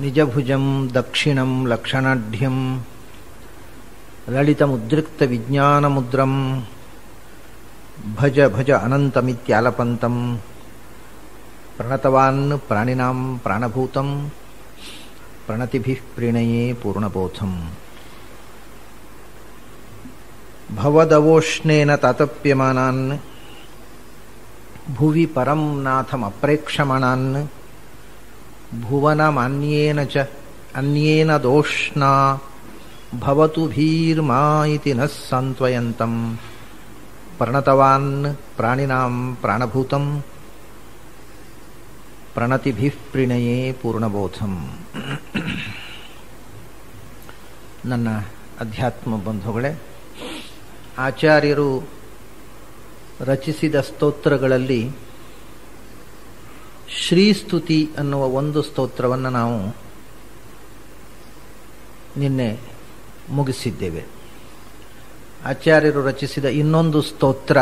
ನಿಜಭುಜಂ ದಕ್ಷಿಣಂ ಲಕ್ಷಣಾಢ್ಯಂ ಲಲಿತಮುದ್ರಿಕ್ತ ವಿಜ್ಞಾನಮುದ್ರಂ ಭಜ ಭಜ ಅನಂತಮಿತ್ಯಾಲಪಂತಂ ಪ್ರಣತವಾನ್ ಪ್ರಾಣಿನಾಂ ಪ್ರಾಣಭೂತಂ ಪ್ರಣತಿಭಿಃ ಪ್ರಣಯೇ ಪೂರ್ಣಬೋಧಂ ಭವದವೋಷ್ಣೇನ ತಾತಪ್ಯಮಾನಾನ್ ಭುವಿ ಪರಂ ನಾಥಮಪ್ರೇಕ್ಷಮಾಣಾನ್ ಭುವನಮನ್ಯೇನ ಚ ಅನ್ಯೇನ ದೋಷ್ಣಾ ಭವತು ಭೀರ್ಮಾ ಇತಿ ನಃ ಸಾಂತ್ವಯಂತಂ ಪ್ರಣತವಾನ್ ಪ್ರಾಣಿನಾಂ ಪ್ರಾಣಭೂತಂ ಪ್ರಣತಿಭಿಃ ಪ್ರಣಯೇ ಪೂರ್ಣಬೋಧಂ. ನನ್ನ ಅಧ್ಯಾತ್ಮ ಬಂಧುಗಳೇ, ಆಚಾರ್ಯರು ರಚಿಸಿದ ಸ್ತೋತ್ರಗಳಲ್ಲಿ ಶ್ರೀಸ್ತುತಿ ಅನ್ನುವ ಒಂದು ಸ್ತೋತ್ರವನ್ನು ನಾವು ನಿನ್ನೆ ಮುಗಿಸಿದ್ದೇವೆ. ಆಚಾರ್ಯರು ರಚಿಸಿದ ಇನ್ನೊಂದು ಸ್ತೋತ್ರ,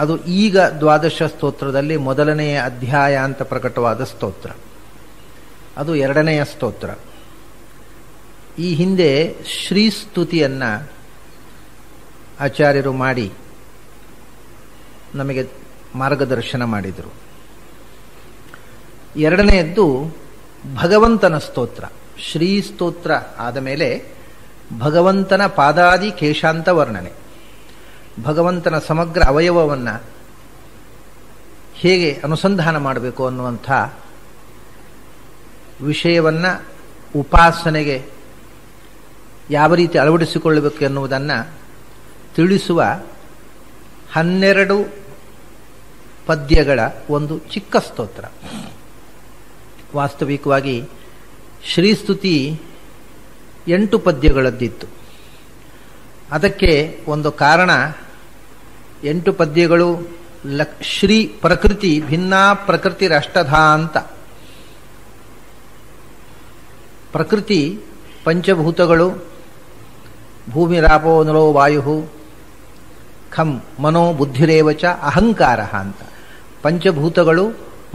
ಅದು ಈಗ ದ್ವಾದಶ ಸ್ತೋತ್ರದಲ್ಲಿ ಮೊದಲನೆಯ ಅಧ್ಯಾಯ ಅಂತ ಪ್ರಕಟವಾದ ಸ್ತೋತ್ರ. ಅದು ಎರಡನೆಯ ಸ್ತೋತ್ರ. ಈ ಹಿಂದೆ ಶ್ರೀಸ್ತುತಿಯನ್ನು ಆಚಾರ್ಯರು ಮಾಡಿ ನಮಗೆ ಮಾರ್ಗದರ್ಶನ ಮಾಡಿದರು. ಎರಡನೆಯದ್ದು ಭಗವಂತನ ಸ್ತೋತ್ರ. ಶ್ರೀ ಸ್ತೋತ್ರ ಆದ ಮೇಲೆ ಭಗವಂತನ ಪಾದಾದಿ ಕೇಶಾಂತ ವರ್ಣನೆ, ಭಗವಂತನ ಸಮಗ್ರ ಅವಯವವನ್ನು ಹೇಗೆ ಅನುಸಂಧಾನ ಮಾಡಬೇಕು ಅನ್ನುವಂಥ ವಿಷಯವನ್ನು ಉಪಾಸನೆಗೆ ಯಾವ ರೀತಿ ಅಳವಡಿಸಿಕೊಳ್ಳಬೇಕು ಎನ್ನುವುದನ್ನು ತಿಳಿಸುವ 12 ಪದ್ಯಗಳ ಒಂದು ಚಿಕ್ಕ ಸ್ತೋತ್ರ. ವಾಸ್ತವಿಕವಾಗಿ ಶ್ರೀಸ್ತುತಿ 8 ಪದ್ಯಗಳದ್ದಿತ್ತು. ಅದಕ್ಕೆ ಒಂದು ಕಾರಣ, 8 ಪದ್ಯಗಳು ಶ್ರೀ ಪ್ರಕೃತಿ ಭಿನ್ನಾ ಪ್ರಕೃತಿರಷ್ಟಧ ಅಂತ. ಪ್ರಕೃತಿ ಪಂಚಭೂತಗಳು, ಭೂಮಿರಾಪೋ ನಲೋ ವಾಯು ಖಂ ಮನೋ ಬುದ್ಧಿರೇವಚ ಅಹಂಕಾರ ಅಂತ. ಪಂಚಭೂತಗಳು,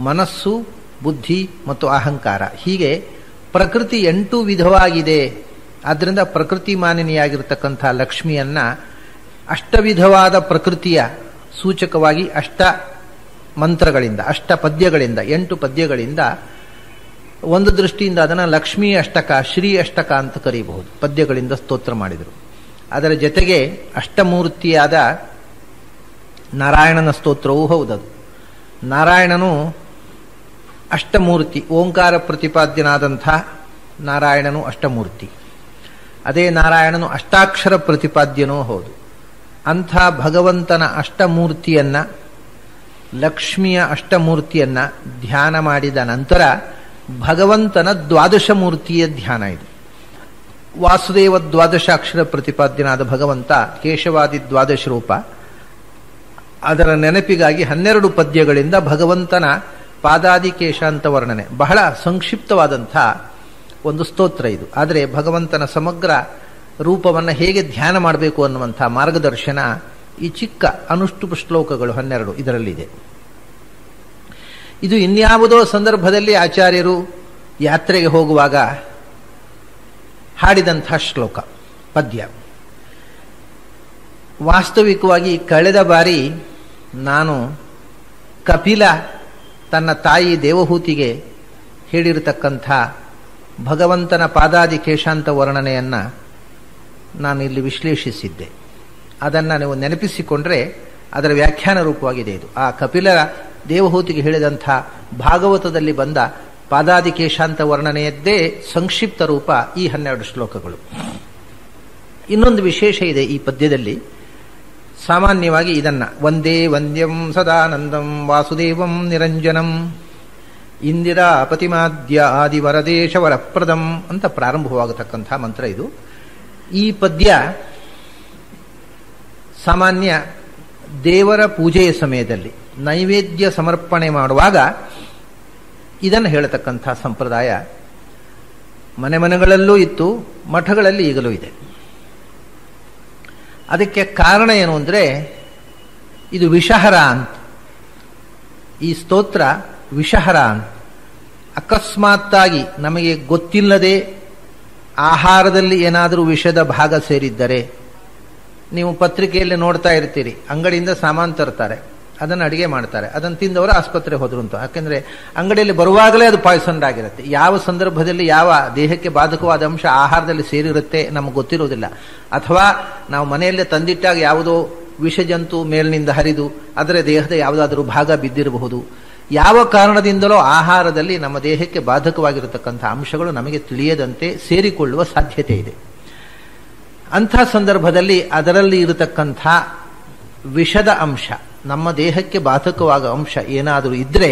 ಮನಸ್ಸು, ಬುದ್ಧಿ ಮತ್ತು ಅಹಂಕಾರ, ಹೀಗೆ ಪ್ರಕೃತಿ 8 ವಿಧವಾಗಿದೆ. ಆದ್ದರಿಂದ ಪ್ರಕೃತಿ ಮಾನಿನಿಯಾಗಿರ್ತಕ್ಕಂಥ ಲಕ್ಷ್ಮಿಯನ್ನ ಅಷ್ಟವಿಧವಾದ ಪ್ರಕೃತಿಯ ಸೂಚಕವಾಗಿ ಅಷ್ಟ ಮಂತ್ರಗಳಿಂದ, ಅಷ್ಟ ಪದ್ಯಗಳಿಂದ, 8 ಪದ್ಯಗಳಿಂದ ಒಂದು ದೃಷ್ಟಿಯಿಂದ ಅದನ್ನು ಲಕ್ಷ್ಮೀ ಅಷ್ಟಕ, ಶ್ರೀ ಅಷ್ಟಕ ಅಂತ ಕರೀಬಹುದು. ಪದ್ಯಗಳಿಂದ ಸ್ತೋತ್ರ ಮಾಡಿದರು. ಅದರ ಜೊತೆಗೆ ಅಷ್ಟಮೂರ್ತಿಯಾದ ನಾರಾಯಣನ ಸ್ತೋತ್ರವೂ ಹೌದದು. ನಾರಾಯಣನು ಅಷ್ಟಮೂರ್ತಿ, ಓಂಕಾರ ಪ್ರತಿಪಾದ್ಯನಾದಂಥ ನಾರಾಯಣನು ಅಷ್ಟಮೂರ್ತಿ. ಅದೇ ನಾರಾಯಣನು ಅಷ್ಟಾಕ್ಷರ ಪ್ರತಿಪಾದ್ಯನೂ ಹೌದು. ಅಂಥ ಭಗವಂತನ ಅಷ್ಟಮೂರ್ತಿಯನ್ನ, ಲಕ್ಷ್ಮಿಯ ಅಷ್ಟಮೂರ್ತಿಯನ್ನ ಧ್ಯಾನ ಮಾಡಿದ ನಂತರ ಭಗವಂತನ ದ್ವಾದಶ ಮೂರ್ತಿಯ ಧ್ಯಾನ ಇದು. ವಾಸುದೇವ ದ್ವಾದಶಾಕ್ಷರ ಪ್ರತಿಪಾದ್ಯನಾದ ಭಗವಂತ ಕೇಶವಾದಿ ದ್ವಾದಶ ರೂಪ. ಅದರ ನೆನಪಿಗಾಗಿ 12 ಪದ್ಯಗಳಿಂದ ಭಗವಂತನ ಪಾದಾದಿ ಕೇಶಾಂತ ವರ್ಣನೆ. ಬಹಳ ಸಂಕ್ಷಿಪ್ತವಾದಂಥ ಒಂದು ಸ್ತೋತ್ರ ಇದು. ಆದರೆ ಭಗವಂತನ ಸಮಗ್ರ ರೂಪವನ್ನು ಹೇಗೆ ಧ್ಯಾನ ಮಾಡಬೇಕು ಅನ್ನುವಂಥ ಮಾರ್ಗದರ್ಶನ ಈ ಚಿಕ್ಕ ಅನುಷ್ಠುಪ ಶ್ಲೋಕಗಳು 12 ಇದರಲ್ಲಿದೆ. ಇದು ಇನ್ಯಾವುದೋ ಸಂದರ್ಭದಲ್ಲಿ ಆಚಾರ್ಯರು ಯಾತ್ರೆಗೆ ಹೋಗುವಾಗ ಹಾಡಿದಂಥ ಶ್ಲೋಕ, ಪದ್ಯ. ವಾಸ್ತವಿಕವಾಗಿ ಕಳೆದ ಬಾರಿ ನಾನು ಕಪಿಲ ತನ್ನ ತಾಯಿ ದೇವಹೂತಿಗೆ ಹೇಳಿರತಕ್ಕಂಥ ಭಗವಂತನ ಪಾದಾದಿ ಕೇಶಾಂತ ವರ್ಣನೆಯನ್ನು ನಾನು ಇಲ್ಲಿ ವಿಶ್ಲೇಷಿಸಿದ್ದೆ. ಅದನ್ನು ನೀವು ನೆನಪಿಸಿಕೊಂಡ್ರೆ ಅದರ ವ್ಯಾಖ್ಯಾನ ರೂಪವಾಗಿದೆ ಇದು. ಆ ಕಪಿಲ ದೇವಹೂತಿಗೆ ಹೇಳಿದಂಥ ಭಾಗವತದಲ್ಲಿ ಬಂದ ಪಾದಾದಿ ಕೇಶಾಂತ ವರ್ಣನೆಯದ್ದೇ ಸಂಕ್ಷಿಪ್ತ ರೂಪ ಈ 12 ಶ್ಲೋಕಗಳು. ಇನ್ನೊಂದು ವಿಶೇಷ ಇದೆ ಈ ಪದ್ಯದಲ್ಲಿ. ಸಾಮಾನ್ಯವಾಗಿ ಇದನ್ನ ವಂದೇ ವಂದ್ಯಂ ಸದಾನಂದಂ ವಾಸುದೇವಂ ನಿರಂಜನಂ ಇಂದಿರಾ ಪತಿಮಾದ್ಯ ಆದಿವರದೇಶ ವರಪ್ರದಂ ಅಂತ ಪ್ರಾರಂಭವಾಗತಕ್ಕಂಥ ಮಂತ್ರ ಇದು. ಈ ಪದ್ಯ ಸಾಮಾನ್ಯ ದೇವರ ಪೂಜೆಯ ಸಮಯದಲ್ಲಿ ನೈವೇದ್ಯ ಸಮರ್ಪಣೆ ಮಾಡುವಾಗ ಇದನ್ನು ಹೇಳತಕ್ಕಂಥ ಸಂಪ್ರದಾಯ ಮನೆ ಮನೆಗಳಲ್ಲೂ ಇತ್ತು, ಮಠಗಳಲ್ಲಿ ಈಗಲೂ ಇದೆ. ಅದಕ್ಕೆ ಕಾರಣ ಏನು ಅಂದರೆ, ಇದು ವಿಷಹರ ಅಂತ. ಈ ಸ್ತೋತ್ರ ವಿಷಹರ ಅಂತ. ಅಕಸ್ಮಾತ್ತಾಗಿ ನಮಗೆ ಗೊತ್ತಿಲ್ಲದೆ ಆಹಾರದಲ್ಲಿ ಏನಾದರೂ ವಿಷದ ಭಾಗ ಸೇರಿದ್ದರೆ, ನೀವು ಪತ್ರಿಕೆಯಲ್ಲಿ ನೋಡ್ತಾ ಇರ್ತೀರಿ, ಅಂಗಡಿಯಿಂದ ಸಾಮಾನು ತರ್ತಾರೆ, ಅದನ್ನು ಅಡಿಗೆ ಮಾಡ್ತಾರೆ, ಅದನ್ನು ತಿಂದವರು ಆಸ್ಪತ್ರೆ ಹೋದ್ರು ಅಂತ. ಯಾಕೆಂದ್ರೆ ಅಂಗಡಿಯಲ್ಲಿ ಬರುವಾಗಲೇ ಅದು ಪಾಯ್ಸನ್ ಆಗಿರುತ್ತೆ. ಯಾವ ಸಂದರ್ಭದಲ್ಲಿ ಯಾವ ದೇಹಕ್ಕೆ ಬಾಧಕವಾದ ಅಂಶ ಆಹಾರದಲ್ಲಿ ಸೇರಿರುತ್ತೆ ನಮಗೆ ಗೊತ್ತಿರೋದಿಲ್ಲ. ಅಥವಾ ನಾವು ಮನೆಯಲ್ಲೇ ತಂದಿಟ್ಟಾಗ ಯಾವುದೋ ವಿಷಜಂತು ಮೇಲಿನಿಂದ ಹರಿದು ಅದರ ದೇಹದ ಯಾವುದಾದರೂ ಭಾಗ ಬಿದ್ದಿರಬಹುದು. ಯಾವ ಕಾರಣದಿಂದಲೋ ಆಹಾರದಲ್ಲಿ ನಮ್ಮ ದೇಹಕ್ಕೆ ಬಾಧಕವಾಗಿರತಕ್ಕಂಥ ಅಂಶಗಳು ನಮಗೆ ತಿಳಿಯದಂತೆ ಸೇರಿಕೊಳ್ಳುವ ಸಾಧ್ಯತೆ ಇದೆ. ಅಂಥ ಸಂದರ್ಭದಲ್ಲಿ ಅದರಲ್ಲಿ ಇರತಕ್ಕಂಥ ವಿಷದ ಅಂಶ, ನಮ್ಮ ದೇಹಕ್ಕೆ ಬಾಧಕವಾದ ಅಂಶ ಏನಾದರೂ ಇದ್ದರೆ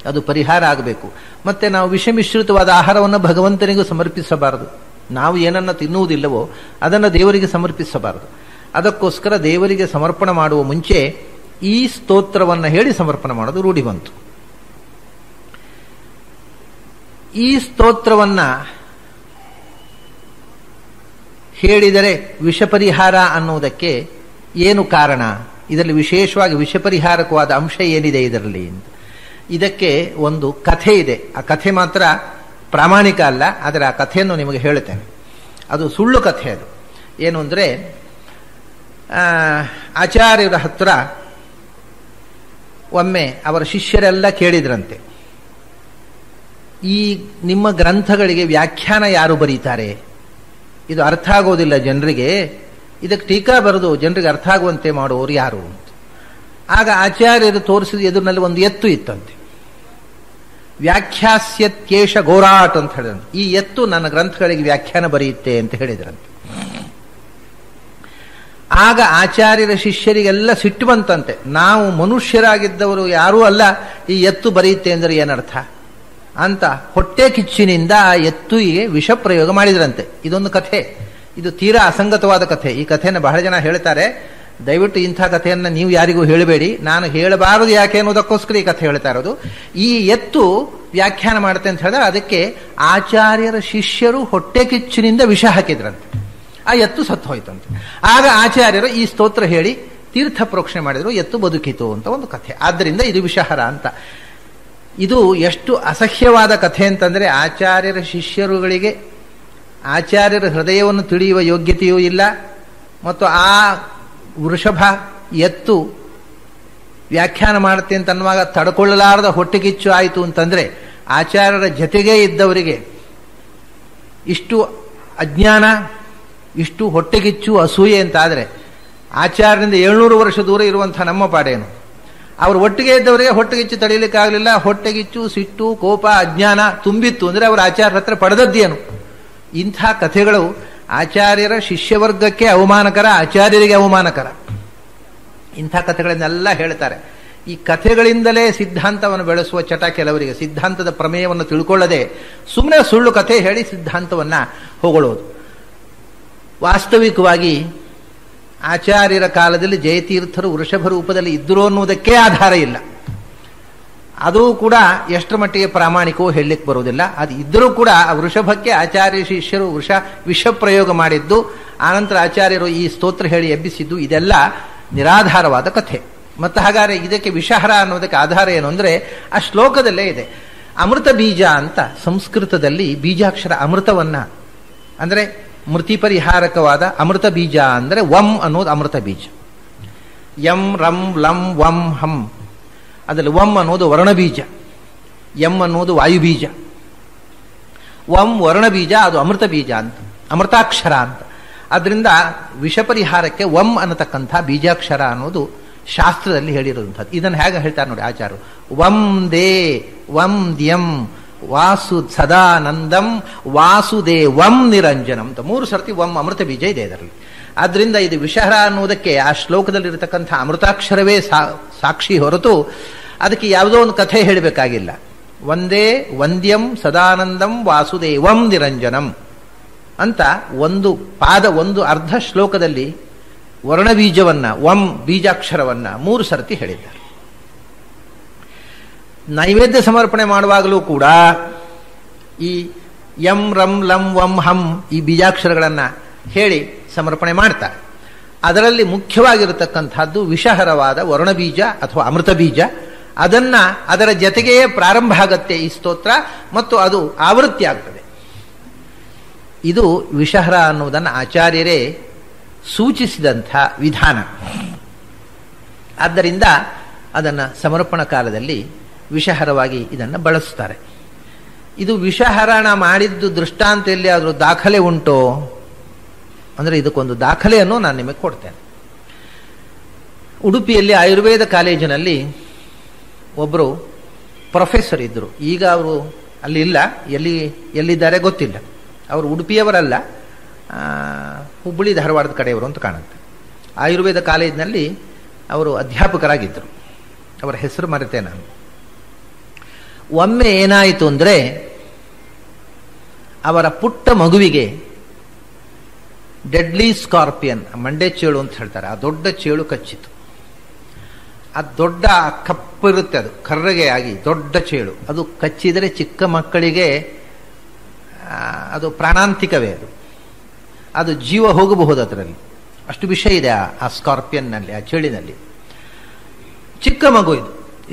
ಅದು ಪರಿಹಾರ ಆಗಬೇಕು. ಮತ್ತೆ ನಾವು ವಿಷಮಿಶ್ರಿತವಾದ ಆಹಾರವನ್ನು ಭಗವಂತನಿಗೂ ಸಮರ್ಪಿಸಬಾರದು. ನಾವು ಏನನ್ನ ತಿನ್ನುವುದಿಲ್ಲವೋ ಅದನ್ನು ದೇವರಿಗೆ ಸಮರ್ಪಿಸಬಾರದು. ಅದಕ್ಕೋಸ್ಕರ ದೇವರಿಗೆ ಸಮರ್ಪಣೆ ಮಾಡುವ ಮುಂಚೆ ಈ ಸ್ತೋತ್ರವನ್ನು ಹೇಳಿ ಸಮರ್ಪಣೆ ಮಾಡೋದು ರೂಢಿ ಬಂತು. ಈ ಸ್ತೋತ್ರವನ್ನ ಹೇಳಿದರೆ ವಿಷಪರಿಹಾರ ಅನ್ನುವುದಕ್ಕೆ ಏನು ಕಾರಣ, ಇದರಲ್ಲಿ ವಿಶೇಷವಾಗಿ ವಿಷಪರಿಹಾರಕವಾದ ಅಂಶ ಏನಿದೆ ಇದರಲ್ಲಿ? ಇದಕ್ಕೆ ಒಂದು ಕಥೆ ಇದೆ. ಆ ಕಥೆ ಮಾತ್ರ ಪ್ರಾಮಾಣಿಕ ಅಲ್ಲ, ಆದರೆ ಆ ಕಥೆಯನ್ನು ನಿಮಗೆ ಹೇಳುತ್ತೇನೆ. ಅದು ಸುಳ್ಳು ಕಥೆ. ಅದು ಏನು ಅಂದರೆ, ಆಚಾರ್ಯರ ಹತ್ರ ಒಮ್ಮೆ ಅವರ ಶಿಷ್ಯರೆಲ್ಲ ಕೇಳಿದ್ರಂತೆ, ಈ ನಿಮ್ಮ ಗ್ರಂಥಗಳಿಗೆ ವ್ಯಾಖ್ಯಾನ ಯಾರು ಬರೀತಾರೆ? ಇದು ಅರ್ಥ ಆಗೋದಿಲ್ಲ ಜನರಿಗೆ, ಇದಕ್ಕೆ ಟೀಕಾ ಬರೆದು ಜನರಿಗೆ ಅರ್ಥ ಆಗುವಂತೆ ಮಾಡುವವರು ಯಾರು ಅಂತ. ಆಗ ಆಚಾರ್ಯರು ತೋರಿಸಿದ ಎದುರಿನಲ್ಲಿ ಒಂದು ಎತ್ತು ಇತ್ತಂತೆ. ವ್ಯಾಖ್ಯಾಸ್ಯತ್ಯೇಷ ಘೋರಾಟ್ ಅಂತ ಹೇಳಿದಂತೆ, ಈ ಎತ್ತು ನನ್ನ ಗ್ರಂಥಗಳಿಗೆ ವ್ಯಾಖ್ಯಾನ ಬರೆಯುತ್ತೆ ಅಂತ ಹೇಳಿದ್ರಂತೆ. ಆಗ ಆಚಾರ್ಯರ ಶಿಷ್ಯರಿಗೆಲ್ಲ ಸಿಟ್ಟು ಬಂತಂತೆ, ನಾವು ಮನುಷ್ಯರಾಗಿದ್ದವರು ಯಾರೂ ಅಲ್ಲ, ಈ ಎತ್ತು ಬರೆಯುತ್ತೆ ಅಂದರೆ ಏನರ್ಥ ಅಂತ ಹೊಟ್ಟೆ ಕಿಚ್ಚಿನಿಂದ ಆ ಎತ್ತುಗೆ ವಿಷ ಪ್ರಯೋಗ ಮಾಡಿದ್ರಂತೆ. ಇದೊಂದು ಕಥೆ, ಇದು ತೀರಾ ಅಸಂಗತವಾದ ಕಥೆ. ಈ ಕಥೆಯನ್ನು ಬಹಳ ಜನ ಹೇಳ್ತಾರೆ. ದಯವಿಟ್ಟು ಇಂಥ ಕಥೆಯನ್ನು ನೀವು ಯಾರಿಗೂ ಹೇಳಬೇಡಿ. ನಾನು ಹೇಳಬಾರದು ಯಾಕೆ ಅನ್ನೋದಕ್ಕೋಸ್ಕರ ಈ ಕಥೆ ಹೇಳ್ತಾ ಇರೋದು. ಈ ಎತ್ತು ವ್ಯಾಖ್ಯಾನ ಮಾಡುತ್ತೆ ಅಂತ ಹೇಳಿದ್ರೆ ಅದಕ್ಕೆ ಆಚಾರ್ಯರ ಶಿಷ್ಯರು ಹೊಟ್ಟೆ ಕಿಚ್ಚಿನಿಂದ ವಿಷ ಹಾಕಿದ್ರಂತೆ. ಆ ಎತ್ತು ಸತ್ತು ಹೋಯ್ತಂತೆ. ಆಗ ಆಚಾರ್ಯರು ಈ ಸ್ತೋತ್ರ ಹೇಳಿ ತೀರ್ಥ ಪ್ರೋಕ್ಷಣೆ ಮಾಡಿದ್ರು, ಎತ್ತು ಬದುಕಿತು ಅಂತ ಒಂದು ಕಥೆ. ಆದ್ದರಿಂದ ಇದು ವಿಷಹರ ಅಂತ. ಇದು ಎಷ್ಟು ಅಸಹ್ಯವಾದ ಕಥೆ ಅಂತಂದ್ರೆ, ಆಚಾರ್ಯರ ಶಿಷ್ಯರುಗಳಿಗೆ ಆಚಾರ್ಯರ ಹೃದಯವನ್ನು ತಿಳಿಯುವ ಯೋಗ್ಯತೆಯೂ ಇಲ್ಲ, ಮತ್ತು ಆ ವೃಷಭ ಎತ್ತು ವ್ಯಾಖ್ಯಾನ ಮಾಡುತ್ತೆ ಅಂತ ಅನ್ನುವಾಗ ತಡ್ಕೊಳ್ಳಲಾರದ ಹೊಟ್ಟೆಗಿಚ್ಚು ಆಯಿತು ಅಂತಂದ್ರೆ, ಆಚಾರ್ಯರ ಜೊತೆಗೇ ಇದ್ದವರಿಗೆ ಇಷ್ಟು ಅಜ್ಞಾನ, ಇಷ್ಟು ಹೊಟ್ಟೆಗಿಚ್ಚು ಅಸೂಯೆ ಅಂತಾದರೆ ಆಚಾರ್ಯರಿಂದ 700 ವರ್ಷ ದೂರ ಇರುವಂತಹ ನಮ್ಮ ಪಾಡೇನು? ಅವರು ಒಟ್ಟಿಗೆ ಇದ್ದವರಿಗೆ ಹೊಟ್ಟೆಗಿಚ್ಚು ತಡೆಯಲಿಕ್ಕಾಗಲಿಲ್ಲ. ಹೊಟ್ಟೆಗಿಚ್ಚು, ಸಿಟ್ಟು, ಕೋಪ, ಅಜ್ಞಾನ ತುಂಬಿತ್ತು ಅಂದರೆ ಅವರು ಆಚಾರ್ಯರ ಹತ್ರ ಪಡೆದದ್ದೇನು? ಇಂಥ ಕಥೆಗಳು ಆಚಾರ್ಯರ ಶಿಷ್ಯವರ್ಗಕ್ಕೆ ಅವಮಾನಕರ, ಆಚಾರ್ಯರಿಗೆ ಅವಮಾನಕರ. ಇಂಥ ಕಥೆಗಳನ್ನೆಲ್ಲ ಹೇಳ್ತಾರೆ. ಈ ಕಥೆಗಳಿಂದಲೇ ಸಿದ್ಧಾಂತವನ್ನು ಬೆಳೆಸುವ ಚಟ ಕೆಲವರಿಗೆ. ಸಿದ್ಧಾಂತದ ಪ್ರಮೇಯವನ್ನು ತಿಳ್ಕೊಳ್ಳದೆ ಸುಮ್ಮನೆ ಸುಳ್ಳು ಕಥೆ ಹೇಳಿ ಸಿದ್ಧಾಂತವನ್ನು ಹೊಗಳೋದು. ವಾಸ್ತವಿಕವಾಗಿ ಆಚಾರ್ಯರ ಕಾಲದಲ್ಲಿ ಜಯತೀರ್ಥರು ವೃಷಭ ರೂಪದಲ್ಲಿ ಇದ್ದರು ಅನ್ನುವುದಕ್ಕೆ ಆಧಾರ ಇಲ್ಲ. ಅದು ಕೂಡ ಎಷ್ಟರ ಮಟ್ಟಿಗೆ ಪ್ರಾಮಾಣಿಕವೂ ಹೇಳಲಿಕ್ಕೆ ಬರುವುದಿಲ್ಲ. ಅದು ಇದ್ದರೂ ಕೂಡ ಆ ವೃಷಭಕ್ಕೆ ಆಚಾರ್ಯ ಶಿಷ್ಯರು ವಿಷ ಪ್ರಯೋಗ ಮಾಡಿದ್ದು, ಆನಂತರ ಆಚಾರ್ಯರು ಈ ಸ್ತೋತ್ರ ಹೇಳಿ ಎಬ್ಬಿಸಿದ್ದು, ಇದೆಲ್ಲ ನಿರಾಧಾರವಾದ ಕಥೆ. ಮತ್ತು ಹಾಗಾದರೆ ಇದಕ್ಕೆ ವಿಷಹರ ಅನ್ನೋದಕ್ಕೆ ಆಧಾರ ಏನು ಅಂದರೆ, ಆ ಶ್ಲೋಕದಲ್ಲೇ ಇದೆ. ಅಮೃತ ಬೀಜ ಅಂತ ಸಂಸ್ಕೃತದಲ್ಲಿ ಬೀಜಾಕ್ಷರ ಅಮೃತವನ್ನ, ಅಂದರೆ ಮೃತಿ ಪರಿಹಾರಕವಾದ ಅಮೃತ ಬೀಜ ಅಂದರೆ ವಂ ಅನ್ನೋದು ಅಮೃತ ಬೀಜ. ಯಂ ರಂ ಲಂ ವಂ ಹಂ, ಅದರಲ್ಲಿ ವಂ ಅನ್ನೋದು ವರ್ಣಬೀಜ, ಎಂ ಅನ್ನೋದು ವಾಯುಬೀಜ. ವಂ ವರ್ಣಬೀಜ, ಅದು ಅಮೃತ ಬೀಜ ಅಂತ, ಅಮೃತಾಕ್ಷರ ಅಂತ. ಅದರಿಂದ ವಿಷ ಪರಿಹಾರಕ್ಕೆ ವಂ ಅನ್ನತಕ್ಕಂಥ ಬೀಜಾಕ್ಷರ ಅನ್ನೋದು ಶಾಸ್ತ್ರದಲ್ಲಿ ಹೇಳಿರುವಂಥದ್ದು. ಇದನ್ನು ಹೇಗೆ ಹೇಳ್ತಾರೆ ನೋಡಿ ಆಚಾರ್ಯರು. ವಂ ದೇ ವಂ ದ್ಯಂ ವಾಸು ಸದಾನಂದಂ ವಾಸುದೇವಂ ನಿರಂಜನಂ ಅಂತ 3 ಸರ್ತಿ ವಂ ಅಮೃತ ಬೀಜ ಇದೆ ಇದರಲ್ಲಿ. ಆದ್ರಿಂದ ಇದು ವಿಷಹರ ಅನ್ನುವುದಕ್ಕೆ ಆ ಶ್ಲೋಕದಲ್ಲಿರತಕ್ಕಂಥ ಅಮೃತಾಕ್ಷರವೇ ಸಾಕ್ಷಿ ಹೊರತು ಅದಕ್ಕೆ ಯಾವುದೋ ಒಂದು ಕಥೆ ಹೇಳಬೇಕಾಗಿಲ್ಲ. ಒಂದೇ ವಂದ್ಯಂ ಸದಾನಂದಂ ವಾಸುದೇವಂ ನಿರಂಜನಂ ಅಂತ ಒಂದು ಅರ್ಧ ಶ್ಲೋಕದಲ್ಲಿ ವರ್ಣಬೀಜವನ್ನ, ವಂ ಬೀಜಾಕ್ಷರವನ್ನ 3 ಸರ್ತಿ ಹೇಳಿದ್ದಾರೆ. ನೈವೇದ್ಯ ಸಮರ್ಪಣೆ ಮಾಡುವಾಗಲೂ ಕೂಡ ಈ ಯಂ ರಂ ಲಂ ವಂ ಹಂ ಈ ಬೀಜಾಕ್ಷರಗಳನ್ನು ಹೇಳಿ ಸಮರ್ಪಣೆ ಮಾಡ್ತಾರೆ. ಅದರಲ್ಲಿ ಮುಖ್ಯವಾಗಿರತಕ್ಕಂಥದ್ದು ವಿಷಹರವಾದ ವರ್ಣಬೀಜ ಅಥವಾ ಅಮೃತ ಬೀಜ. ಅದರ ಜೊತೆಗೆಯೇ ಪ್ರಾರಂಭ ಆಗತ್ತೆ ಈ ಸ್ತೋತ್ರ, ಮತ್ತು ಅದು ಆವೃತ್ತಿ ಆಗ್ತದೆ. ಇದು ವಿಷಹರ ಅನ್ನುವುದನ್ನು ಆಚಾರ್ಯರೇ ಸೂಚಿಸಿದಂಥ ವಿಧಾನ. ಆದ್ದರಿಂದ ಅದನ್ನು ಸಮರ್ಪಣ ಕಾಲದಲ್ಲಿ ವಿಷಹರವಾಗಿ ಇದನ್ನು ಬಳಸ್ತಾರೆ. ಇದು ವಿಷಹರಣ ಮಾಡಿದ್ದು ದೃಷ್ಟಾಂತ ಎಲ್ಲಿಯಾದರೂ ದಾಖಲೆ ಉಂಟೋ ಅಂದರೆ ಇದಕ್ಕೊಂದು ದಾಖಲೆಯನ್ನು ನಾನು ನಿಮಗೆ ಕೊಡ್ತೇನೆ. ಉಡುಪಿಯಲ್ಲಿ ಆಯುರ್ವೇದ ಕಾಲೇಜಿನಲ್ಲಿ ಒಬ್ಬರು ಪ್ರೊಫೆಸರ್ ಇದ್ದರು. ಈಗ ಅವರು ಅಲ್ಲಿ ಇಲ್ಲ, ಎಲ್ಲಿದ್ದಾರೆ ಗೊತ್ತಿಲ್ಲ. ಅವರು ಉಡುಪಿಯವರಲ್ಲ, ಹುಬ್ಬಳ್ಳಿ ಧಾರವಾಡದ ಕಡೆಯವರು ಅಂತ ಕಾಣುತ್ತೆ. ಆಯುರ್ವೇದ ಕಾಲೇಜಿನಲ್ಲಿ ಅವರು ಅಧ್ಯಾಪಕರಾಗಿದ್ದರು. ಅವರ ಹೆಸರು ಮರೆತೆ ನಾನು. ಒಮ್ಮೆ ಏನಾಯಿತು ಅಂದರೆ, ಅವರ ಪುಟ್ಟ ಮಗುವಿಗೆ ಡೆಡ್ಲಿ ಸ್ಕಾರ್ಪಿಯನ್, ಮಂಡೆ ಚೇಳು ಅಂತ ಹೇಳ್ತಾರೆ, ಆ ದೊಡ್ಡ ಚೇಳು ಕಚ್ಚಿತು. ಆ ದೊಡ್ಡ ಕಪ್ಪಿರುತ್ತೆ, ಅದು ಕರ್ರಗೆ ಆಗಿ ದೊಡ್ಡ ಚೇಳು. ಅದು ಕಚ್ಚಿದರೆ ಚಿಕ್ಕ ಮಕ್ಕಳಿಗೆ ಅದು ಪ್ರಾಣಾಂತಿಕವೇ. ಅದು ಜೀವ ಹೋಗಬಹುದು, ಅದರಲ್ಲಿ ಅಷ್ಟು ವಿಷ ಇದೆ ಆ ಸ್ಕಾರ್ಪಿಯನ್ನಲ್ಲಿ, ಆ ಚೇಳಿನಲ್ಲಿ. ಚಿಕ್ಕ ಮಗು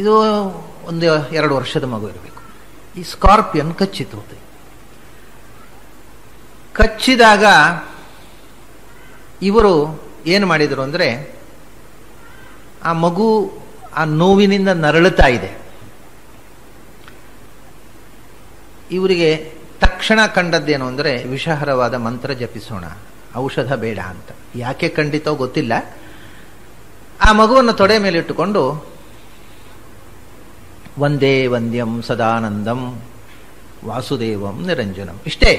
ಇದು 1-2 ವರ್ಷದ ಮಗು ಇರಬೇಕು. ಈ ಸ್ಕಾರ್ಪಿಯನ್ ಕಚ್ಚಿತು. ಕಚ್ಚಿದಾಗ ಇವರು ಏನು ಮಾಡಿದರು ಅಂದರೆ, ಆ ಮಗು ಆ ನೋವಿನಿಂದ ನರಳುತ್ತಾ ಇದೆ. ಇವರಿಗೆ ತಕ್ಷಣ ಕಂಡದ್ದೇನು ಅಂದರೆ, ವಿಷಹರವಾದ ಮಂತ್ರ ಜಪಿಸೋಣ, ಔಷಧ ಬೇಡ ಅಂತ. ಯಾಕೆ ಖಂಡಿತೋ ಗೊತ್ತಿಲ್ಲ. ಆ ಮಗುವನ್ನು ತೊಡೆ ಮೇಲೆ ಇಟ್ಟುಕೊಂಡು ವಂದೇ ವಂದ್ಯಂ ಸದಾನಂದಂ ವಾಸುದೇವಂ ನಿರಂಜನಂ, ಇಷ್ಟೇ,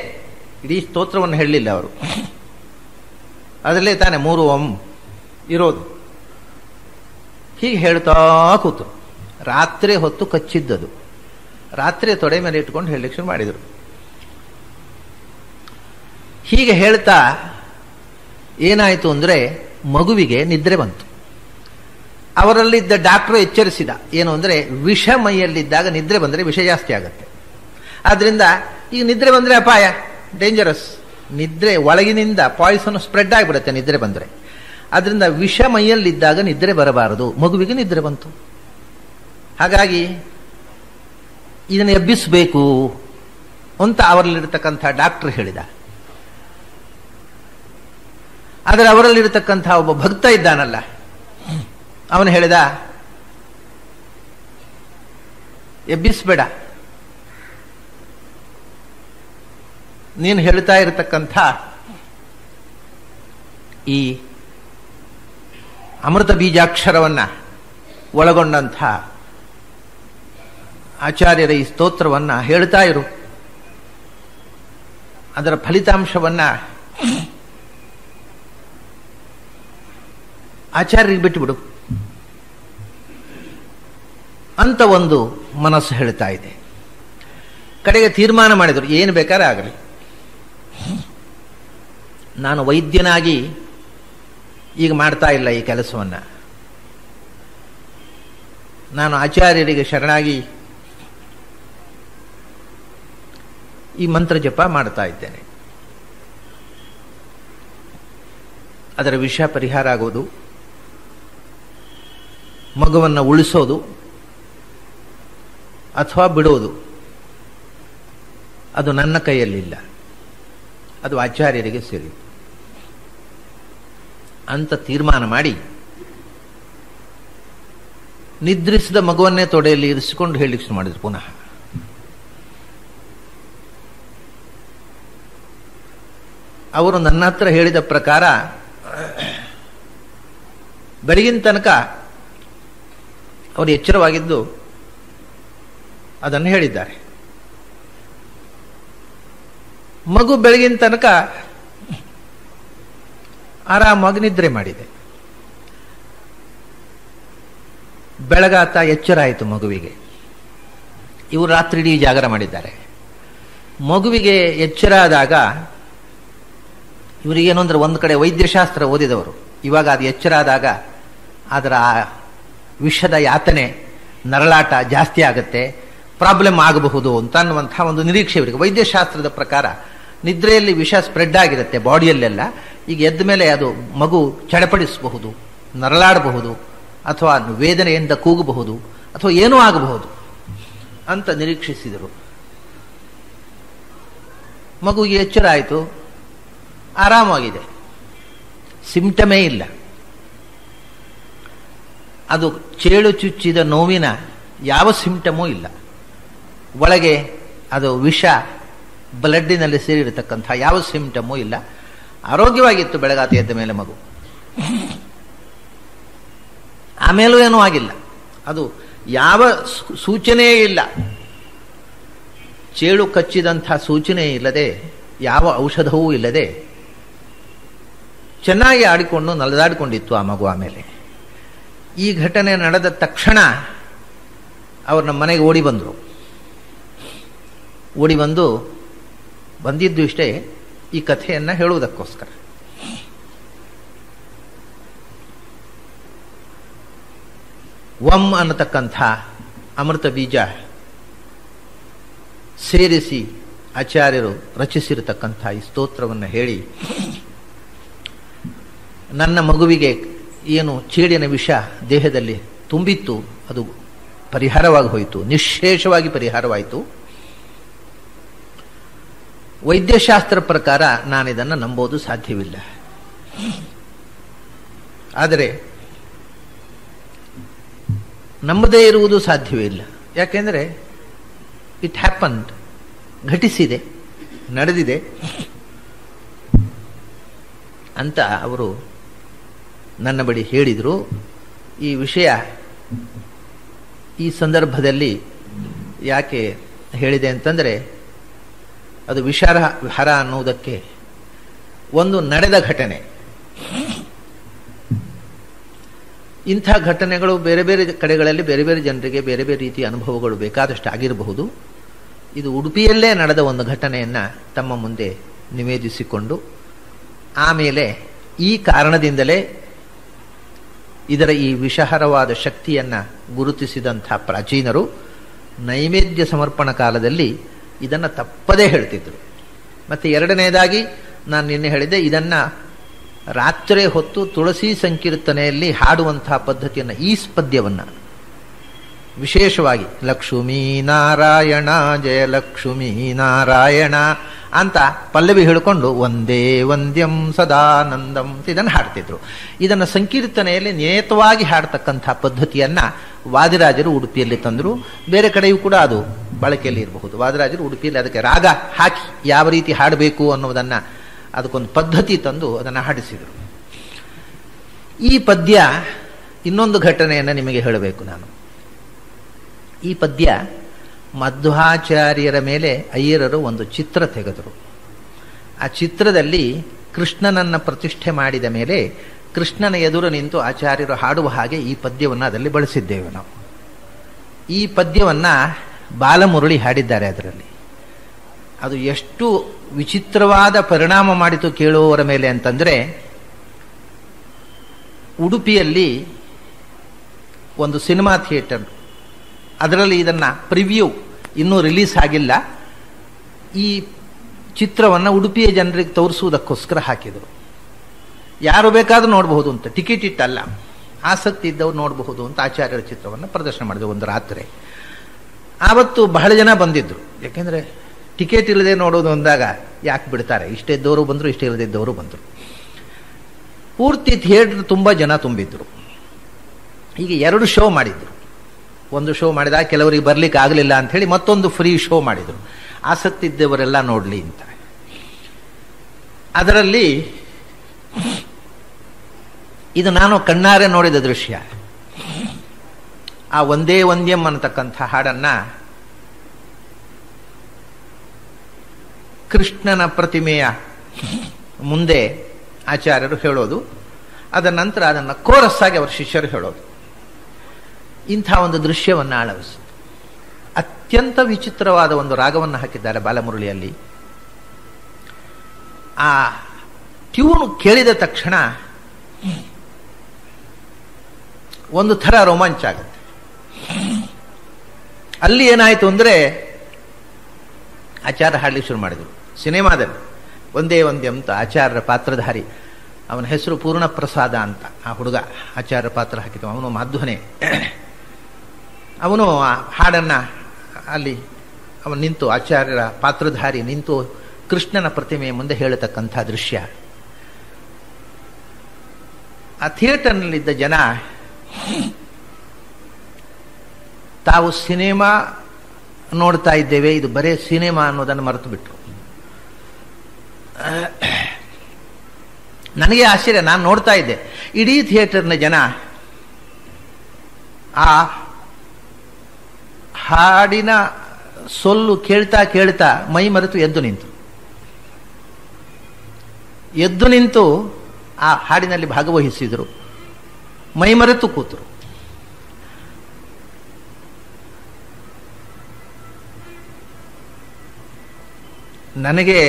ಇಡೀ ಸ್ತೋತ್ರವನ್ನು ಹೇಳಲಿಲ್ಲ ಅವರು. ಅದರಲ್ಲೇ ತಾನೆ 3 ಓಂ ಇರೋದು. ಹೀಗೆ ಹೇಳ್ತಾ ಕೂತರು. ರಾತ್ರಿ ಹೊತ್ತು ಕಚ್ಚಿದ್ದದು. ರಾತ್ರಿ ತೊಡೆ ಮೇಲೆ ಇಟ್ಕೊಂಡು ಹೇಳಲಿಕ್ಕೆ ಶುರು ಮಾಡಿದರು. ಹೀಗೆ ಹೇಳ್ತಾ ಏನಾಯಿತು ಅಂದರೆ, ಮಗುವಿಗೆ ನಿದ್ರೆ ಬಂತು. ಅವರಲ್ಲಿದ್ದ ಡಾಕ್ಟರು ಎಚ್ಚರಿಸಿದ, ಏನು ಅಂದರೆ, ವಿಷ ಮೈಯಲ್ಲಿದ್ದಾಗ ನಿದ್ರೆ ಬಂದರೆ ವಿಷ ಜಾಸ್ತಿ ಆಗುತ್ತೆ. ಆದ್ದರಿಂದ ಈಗ ನಿದ್ರೆ ಬಂದರೆ ಅಪಾಯ, ಡೇಂಜರಸ್. ನಿದ್ರೆ ಒಳಗಿನಿಂದ ಪಾಯ್ಸನ್ ಸ್ಪ್ರೆಡ್ ಆಗಿಬಿಡುತ್ತೆ ನಿದ್ರೆ ಬಂದರೆ. ಅದರಿಂದ ವಿಷ ಮೈಯಲ್ಲಿದ್ದಾಗ ನಿದ್ರೆ ಬರಬಾರದು. ಮಗುವಿಗೆ ನಿದ್ರೆ ಬಂತು. ಹಾಗಾಗಿ ಇದನ್ನು ಎಬ್ಬಿಸಬೇಕು ಅಂತ ಅವರಲ್ಲಿರ್ತಕ್ಕಂಥ ಡಾಕ್ಟರ್ ಹೇಳಿದ. ಆದರೆ ಅವರಲ್ಲಿರ್ತಕ್ಕಂಥ ಒಬ್ಬ ಭಕ್ತ ಇದ್ದಾನಲ್ಲ, ಅವನು ಹೇಳಿದ, ಎಬ್ಬಿಸಬೇಡ, ನೀನು ಹೇಳ್ತಾ ಇರತಕ್ಕಂಥ ಈ ಅಮೃತ ಬೀಜಾಕ್ಷರವನ್ನ ಒಳಗೊಂಡಂಥ ಆಚಾರ್ಯರ ಈ ಸ್ತೋತ್ರವನ್ನ ಹೇಳ್ತಾ ಇರು. ಅದರ ಫಲಿತಾಂಶವನ್ನ ಆಚಾರ್ಯರಿಗೆ ಬಿಟ್ಟುಬಿಡು ಅಂತ ಒಂದು ಮನಸ್ಸು ಹೇಳ್ತಾ ಇದೆ. ಕಡೆಗೆ ತೀರ್ಮಾನ ಮಾಡಿದರು, ಏನು ಬೇಕಾದ್ರೆ ಆಗಲಿ, ನಾನು ವೈದ್ಯನಾಗಿ ಈಗ ಮಾಡ್ತಾ ಇಲ್ಲ ಈ ಕೆಲಸವನ್ನು, ನಾನು ಆಚಾರ್ಯರಿಗೆ ಶರಣಾಗಿ ಈ ಮಂತ್ರ ಜಪ ಮಾಡ್ತಾ ಇದ್ದೇನೆ. ಅದರ ವಿಷ ಪರಿಹಾರ ಆಗೋದು, ಮಗುವನ್ನು ಉಳಿಸೋದು ಅಥವಾ ಬಿಡೋದು ಅದು ನನ್ನ ಕೈಯಲ್ಲಿಲ್ಲ, ಅದು ಆಚಾರ್ಯರಿಗೆ ಸೇರಿ ಅಂತ ತೀರ್ಮಾನ ಮಾಡಿ ನಿದ್ರಿಸಿದ ಮಗುವನ್ನೇ ತೊಡೆಯಲ್ಲಿ ಇರಿಸಿಕೊಂಡು ಹೇಳಲಿಕ್ಕೆ ಶುರು ಮಾಡಿದ್ರು. ಪುನಃ ಅವರು ನನ್ನ ಹತ್ರ ಹೇಳಿದ ಪ್ರಕಾರ ಬೆಳಗಿನ ತನಕ ಅವರು ಎಚ್ಚರವಾಗಿದ್ದು ಅದನ್ನು ಹೇಳಿದ್ದಾರೆ. ಮಗು ಬೆಳಗಿನ ತನಕ ಆರಾಮಾಗಿ ನಿದ್ರೆ ಮಾಡಿದೆ. ಬೆಳಗಾತ ಎಚ್ಚರ ಆಯಿತು ಮಗುವಿಗೆ. ಇವರು ರಾತ್ರಿ ಇಡೀ ಜಾಗರ ಮಾಡಿದ್ದಾರೆ. ಮಗುವಿಗೆ ಎಚ್ಚರ ಆದಾಗ ಇವರಿಗೇನು ಅಂದ್ರೆ, ಒಂದು ಕಡೆ ವೈದ್ಯಶಾಸ್ತ್ರ ಓದಿದವರು, ಇವಾಗ ಅದು ಎಚ್ಚರ ಆದಾಗ ಅದರ ವಿಷದ ಯಾತನೆ, ನರಳಾಟ ಜಾಸ್ತಿ ಆಗುತ್ತೆ, ಪ್ರಾಬ್ಲಮ್ ಆಗಬಹುದು ಅಂತ ಅನ್ನುವಂಥ ಒಂದು ನಿರೀಕ್ಷೆ ಇವರಿಗೆ. ವೈದ್ಯಶಾಸ್ತ್ರದ ಪ್ರಕಾರ ನಿದ್ರೆಯಲ್ಲಿ ವಿಷ ಸ್ಪ್ರೆಡ್ ಆಗಿರುತ್ತೆ ಬಾಡಿಯಲ್ಲೆಲ್ಲ. ಈಗ ಎದ್ದ ಮೇಲೆ ಅದು ಮಗು ಚಡಪಡಿಸಬಹುದು, ನರಳಾಡಬಹುದು, ಅಥವಾ ವೇದನೆಯಿಂದ ಕೂಗಬಹುದು, ಅಥವಾ ಏನೂ ಆಗಬಹುದು ಅಂತ ನಿರೀಕ್ಷಿಸಿದರು. ಮಗುವಿಗೆ ಎಚ್ಚರ ಆಯಿತು, ಆರಾಮಾಗಿದೆ, ಸಿಂಪ್ಟಮೇ ಇಲ್ಲ. ಅದು ಚೇಳು ಚುಚ್ಚಿದ ನೋವಿನ ಯಾವ ಸಿಂಪ್ಟಮೂ ಇಲ್ಲ. ಒಳಗೆ ಅದು ವಿಷ ಬ್ಲಡ್ಡಿನಲ್ಲಿ ಸೇರಿರತಕ್ಕಂಥ ಯಾವ ಸಿಂಪ್ಟಮೂ ಇಲ್ಲ. ಆರೋಗ್ಯವಾಗಿತ್ತು ಬೆಳಗಾತಿ ಎದ್ದ ಮೇಲೆ ಮಗು. ಆಮೇಲೂ ಏನೂ ಆಗಿಲ್ಲ. ಅದು ಯಾವ ಸೂಚನೆಯೇ ಇಲ್ಲ, ಚೇಳು ಕಚ್ಚಿದಂಥ ಸೂಚನೆ ಇಲ್ಲದೆ, ಯಾವ ಔಷಧವೂ ಇಲ್ಲದೆ ಚೆನ್ನಾಗಿ ಆಡಿಕೊಂಡು ನಲಿದಾಡಿಕೊಂಡಿತ್ತು ಆ ಮಗು. ಆಮೇಲೆ ಈ ಘಟನೆ ನಡೆದ ತಕ್ಷಣ ಅವರು ನಮ್ಮ ಮನೆಗೆ ಓಡಿ ಬಂದರು. ಓಡಿ ಬಂದಿದ್ದು ಇಷ್ಟೇ, ಈ ಕಥೆಯನ್ನು ಹೇಳುವುದಕ್ಕೋಸ್ಕರ. ವಂ ಅನ್ನತಕ್ಕಂಥ ಅಮೃತ ಬೀಜ ಸೇರಿಸಿ ಆಚಾರ್ಯರು ರಚಿಸಿರತಕ್ಕಂಥ ಈ ಸ್ತೋತ್ರವನ್ನು ಹೇಳಿ, ನನ್ನ ಮಗುವಿಗೆ ಏನು ಚೇಡಿನ ವಿಷ ದೇಹದಲ್ಲಿ ತುಂಬಿತ್ತು ಅದು ಪರಿಹಾರವಾಗಿ ಹೋಯಿತು, ನಿಶ್ಶೇಷವಾಗಿ ಪರಿಹಾರವಾಯಿತು. ವೈದ್ಯಶಾಸ್ತ್ರ ಪ್ರಕಾರ ನಾನಿದನ್ನು ನಂಬೋದು ಸಾಧ್ಯವಿಲ್ಲ. ಆದರೆ ನಂಬದೇ ಇರುವುದು ಸಾಧ್ಯವೇ ಇಲ್ಲ. ಯಾಕೆಂದರೆ ಇಟ್ ಹ್ಯಾಪನ್ಡ್, ಘಟಿಸಿದೆ, ನಡೆದಿದೆ ಅಂತ ಅವರು ನನ್ನ ಬಳಿ ಹೇಳಿದರು. ಈ ವಿಷಯ ಈ ಸಂದರ್ಭದಲ್ಲಿ ಯಾಕೆ ಹೇಳಿದೆ ಅಂತಂದರೆ, ಅದು ವಿಷಾರ ಅನ್ನುವುದಕ್ಕೆ ಒಂದು ನಡೆದ ಘಟನೆ. ಇಂಥ ಘಟನೆಗಳು ಬೇರೆ ಬೇರೆ ಕಡೆಗಳಲ್ಲಿ ಬೇರೆ ಬೇರೆ ಜನರಿಗೆ ಬೇರೆ ಬೇರೆ ರೀತಿಯ ಅನುಭವಗಳು ಬೇಕಾದಷ್ಟು ಆಗಿರಬಹುದು. ಇದು ಉಡುಪಿಯಲ್ಲೇ ನಡೆದ ಒಂದು ಘಟನೆಯನ್ನು ತಮ್ಮ ಮುಂದೆ ನಿವೇದಿಸಿಕೊಂಡು, ಆಮೇಲೆ ಈ ಕಾರಣದಿಂದಲೇ ಇದರ ಈ ವಿಷಹರವಾದ ಶಕ್ತಿಯನ್ನು ಗುರುತಿಸಿದಂಥ ಪ್ರಾಚೀನರು ನೈವೇದ್ಯ ಸಮರ್ಪಣ ಕಾಲದಲ್ಲಿ ಇದನ್ನು ತಪ್ಪದೇ ಹೇಳ್ತಿದ್ರು. ಮತ್ತು ಎರಡನೇದಾಗಿ ನಾನು ನಿನ್ನೆ ಹೇಳಿದ್ದೆ, ಇದನ್ನು ರಾತ್ರಿ ಹೊತ್ತು ತುಳಸಿ ಸಂಕೀರ್ತನೆಯಲ್ಲಿ ಹಾಡುವಂತಹ ಪದ್ಧತಿಯನ್ನು, ಈ ಪದ್ಯವನ್ನು ವಿಶೇಷವಾಗಿ ಲಕ್ಷ್ಮೀ ನಾರಾಯಣ ಜಯ ಲಕ್ಷ್ಮೀ ನಾರಾಯಣ ಅಂತ ಪಲ್ಲವಿ ಹೇಳಿಕೊಂಡು ಒಂದೇ ವಂದ್ಯಂ ಸದಾನಂದಂ ಇದನ್ನು ಹಾಡ್ತಿದ್ರು. ಇದನ್ನು ಸಂಕೀರ್ತನೆಯಲ್ಲಿ ನೇತವಾಗಿ ಹಾಡ್ತಕ್ಕಂಥ ಪದ್ಧತಿಯನ್ನು ವಾದಿರಾಜರು ಉಡುಪಿಯಲ್ಲಿ ತಂದರು. ಬೇರೆ ಕಡೆಯೂ ಕೂಡ ಅದು ಬಳಕೆಯಲ್ಲಿ ಇರಬಹುದು. ವಾದಿರಾಜರು ಉಡುಪಿಯಲ್ಲಿ ಅದಕ್ಕೆ ರಾಗ ಹಾಕಿ ಯಾವ ರೀತಿ ಹಾಡಬೇಕು ಅನ್ನೋದನ್ನು ಅದಕ್ಕೊಂದು ಪದ್ಧತಿ ತಂದು ಅದನ್ನು ಹಾಡಿಸಿದರು. ಈ ಪದ್ಯ, ಇನ್ನೊಂದು ಘಟನೆಯನ್ನು ನಿಮಗೆ ಹೇಳಬೇಕು ನಾನು. ಈ ಪದ್ಯ ಮಧ್ವಾಚಾರ್ಯರ ಮೇಲೆ ಅಯ್ಯರರು ಒಂದು ಚಿತ್ರ ತೆಗೆದರು. ಆ ಚಿತ್ರದಲ್ಲಿ ಕೃಷ್ಣನನ್ನು ಪ್ರತಿಷ್ಠೆ ಮಾಡಿದ ಮೇಲೆ ಕೃಷ್ಣನ ಎದುರು ನಿಂತು ಆಚಾರ್ಯರು ಹಾಡುವ ಹಾಗೆ ಈ ಪದ್ಯವನ್ನು ಅದರಲ್ಲಿ ಬಳಸಿದ್ದೇವೆ ನಾವು. ಈ ಪದ್ಯವನ್ನು ಬಾಲಮುರಳಿ ಹಾಡಿದ್ದಾರೆ ಅದರಲ್ಲಿ. ಅದು ಎಷ್ಟು ವಿಚಿತ್ರವಾದ ಪರಿಣಾಮ ಮಾಡಿತು ಕೇಳುವವರ ಮೇಲೆ ಅಂತಂದರೆ, ಉಡುಪಿಯಲ್ಲಿ ಒಂದು ಸಿನಿಮಾ ಥಿಯೇಟರ್, ಅದರಲ್ಲಿ ಇದನ್ನು ಪ್ರಿವ್ಯೂ ಇನ್ನೂ ರಿಲೀಸ್ ಆಗಿಲ್ಲ, ಈ ಚಿತ್ರವನ್ನು ಉಡುಪಿಯ ಜನರಿಗೆ ತೋರಿಸುವುದಕ್ಕೋಸ್ಕರ ಹಾಕಿದರು. ಯಾರು ಬೇಕಾದರೂ ನೋಡಬಹುದು ಅಂತ, ಟಿಕೆಟ್ ಇಟ್ಟಲ್ಲ, ಆಸಕ್ತಿ ಇದ್ದವ್ರು ನೋಡಬಹುದು ಅಂತ ಆಚಾರ್ಯರ ಚಿತ್ರವನ್ನು ಪ್ರದರ್ಶನ ಮಾಡಿದ್ರು ಒಂದು ರಾತ್ರಿ. ಆವತ್ತು ಬಹಳ ಜನ ಬಂದಿದ್ದರು. ಯಾಕೆಂದರೆ ಟಿಕೆಟ್ ಇಲ್ಲದೆ ನೋಡೋದು ಅಂದಾಗ ಯಾಕೆ ಬಿಡ್ತಾರೆ, ಇಷ್ಟೇ ಇದ್ದವರು ಬಂದರು, ಇಷ್ಟೇ ಇಲ್ಲದಿದ್ದವರು ಬಂದರು. ಪೂರ್ತಿ ಥಿಯೇಟರ್ ತುಂಬ ಜನ ತುಂಬಿದ್ರು. ಹೀಗೆ 2 ಶೋ ಮಾಡಿದ್ರು. ಒಂದು ಶೋ ಮಾಡಿದಾಗ ಕೆಲವರಿಗೆ ಬರಲಿಕ್ಕೆ ಆಗಲಿಲ್ಲ ಅಂಥೇಳಿ ಮತ್ತೊಂದು ಫ್ರೀ ಶೋ ಮಾಡಿದರು, ಆಸಕ್ತಿ ಇದ್ದವರೆಲ್ಲ ನೋಡಲಿ ಅಂತ. ಅದರಲ್ಲಿ ಇದು ನಾನು ಕಣ್ಣಾರೆ ನೋಡಿದ ದೃಶ್ಯ. ಆ ಒಂದೇ ವಂದ್ಯಂ ಅನ್ನತಕ್ಕಂಥ ಹಾಡನ್ನು ಕೃಷ್ಣನ ಪ್ರತಿಮೆಯ ಮುಂದೆ ಆಚಾರ್ಯರು ಹೇಳೋದು, ಅದರ ನಂತರ ಅದನ್ನು ಕೋರಸ್ ಆಗಿ ಅವರ ಶಿಷ್ಯರು ಹೇಳೋದು. ಇಂಥ ಒಂದು ದೃಶ್ಯವನ್ನು ಅಳವಡಿಸಿ ಅತ್ಯಂತ ವಿಚಿತ್ರವಾದ ಒಂದು ರಾಗವನ್ನು ಹಾಕಿದ್ದಾರೆ ಬಾಲಮುರಳಿಯಲ್ಲಿ. ಆ ಟ್ಯೂನ್ ಕೇಳಿದ ತಕ್ಷಣ ಒಂದು ಥರ ರೋಮಾಂಚ ಆಗುತ್ತೆ. ಅಲ್ಲಿ ಏನಾಯಿತು ಅಂದರೆ, ಆಚಾರ್ಯ ಹಾಡಲಿಕ್ಕೆ ಶುರು ಮಾಡಿದರು. ಸಿನಿಮಾದಲ್ಲಿ ಒಂದೇ ಒಂದೇ ಅಂತ ಆಚಾರ್ಯರ ಪಾತ್ರಧಾರಿ, ಅವನ ಹೆಸರು ಪೂರ್ಣಪ್ರಸಾದ ಅಂತ, ಆ ಹುಡುಗ ಆಚಾರ್ಯ ಪಾತ್ರ ಹಾಕಿದ, ಅವನು ಮಾಧ್ವನೇ. ಅವನು ಆ ಹಾಡನ್ನು ಅಲ್ಲಿ ಅವನು ನಿಂತು, ಆಚಾರ್ಯರ ಪಾತ್ರಧಾರಿ ನಿಂತು ಕೃಷ್ಣನ ಪ್ರತಿಮೆಯ ಮುಂದೆ ಹೇಳತಕ್ಕಂಥ ದೃಶ್ಯ. ಆ ಥಿಯೇಟರ್ನಲ್ಲಿದ್ದ ಜನ ತಾವು ಸಿನಿಮಾ ನೋಡ್ತಾ ಇದ್ದೇವೆ, ಇದು ಬರೇ ಸಿನಿಮಾ ಅನ್ನೋದನ್ನು ಮರೆತು ಬಿಟ್ರು. ನನಗೆ ಆಶ್ಚರ್ಯ, ನಾನು ನೋಡ್ತಾ ಇದ್ದೆ, ಇಡೀ ಥಿಯೇಟರ್ನ ಜನ ಆ ಹಾಡಿನ ಸೊಲ್ಲು ಕೇಳ್ತಾ ಕೇಳ್ತಾ ಮೈ ಮರೆತು ಎದ್ದು ನಿಂತು ಆ ಹಾಡಿನಲ್ಲಿ ಭಾಗವಹಿಸಿದರು, ಮೈ ಮರೆತು ಕೂತರು. ನನಗೆ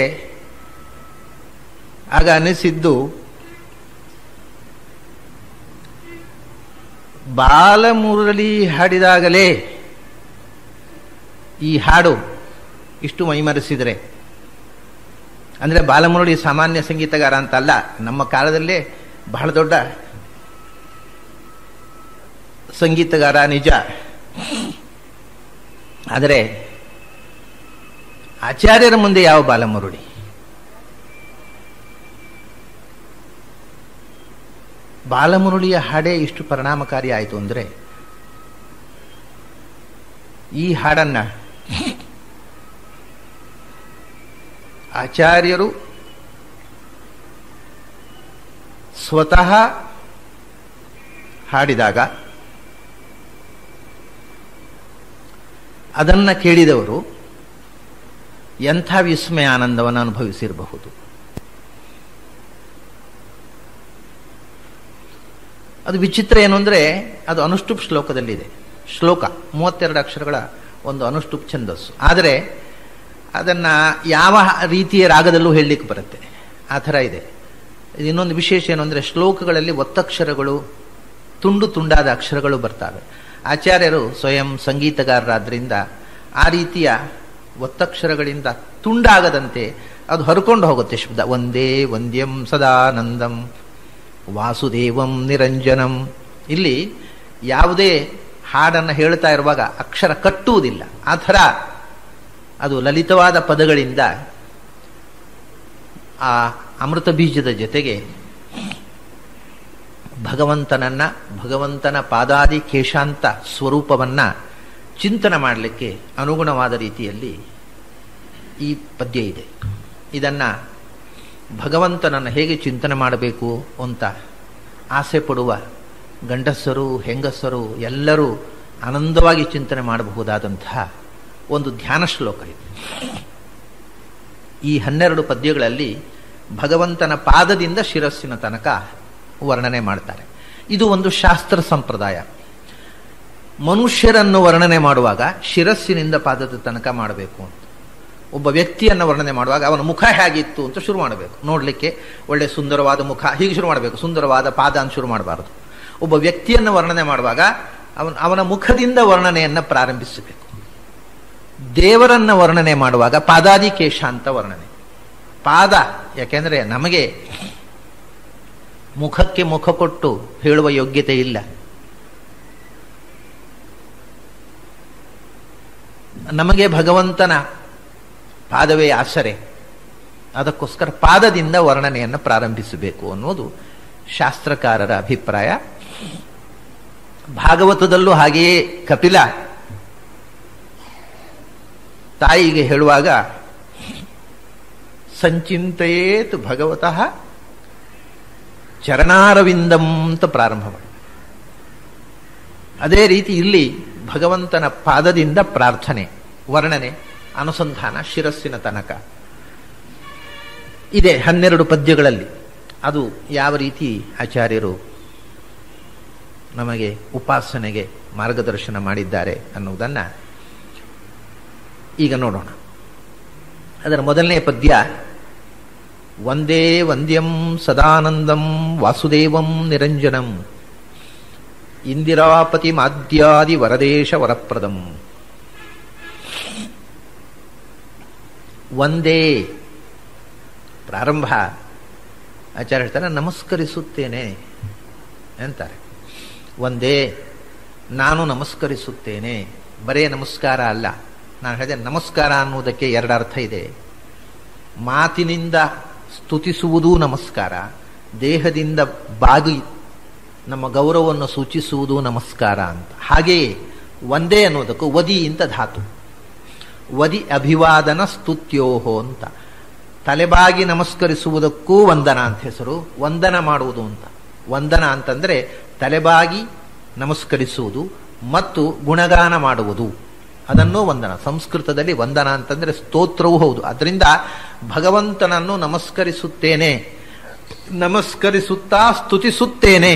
ಆಗ ಅನಿಸಿದ್ದು, ಬಾಲಮುರಳಿ ಹಾಡಿದಾಗಲೇ ಈ ಹಾಡು ಇಷ್ಟು ಮೈಮರೆಸಿದರೆ, ಅಂದರೆ ಬಾಲಮುರಳಿ ಸಾಮಾನ್ಯ ಸಂಗೀತಗಾರ ಅಂತಲ್ಲ, ನಮ್ಮ ಕಾಲದಲ್ಲೇ ಬಹಳ ದೊಡ್ಡ ಸಂಗೀತಗಾರ ನಿಜ. ಆದರೆ ಆಚಾರ್ಯರ ಮುಂದೆ ಯಾವ ಬಾಲಮುರಳಿ? ಬಾಲಮುರಳಿಯ ಹಾಡೇ ಇಷ್ಟು ಪರಿಣಾಮಕಾರಿ ಆಯಿತು ಅಂದರೆ, ಈ ಹಾಡನ್ನ ಆಚಾರ್ಯರು ಸ್ವತಃ ಹಾಡಿದಾಗ ಅದನ್ನು ಕೇಳಿದವರು ಎಂಥ ವಿಸ್ಮಯ ಆನಂದವನ್ನು ಅನುಭವಿಸಿರಬಹುದು. ಅದು ವಿಚಿತ್ರ ಏನು ಅಂದರೆ, ಅದು ಅನುಷ್ಠುಪ್ ಶ್ಲೋಕದಲ್ಲಿದೆ. ಶ್ಲೋಕ 32 ಅಕ್ಷರಗಳ ಒಂದು ಅನುಷ್ಠುಪ್ ಛಂದಸ್ಸು. ಆದರೆ ಅದನ್ನು ಯಾವ ರೀತಿಯ ರಾಗದಲ್ಲೂ ಹೇಳಲಿಕ್ಕೆ ಬರುತ್ತೆ, ಆ ಥರ ಇದೆ. ಇನ್ನೊಂದು ವಿಶೇಷ ಏನು ಅಂದರೆ, ಶ್ಲೋಕಗಳಲ್ಲಿ ಒತ್ತಕ್ಷರಗಳು, ತುಂಡು ತುಂಡಾದ ಅಕ್ಷರಗಳು ಬರ್ತವೆ. ಆಚಾರ್ಯರು ಸ್ವಯಂ ಸಂಗೀತಗಾರರಾದ್ರಿಂದ ಆ ರೀತಿಯ ಒತ್ತಕ್ಷರಗಳಿಂದ ತುಂಡಾಗದಂತೆ ಅದು ಹರ್ಕೊಂಡು ಹೋಗುತ್ತೆ ಶಬ್ದ. ಒಂದೇ ವಂದ್ಯಂ ಸದಾನಂದಂ ವಾಸುದೇವಂ ನಿರಂಜನಂ. ಇಲ್ಲಿ ಯಾವುದೇ ಹಾಡನ್ನು ಹೇಳ್ತಾ ಇರುವಾಗ ಅಕ್ಷರ ಕಟ್ಟುವುದಿಲ್ಲ. ಆ ಥರ ಅದು ಲಲಿತವಾದ ಪದಗಳಿಂದ ಆ ಅಮೃತ ಬೀಜದ ಜೊತೆಗೆ ಭಗವಂತನ ಪಾದಾದಿ ಕೇಶಾಂತ ಸ್ವರೂಪವನ್ನು ಚಿಂತನೆ ಮಾಡಲಿಕ್ಕೆ ಅನುಗುಣವಾದ ರೀತಿಯಲ್ಲಿ ಈ ಪದ್ಯ ಇದೆ. ಇದನ್ನು ಭಗವಂತನನ್ನು ಹೇಗೆ ಚಿಂತನೆ ಮಾಡಬೇಕು ಅಂತ ಆಸೆ ಪಡುವ ಗಂಡಸರು ಹೆಂಗಸರು ಎಲ್ಲರೂ ಆನಂದವಾಗಿ ಚಿಂತನೆ ಮಾಡಬಹುದಾದಂತಹ ಒಂದು ಧ್ಯಾನ ಶ್ಲೋಕ ಇದೆ. ಈ 12 ಪದ್ಯಗಳಲ್ಲಿ ಭಗವಂತನ ಪಾದದಿಂದ ಶಿರಸ್ಸಿನ ತನಕ ವರ್ಣನೆ ಮಾಡ್ತಾರೆ. ಇದು ಒಂದು ಶಾಸ್ತ್ರ ಸಂಪ್ರದಾಯ. ಮನುಷ್ಯರನ್ನು ವರ್ಣನೆ ಮಾಡುವಾಗ ಶಿರಸ್ಸಿನಿಂದ ಪಾದದ ತನಕ ಮಾಡಬೇಕು ಅಂತ. ಒಬ್ಬ ವ್ಯಕ್ತಿಯನ್ನು ವರ್ಣನೆ ಮಾಡುವಾಗ ಅವನ ಮುಖ ಹೇಗಿತ್ತು ಅಂತ ಶುರು ಮಾಡಬೇಕು. ನೋಡಲಿಕ್ಕೆ ಒಳ್ಳೆ ಸುಂದರವಾದ ಮುಖ, ಹೀಗೆ ಶುರು ಮಾಡಬೇಕು. ಸುಂದರವಾದ ಪಾದ ಅಂತ ಶುರು ಮಾಡಬಾರದು. ಒಬ್ಬ ವ್ಯಕ್ತಿಯನ್ನು ವರ್ಣನೆ ಮಾಡುವಾಗ ಅವನ ಮುಖದಿಂದ ವರ್ಣನೆಯನ್ನು ಪ್ರಾರಂಭಿಸಬೇಕು. ದೇವರನ್ನ ವರ್ಣನೆ ಮಾಡುವಾಗ ಪಾದಾದಿ ಕೇಶ ಅಂತ ವರ್ಣನೆ. ಪಾದ, ಯಾಕೆಂದರೆ ನಮಗೆ ಮುಖಕ್ಕೆ ಮುಖ ಕೊಟ್ಟು ಹೇಳುವ ಯೋಗ್ಯತೆ ಇಲ್ಲ. ನಮಗೆ ಭಗವಂತನ ಪಾದವೇ ಆಸರೆ. ಅದಕ್ಕೋಸ್ಕರ ಪಾದದಿಂದ ವರ್ಣನೆಯನ್ನು ಪ್ರಾರಂಭಿಸಬೇಕು ಅನ್ನೋದು ಶಾಸ್ತ್ರಕಾರರ ಅಭಿಪ್ರಾಯ. ಭಾಗವತದಲ್ಲೂ ಹಾಗೆಯೇ ಕಪಿಲ ತಾಯಿಗೆ ಹೇಳುವಾಗ ಸಂಚಿಂತೆಯೇತ್ ಭಗವತಃ ಚರಣಾರವಿಂದಂ ಅಂತ ಪ್ರಾರಂಭ ಮಾಡಿ. ಅದೇ ರೀತಿ ಇಲ್ಲಿ ಭಗವಂತನ ಪಾದದಿಂದ ಪ್ರಾರ್ಥನೆ, ವರ್ಣನೆ, ಅನುಸಂಧಾನ ಶಿರಸ್ಸಿನ ತನಕ ಇದೆ 12 ಪದ್ಯಗಳಲ್ಲಿ. ಅದು ಯಾವ ರೀತಿ ಆಚಾರ್ಯರು ನಮಗೆ ಉಪಾಸನೆಗೆ ಮಾರ್ಗದರ್ಶನ ಮಾಡಿದ್ದಾರೆ ಅನ್ನುವುದನ್ನು ಈಗ ನೋಡೋಣ. ಅದರ ಮೊದಲನೇ ಪದ್ಯ, ವಂದೇ ವಂದ್ಯಂ ಸದಾನಂದಂ ವಾಸುದೇವಂ ನಿರಂಜನಂ ಇಂದಿರಾಪತಿ ಮಾದ್ಯಾದಿ ವರದೇಶ ವರಪ್ರದಂ. ವಂದೇ ಪ್ರಾರಂಭ ಆಚಾರ್ಯ ಹೇಳ್ತಾರೆ, ನಮಸ್ಕರಿಸುತ್ತೇನೆ ಅಂತಾರೆ. ಒಂದೇ ನಾನು ನಮಸ್ಕರಿಸುತ್ತೇನೆ. ಬರೇ ನಮಸ್ಕಾರ ಅಲ್ಲ, ನಾನು ಹೇಳಿದೆ ನಮಸ್ಕಾರ ಅನ್ನುವುದಕ್ಕೆ ಎರಡು ಅರ್ಥ ಇದೆ. ಮಾತಿನಿಂದ ಸ್ತುತಿಸುವುದೂ ನಮಸ್ಕಾರ, ದೇಹದಿಂದ ಬಾಗಿ ನಮ್ಮ ಗೌರವವನ್ನು ಸೂಚಿಸುವುದು ನಮಸ್ಕಾರ ಅಂತ. ಹಾಗೆಯೇ ಒಂದೇ ಅನ್ನೋದಕ್ಕೂ ವದಿ ಅಂತ ಧಾತು. ವದಿ ಅಭಿವಾದನ ಸ್ತುತ್ಯೋಹೋ ಅಂತ. ತಲೆಬಾಗಿ ನಮಸ್ಕರಿಸುವುದಕ್ಕೂ ವಂದನ ಅಂತ ಹೆಸರು, ವಂದನ ಮಾಡುವುದು ಅಂತ. ವಂದನ ಅಂತಂದ್ರೆ ತಲೆಬಾಗಿ ನಮಸ್ಕರಿಸುವುದು ಮತ್ತು ಗುಣಗಾನ ಮಾಡುವುದು, ಅದನ್ನೂ ವಂದನ. ಸಂಸ್ಕೃತದಲ್ಲಿ ವಂದನ ಅಂತಂದ್ರೆ ಸ್ತೋತ್ರವೂ ಹೌದು. ಅದರಿಂದ ಭಗವಂತನನ್ನು ನಮಸ್ಕರಿಸುತ್ತೇನೆ, ನಮಸ್ಕರಿಸುತ್ತಾ ಸ್ತುತಿಸುತ್ತೇನೆ.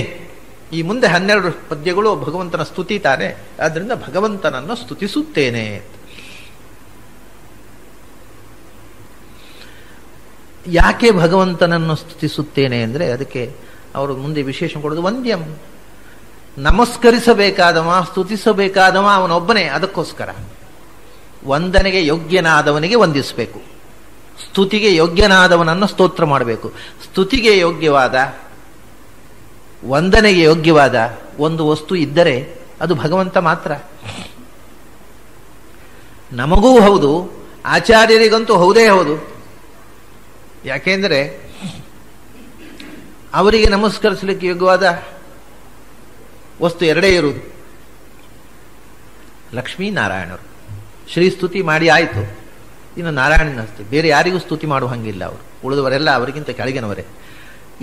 ಈ ಮುಂದೆ 12 ಪದ್ಯಗಳು ಭಗವಂತನ ಸ್ತುತಿತಾರೆ. ಆದ್ರಿಂದ ಭಗವಂತನನ್ನು ಸ್ತುತಿಸುತ್ತೇನೆ. ಯಾಕೆ ಭಗವಂತನನ್ನು ಸ್ತುತಿಸುತ್ತೇನೆ ಅಂದರೆ ಅದಕ್ಕೆ ಅವರು ಮುಂದೆ ವಿಶೇಷ ಕೊಡೋದು ವಂದ್ಯಂ. ನಮಸ್ಕರಿಸಬೇಕಾದವ, ಸ್ತುತಿಸಬೇಕಾದವ ಅವನೊಬ್ಬನೇ. ಅದಕ್ಕೋಸ್ಕರ ವಂದನೆಗೆ ಯೋಗ್ಯನಾದವನಿಗೆ ವಂದಿಸಬೇಕು, ಸ್ತುತಿಗೆ ಯೋಗ್ಯನಾದವನನ್ನು ಸ್ತೋತ್ರ ಮಾಡಬೇಕು. ಸ್ತುತಿಗೆ ಯೋಗ್ಯವಾದ, ವಂದನೆಗೆ ಯೋಗ್ಯವಾದ ಒಂದು ವಸ್ತು ಇದ್ದರೆ ಅದು ಭಗವಂತ ಮಾತ್ರ. ನಮಗೂ ಹೌದು, ಆಚಾರ್ಯರಿಗಂತೂ ಹೌದೇ ಹೌದು. ಯಾಕೆಂದ್ರೆ ಅವರಿಗೆ ನಮಸ್ಕರಿಸಲಿಕ್ಕೆ ಯೋಗ್ಯವಾದ ವಸ್ತು ಎರಡೇ ಇರುವುದು, ಲಕ್ಷ್ಮೀನಾರಾಯಣರು. ಶ್ರೀ ಸ್ತುತಿ ಮಾಡಿ ಆಯಿತು, ಇನ್ನು ನಾರಾಯಣನ ಸ್ತುತಿ. ಬೇರೆ ಯಾರಿಗೂ ಸ್ತುತಿ ಮಾಡುವ ಹಂಗಿಲ್ಲ. ಅವರು ಉಳಿದವರೆಲ್ಲ ಅವರಿಗಿಂತ ಕೆಳಗಿನವರೇ.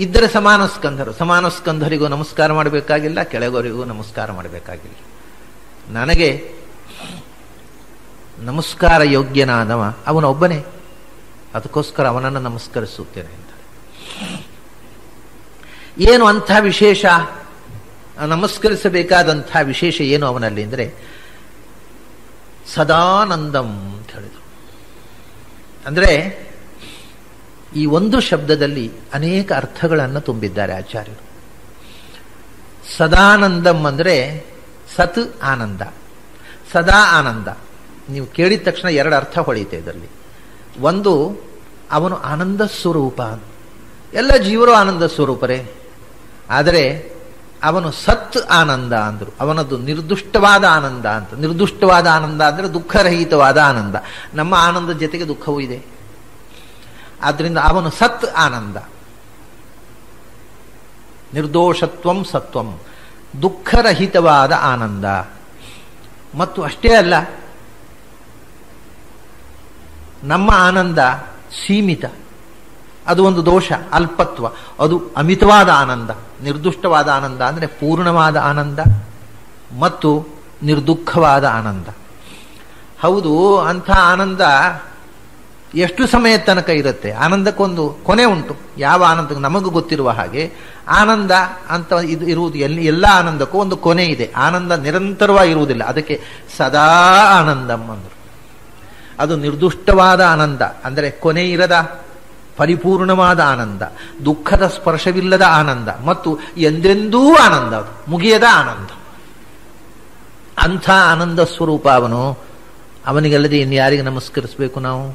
ಇದ್ದರೆ ಸಮಾನ ಸ್ಕಂಧರು, ಸಮಾನ ಸ್ಕಂಧರಿಗೂ ನಮಸ್ಕಾರ ಮಾಡಬೇಕಾಗಿಲ್ಲ, ಕೆಳಗವರಿಗೂ ನಮಸ್ಕಾರ ಮಾಡಬೇಕಾಗಿಲ್ಲ. ನನಗೆ ನಮಸ್ಕಾರ ಯೋಗ್ಯನಾದವ ಅವನೊಬ್ಬನೇ, ಅದಕ್ಕೋಸ್ಕರ ಅವನನ್ನು ನಮಸ್ಕರಿಸುತ್ತೇನೆ ಅಂತ. ಏನು ಅಂಥ ವಿಶೇಷ, ನಮಸ್ಕರಿಸಬೇಕಾದಂಥ ವಿಶೇಷ ಏನು ಅವನಲ್ಲಿ ಅಂದರೆ ಸದಾನಂದಂ ಅಂತ ಹೇಳಿದರು. ಅಂದರೆ ಈ ಒಂದು ಶಬ್ದದಲ್ಲಿ ಅನೇಕ ಅರ್ಥಗಳನ್ನು ತುಂಬಿದ್ದಾರೆ ಆಚಾರ್ಯರು. ಸದಾನಂದಂ ಅಂದರೆ ಸತ್ ಆನಂದ, ಸದಾ ಆನಂದ. ನೀವು ಕೇಳಿದ ತಕ್ಷಣ ಎರಡು ಅರ್ಥ ಹೊಳೆಯುತ್ತೆ ಇದರಲ್ಲಿ. ಒಂದು, ಅವನು ಆನಂದ ಸ್ವರೂಪ. ಎಲ್ಲ ಜೀವರು ಆನಂದ ಸ್ವರೂಪರೇ, ಆದರೆ ಅವನು ಸತ್ ಆನಂದ ಅಂದರು. ಅವನದ್ದು ನಿರ್ದುಷ್ಟವಾದ ಆನಂದ ಅಂತ. ನಿರ್ದುಷ್ಟವಾದ ಆನಂದ ಅಂದರೆ ದುಃಖರಹಿತವಾದ ಆನಂದ. ನಮ್ಮ ಆನಂದದ ಜೊತೆಗೆ ದುಃಖವೂ ಇದೆ. ಆದ್ದರಿಂದ ಅವನು ಸತ್ ಆನಂದ, ನಿರ್ದೋಷತ್ವಂ ಸತ್ವಂ, ದುಃಖರಹಿತವಾದ ಆನಂದ. ಮತ್ತು ಅಷ್ಟೇ ಅಲ್ಲ, ನಮ್ಮ ಆನಂದ ಸೀಮಿತ, ಅದು ಒಂದು ದೋಷ, ಅಲ್ಪತ್ವ. ಅದು ಅಮಿತವಾದ ಆನಂದ. ನಿರ್ದುಷ್ಟವಾದ ಆನಂದ ಅಂದರೆ ಪೂರ್ಣವಾದ ಆನಂದ ಮತ್ತು ನಿರ್ದುಃಖವಾದ ಆನಂದ. ಹೌದು, ಅಂಥ ಆನಂದ ಎಷ್ಟು ಸಮಯ ತನಕ ಇರುತ್ತೆ? ಆನಂದಕ್ಕೊಂದು ಕೊನೆ ಉಂಟು. ಯಾವ ಆನಂದ ನಮಗೂ ಗೊತ್ತಿರುವ ಹಾಗೆ ಆನಂದ ಅಂತ ಇದು ಇರುವುದು, ಎಲ್ಲ ಆನಂದಕ್ಕೂ ಒಂದು ಕೊನೆ ಇದೆ. ಆನಂದ ನಿರಂತರವಾಗಿರುವುದಿಲ್ಲ. ಅದಕ್ಕೆ ಸದಾ ಆನಂದಂ ಅಂದರು. ಅದು ನಿರ್ದುಷ್ಟವಾದ ಆನಂದ ಅಂದರೆ ಕೊನೆ ಇರದ ಪರಿಪೂರ್ಣವಾದ ಆನಂದ, ದುಃಖದ ಸ್ಪರ್ಶವಿಲ್ಲದ ಆನಂದ ಮತ್ತು ಎಂದೆಂದೂ ಆನಂದ, ಅದು ಮುಗಿಯದ ಆನಂದ. ಅಂಥ ಆನಂದ ಸ್ವರೂಪ ಅವನು. ಅವನಿಗಲ್ಲದೆ ಇನ್ಯಾರಿಗೆ ನಮಸ್ಕರಿಸಬೇಕು ನಾವು?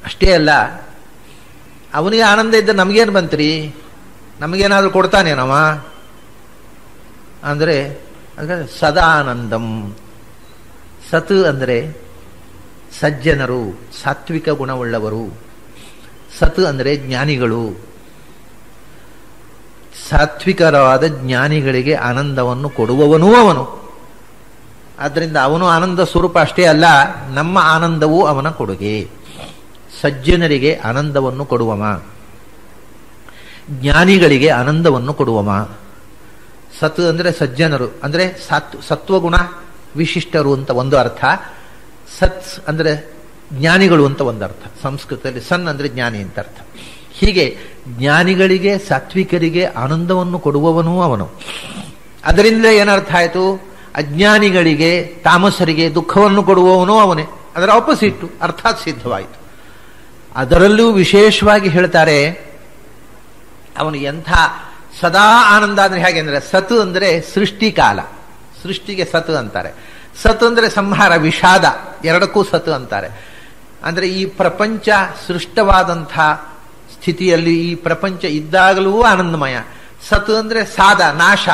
ಅಷ್ಟೇ ಅಲ್ಲ, ಅವನಿಗೆ ಆನಂದ ಇದ್ದ ನಮಗೇನು ಬಂತ್ರಿ? ನಮಗೇನಾದ್ರೂ ಕೊಡ್ತಾನೇನವ ಅಂದರೆ ಸದಾನಂದಂ. ಸತ್ ಅಂದರೆ ಸಜ್ಜನರು, ಸಾತ್ವಿಕ ಗುಣವುಳ್ಳವರು. ಸತ್ ಅಂದರೆ ಜ್ಞಾನಿಗಳು. ಸಾತ್ವಿಕರಾದ ಜ್ಞಾನಿಗಳಿಗೆ ಆನಂದವನ್ನು ಕೊಡುವವನೂ ಅವನು. ಆದ್ದರಿಂದ ಅವನು ಆನಂದ ಸ್ವರೂಪ ಅಷ್ಟೇ ಅಲ್ಲ, ನಮ್ಮ ಆನಂದವೂ ಅವನ ಕೊಡುಗೆ. ಸಜ್ಜನರಿಗೆ ಆನಂದವನ್ನು ಕೊಡುವವ, ಜ್ಞಾನಿಗಳಿಗೆ ಆನಂದವನ್ನು ಕೊಡುವವ. ಸತ್ ಅಂದರೆ ಸಜ್ಜನರು ಅಂದರೆ ಸತ್ವಗುಣ ವಿಶಿಷ್ಟರು ಅಂತ ಒಂದು ಅರ್ಥ. ಸತ್ ಅಂದರೆ ಜ್ಞಾನಿಗಳು ಅಂತ ಒಂದು ಅರ್ಥ. ಸಂಸ್ಕೃತದಲ್ಲಿ ಸನ್ ಅಂದರೆ ಜ್ಞಾನಿ ಅಂತ ಅರ್ಥ. ಹೀಗೆ ಜ್ಞಾನಿಗಳಿಗೆ, ಸಾತ್ವಿಕರಿಗೆ ಆನಂದವನ್ನು ಕೊಡುವವನೂ ಅವನು. ಅದರಿಂದ ಏನರ್ಥ ಆಯಿತು? ಅಜ್ಞಾನಿಗಳಿಗೆ, ತಾಮಸರಿಗೆ ದುಃಖವನ್ನು ಕೊಡುವವನೂ ಅವನೇ. ಅದರ ಆಪೋಸಿಟ್ ಅರ್ಥಾತ್ ಸಿದ್ಧವಾಯಿತು. ಅದರಲ್ಲೂ ವಿಶೇಷವಾಗಿ ಹೇಳ್ತಾರೆ, ಅವನು ಎಂಥ ಸದಾ ಆನಂದ ಅಂದರೆ ಹೇಗೆ ಅಂದರೆ, ಸತ್ ಅಂದರೆ ಸೃಷ್ಟಿಕಾಲ, ಸೃಷ್ಟಿಗೆ ಸತ್ ಅಂತಾರೆ. ಸತ್ ಅಂದರೆ ಸಂಹಾರ, ವಿಷಾದ, ಎರಡಕ್ಕೂ ಸತ್ ಅಂತಾರೆ. ಅಂದರೆ ಈ ಪ್ರಪಂಚ ಸೃಷ್ಟವಾದಂಥ ಸ್ಥಿತಿಯಲ್ಲಿ, ಈ ಪ್ರಪಂಚ ಇದ್ದಾಗಲೂ ಆನಂದಮಯ, ಸತ್ ಅಂದ್ರೆ ಸಾದ, ನಾಶ.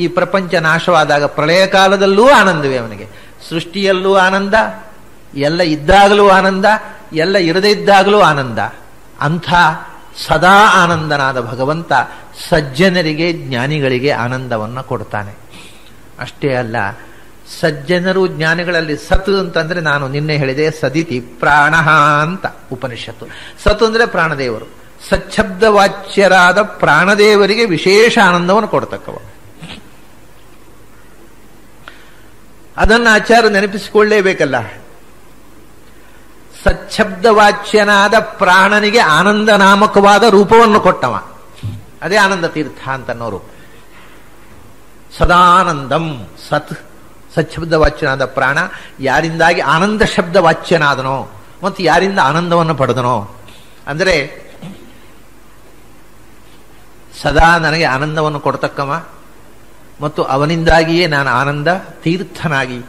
ಈ ಪ್ರಪಂಚ ನಾಶವಾದಾಗ ಪ್ರಳಯ ಕಾಲದಲ್ಲೂ ಆನಂದವೇ ಅವನಿಗೆ. ಸೃಷ್ಟಿಯಲ್ಲೂ ಆನಂದ, ಎಲ್ಲ ಇದ್ದಾಗಲೂ ಆನಂದ, ಎಲ್ಲ ಇರದೇ ಇದ್ದಾಗಲೂ ಆನಂದ. ಅಂಥ ಸದಾ ಆನಂದನಾದ ಭಗವಂತ ಸಜ್ಜನರಿಗೆ, ಜ್ಞಾನಿಗಳಿಗೆ ಆನಂದವನ್ನು ಕೊಡ್ತಾನೆ. ಅಷ್ಟೇ ಅಲ್ಲ, ಸಜ್ಜನರು ಜ್ಞಾನಿಗಳಲ್ಲಿ ಸತ್ ಅಂತಂದ್ರೆ ನಾನು ನಿನ್ನೆ ಹೇಳಿದೆ, ಸದಿತಿ ಪ್ರಾಣ ಅಂತ ಉಪನಿಷತ್ತು. ಸತ್ ಅಂದ್ರೆ ಪ್ರಾಣದೇವರು. ಸಚ್ಛಬ್ದ ವಾಚ್ಯರಾದ ಪ್ರಾಣದೇವರಿಗೆ ವಿಶೇಷ ಆನಂದವನ್ನು ಕೊಡ್ತಕ್ಕವ. ಅದನ್ನು ಆಚಾರ್ಯ ನೆನಪಿಸಿಕೊಳ್ಳೇಬೇಕಲ್ಲ. ಸಚ್ಛಬ್ದ ವಾಚ್ಯನಾದ ಪ್ರಾಣನಿಗೆ ಆನಂದ ನಾಮಕವಾದ ರೂಪವನ್ನು ಕೊಟ್ಟವ, ಅದೇ ಆನಂದ ತೀರ್ಥ ಅಂತನ್ನೋರು. ಸದಾನಂದಂ ಸತ್, ಸಚ್ಛಬ್ದ ವಾಚ್ಯನಾದ ಪ್ರಾಣ ಯಾರಿಂದಾಗಿ ಆನಂದ ಶಬ್ದ ವಾಚ್ಯನಾದನೋ ಮತ್ತು ಯಾರಿಂದ ಆನಂದವನ್ನು ಪಡೆದನೋ, ಅಂದರೆ ಸದಾ ನನಗೆ ಆನಂದವನ್ನು ಕೊಡ್ತಕ್ಕವ ಮತ್ತು ಅವನಿಂದಾಗಿಯೇ ನಾನು ಆನಂದ ತೀರ್ಥನಾಗಿ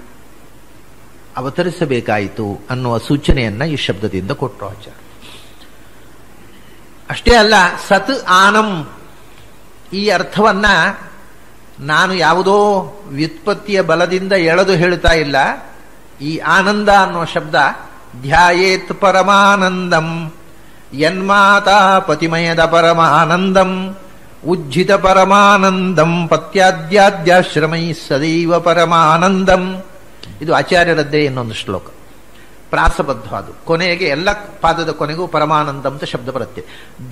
ಅವತರಿಸಬೇಕಾಯಿತು ಅನ್ನುವ ಸೂಚನೆಯನ್ನ ಈ ಶಬ್ದದಿಂದ ಕೊಟ್ಟರು ಆಚಾರ್ಯ. ಅಷ್ಟೇ ಅಲ್ಲ, ಸತ್ ಆನಂ ಈ ಅರ್ಥವನ್ನ ನಾನು ಯಾವುದೋ ವ್ಯುತ್ಪತ್ತಿಯ ಬಲದಿಂದ ಎಳೆದು ಹೇಳ್ತಾ ಇಲ್ಲ. ಈ ಆನಂದ ಅನ್ನುವ ಶಬ್ದ ಧ್ಯಾಯೇತ್ ಪರಮಾನಂದಂ ಯನ್ಮಾತಾ ಪತಿಮಯದ ಪರಮಾನಂದಂ ಉಜ್ಜಿತ ಪರಮಾನಂದಂ ಪತ್ಯಾದ್ಯಾದ್ಯಾಶ್ರಮೈ ಸದೈವ ಪರಮಾನಂದಂ. ಇದು ಆಚಾರ್ಯರದ್ದೇ ಇನ್ನೊಂದು ಶ್ಲೋಕ, ಪ್ರಾಸಬದ್ಧವಾದು. ಕೊನೆಗೆ ಎಲ್ಲ ಪಾದದ ಕೊನೆಗೂ ಪರಮಾನಂದಂ ಅಂತ ಶಬ್ದ ಬರುತ್ತೆ.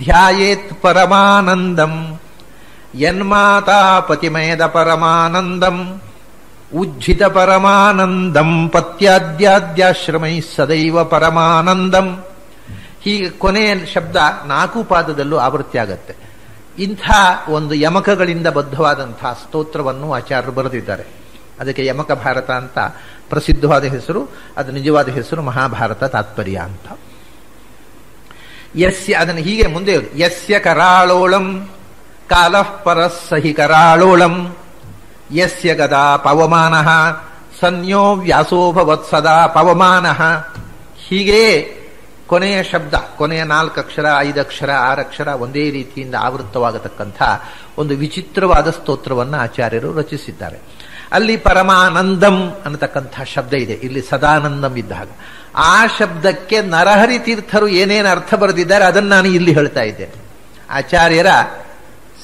ಧ್ಯಾಯೇತ್ ಪರಮಾನಂದಂ ಯನ್ಮಾತಾ ಪತಿಮಯದ ಪರಮಾನಂದಂ ಉಜ್ಜಿತ ಪರಮಾನಂದಂ ಪತ್ಯಾದ್ಯಾದ್ಯಾಶ್ರಮೈ ಸದೈವ ಪರಮಾನಂದಂ. ಹೀಗೆ ಕೊನೆಯ ಶಬ್ದ 4 ಪಾದದಲ್ಲೂ ಆವೃತ್ತಿ ಆಗತ್ತೆ. ಇಂಥ ಒಂದು ಯಮಕಗಳಿಂದ ಬದ್ಧವಾದಂತಹ ಸ್ತೋತ್ರವನ್ನು ಆಚಾರ್ಯರು ಬರೆದಿದ್ದಾರೆ. ಅದಕ್ಕೆ ಯಮಕ ಭಾರತ ಅಂತ ಪ್ರಸಿದ್ಧವಾದ ಹೆಸರು. ಅದು ನಿಜವಾದ ಹೆಸರು ಮಹಾಭಾರತ ತಾತ್ಪರ್ಯ ಅಂತ. ಯಸ್ಯ, ಅದನ್ನು ಹೀಗೆ ಮುಂದೆ ಯಸ್ಯ ಕರಾಳೋಳಂ ಕಾಲಃ ಪರಸ್ಸಹಿ ಕರಾಳೋಳಂ ಯಸ್ಯ ಗದಾ ಪವಮಾನಃ ಸನ್ಯೋ ವ್ಯಾಸೋಭವತ್ ಸದಾ ಪವಮಾನಃ. ಹೀಗೆ ಕೊನೆಯ ಶಬ್ದ, ಕೊನೆಯ 4 ಅಕ್ಷರ, 5 ಅಕ್ಷರ, 6 ಅಕ್ಷರ ಒಂದೇ ರೀತಿಯಿಂದ ಆವೃತ್ತವಾಗತಕ್ಕಂಥ ಒಂದು ವಿಚಿತ್ರವಾದ ಸ್ತೋತ್ರವನ್ನು ಆಚಾರ್ಯರು ರಚಿಸಿದ್ದಾರೆ. ಅಲ್ಲಿ ಪರಮಾನಂದಂ ಅನ್ನತಕ್ಕಂಥ ಶಬ್ದ ಇದೆ, ಇಲ್ಲಿ ಸದಾನಂದಂ ಇದ್ದಾಗ. ಆ ಶಬ್ದಕ್ಕೆ ನರಹರಿ ತೀರ್ಥರು ಏನೇನು ಅರ್ಥ ಬರೆದಿದ್ದಾರೆ ಅದನ್ನು ನಾನು ಇಲ್ಲಿ ಹೇಳ್ತಾ ಇದ್ದೇನೆ. ಆಚಾರ್ಯರ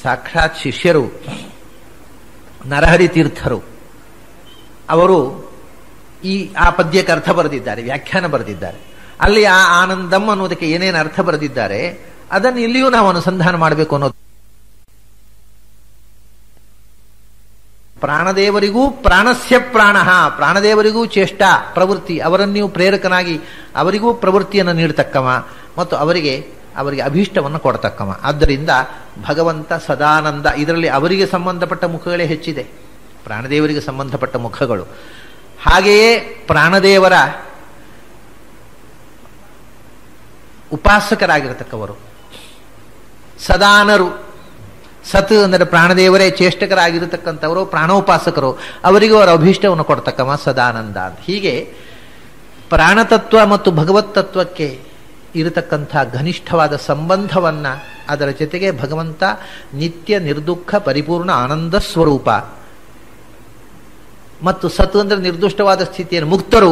ಸಾಕ್ಷಾತ್ ಶಿಷ್ಯರು ನರಹರಿ ತೀರ್ಥರು. ಅವರು ಆ ಪದ್ಯಕ್ಕೆ ಅರ್ಥ ಬರೆದಿದ್ದಾರೆ, ವ್ಯಾಖ್ಯಾನ ಬರೆದಿದ್ದಾರೆ. ಅಲ್ಲಿ ಆ ಆನಂದಂ ಅನ್ನೋದಕ್ಕೆ ಏನೇನು ಅರ್ಥ ಬರೆದಿದ್ದಾರೆ ಅದನ್ನು ಇಲ್ಲಿಯೂ ನಾವು ಅನುಸಂಧಾನ ಮಾಡಬೇಕು ಅನ್ನೋದು. ಪ್ರಾಣದೇವರಿಗೂ ಪ್ರಾಣಸ್ಯ ಪ್ರಾಣ, ಪ್ರಾಣದೇವರಿಗೂ ಚೇಷ್ಟ ಪ್ರವೃತ್ತಿ, ಅವರನ್ನು ನೀವು ಪ್ರೇರಕನಾಗಿ ಅವರಿಗೂ ಪ್ರವೃತ್ತಿಯನ್ನು ನೀಡತಕ್ಕವ ಮತ್ತು ಅವರಿಗೆ ಅಭೀಷ್ಟವನ್ನು ಕೊಡತಕ್ಕವ. ಆದ್ದರಿಂದ ಭಗವಂತ ಸದಾನಂದ. ಇದರಲ್ಲಿ ಅವರಿಗೆ ಸಂಬಂಧಪಟ್ಟ ಮುಖಗಳೇ ಹೆಚ್ಚಿದೆ, ಪ್ರಾಣದೇವರಿಗೆ ಸಂಬಂಧಪಟ್ಟ ಮುಖಗಳು. ಹಾಗೆಯೇ ಪ್ರಾಣದೇವರ ಉಪಾಸಕರಾಗಿರತಕ್ಕವರು ಸದಾನರು. ಸತ್ ಅಂದರೆ ಪ್ರಾಣದೇವರೇ ಚೇಷ್ಟಕರಾಗಿರತಕ್ಕಂಥವರು, ಪ್ರಾಣೋಪಾಸಕರು, ಅವರಿಗೂ ಅವರ ಅಭೀಷ್ಟವನ್ನು ಕೊಡ್ತಕ್ಕವ ಸದಾನಂದ ಅಂತ. ಹೀಗೆ ಪ್ರಾಣತತ್ವ ಮತ್ತು ಭಗವತ್ ತತ್ವಕ್ಕೆ ಇರತಕ್ಕಂಥ ಘನಿಷ್ಠವಾದ ಸಂಬಂಧವನ್ನ, ಅದರ ಜೊತೆಗೆ ಭಗವಂತ ನಿತ್ಯ ನಿರ್ದುಃಖ ಪರಿಪೂರ್ಣ ಆನಂದ ಸ್ವರೂಪ ಮತ್ತು ಸತ್ ಅಂದರೆ ನಿರ್ದುಷ್ಟವಾದ ಸ್ಥಿತಿಯನ್ನು, ಮುಕ್ತರು,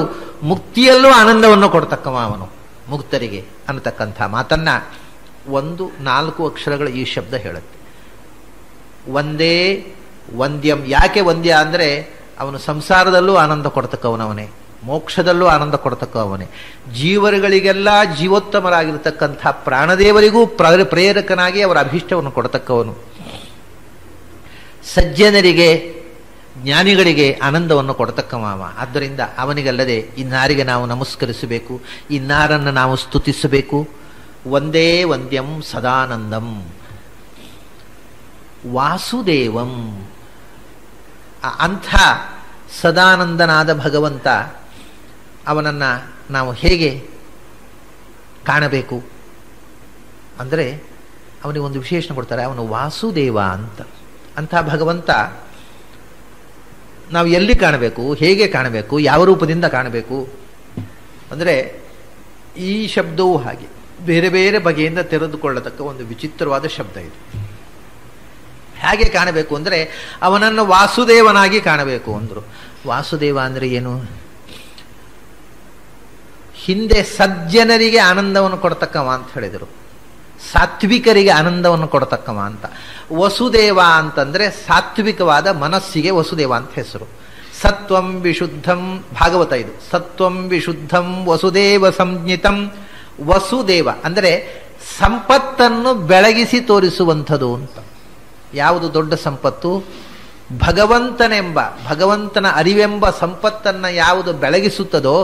ಮುಕ್ತಿಯಲ್ಲೂ ಆನಂದವನ್ನು ಕೊಡ್ತಕ್ಕವ ಅವನು ಮುಕ್ತರಿಗೆ ಅನ್ನತಕ್ಕಂಥ ಮಾತನ್ನ 4 ಅಕ್ಷರಗಳ ಈ ಶಬ್ದ ಹೇಳುತ್ತೆ. ಒಂದೇ ವಂದ್ಯಂ. ಯಾಕೆ ವಂದ್ಯ ಅಂದರೆ ಅವನು ಸಂಸಾರದಲ್ಲೂ ಆನಂದ ಕೊಡ್ತಕ್ಕವನವನೇ, ಮೋಕ್ಷದಲ್ಲೂ ಆನಂದ ಕೊಡ್ತಕ್ಕವನೇ. ಜೀವರುಗಳಿಗೆಲ್ಲ ಜೀವೋತ್ತಮರಾಗಿರ್ತಕ್ಕಂಥ ಪ್ರಾಣದೇವರಿಗೂ ಪ್ರೇರಕನಾಗಿ ಅವರ ಅಭೀಷ್ಟವನ್ನು ಕೊಡತಕ್ಕವನು. ಸಜ್ಜನರಿಗೆ, ಜ್ಞಾನಿಗಳಿಗೆ ಆನಂದವನ್ನು ಕೊಡತಕ್ಕವ. ಆದ್ದರಿಂದ ಅವನಿಗಲ್ಲದೆ ಇನ್ನಾರಿಗೆ ನಾವು ನಮಸ್ಕರಿಸಬೇಕು, ಇನ್ನಾರನ್ನು ನಾವು ಸ್ತುತಿಸಬೇಕು. ಒಂದೇ ವಂದ್ಯಂ ಸದಾನಂದಂ ವಾಸುದೇವಂ. ಅಂಥ ಸದಾನಂದನಾದ ಭಗವಂತ, ಅವನನ್ನು ನಾವು ಹೇಗೆ ಕಾಣಬೇಕು ಅಂದರೆ ಅವನಿಗೆ ಒಂದು ವಿಶೇಷಣ ಕೊಡ್ತಾರೆ, ಅವನು ವಾಸುದೇವ ಅಂತ. ಅಂಥ ಭಗವಂತ ನಾವು ಎಲ್ಲಿ ಕಾಣಬೇಕು, ಹೇಗೆ ಕಾಣಬೇಕು, ಯಾವ ರೂಪದಿಂದ ಕಾಣಬೇಕು ಅಂದರೆ ಈ ಶಬ್ದವೂ ಹಾಗೆ ಬೇರೆ ಬೇರೆ ಬಗೆಯಿಂದ ತೆರೆದುಕೊಳ್ಳತಕ್ಕ ಒಂದು ವಿಚಿತ್ರವಾದ ಶಬ್ದ ಇದು. ಹೇಗೆ ಕಾಣಬೇಕು ಅಂದರೆ ಅವನನ್ನು ವಾಸುದೇವನಾಗಿ ಕಾಣಬೇಕು ಅಂದರು. ವಾಸುದೇವ ಅಂದರೆ ಏನು? ಹಿಂದೆ ಸಜ್ಜನರಿಗೆ ಆನಂದವನ್ನು ಕೊಡ್ತಕ್ಕವ ಅಂತ ಹೇಳಿದರು, ಸಾತ್ವಿಕರಿಗೆ ಆನಂದವನ್ನು ಕೊಡ್ತಕ್ಕವ ಅಂತ. ವಸುದೇವ ಅಂತಂದ್ರೆ ಸಾತ್ವಿಕವಾದ ಮನಸ್ಸಿಗೆ ವಸುದೇವ ಅಂತ ಹೆಸರು. ಸತ್ವಂ ವಿಶುದ್ಧಂ, ಭಾಗವತ ಇದು, ಸತ್ವಂ ವಿಶುದ್ಧಂ ವಸುದೇವ ಸಂಜ್ಞಿತಂ. ವಸುದೇವ ಅಂದರೆ ಸಂಪತ್ತನ್ನು ಬೆಳಗಿಸಿ ತೋರಿಸುವಂಥದ್ದು ಅಂತ. ಯಾವುದು ದೊಡ್ಡ ಸಂಪತ್ತು? ಭಗವಂತನ ಅರಿವೆಂಬ ಸಂಪತ್ತನ್ನು ಯಾವುದು ಬೆಳಗಿಸುತ್ತದೋ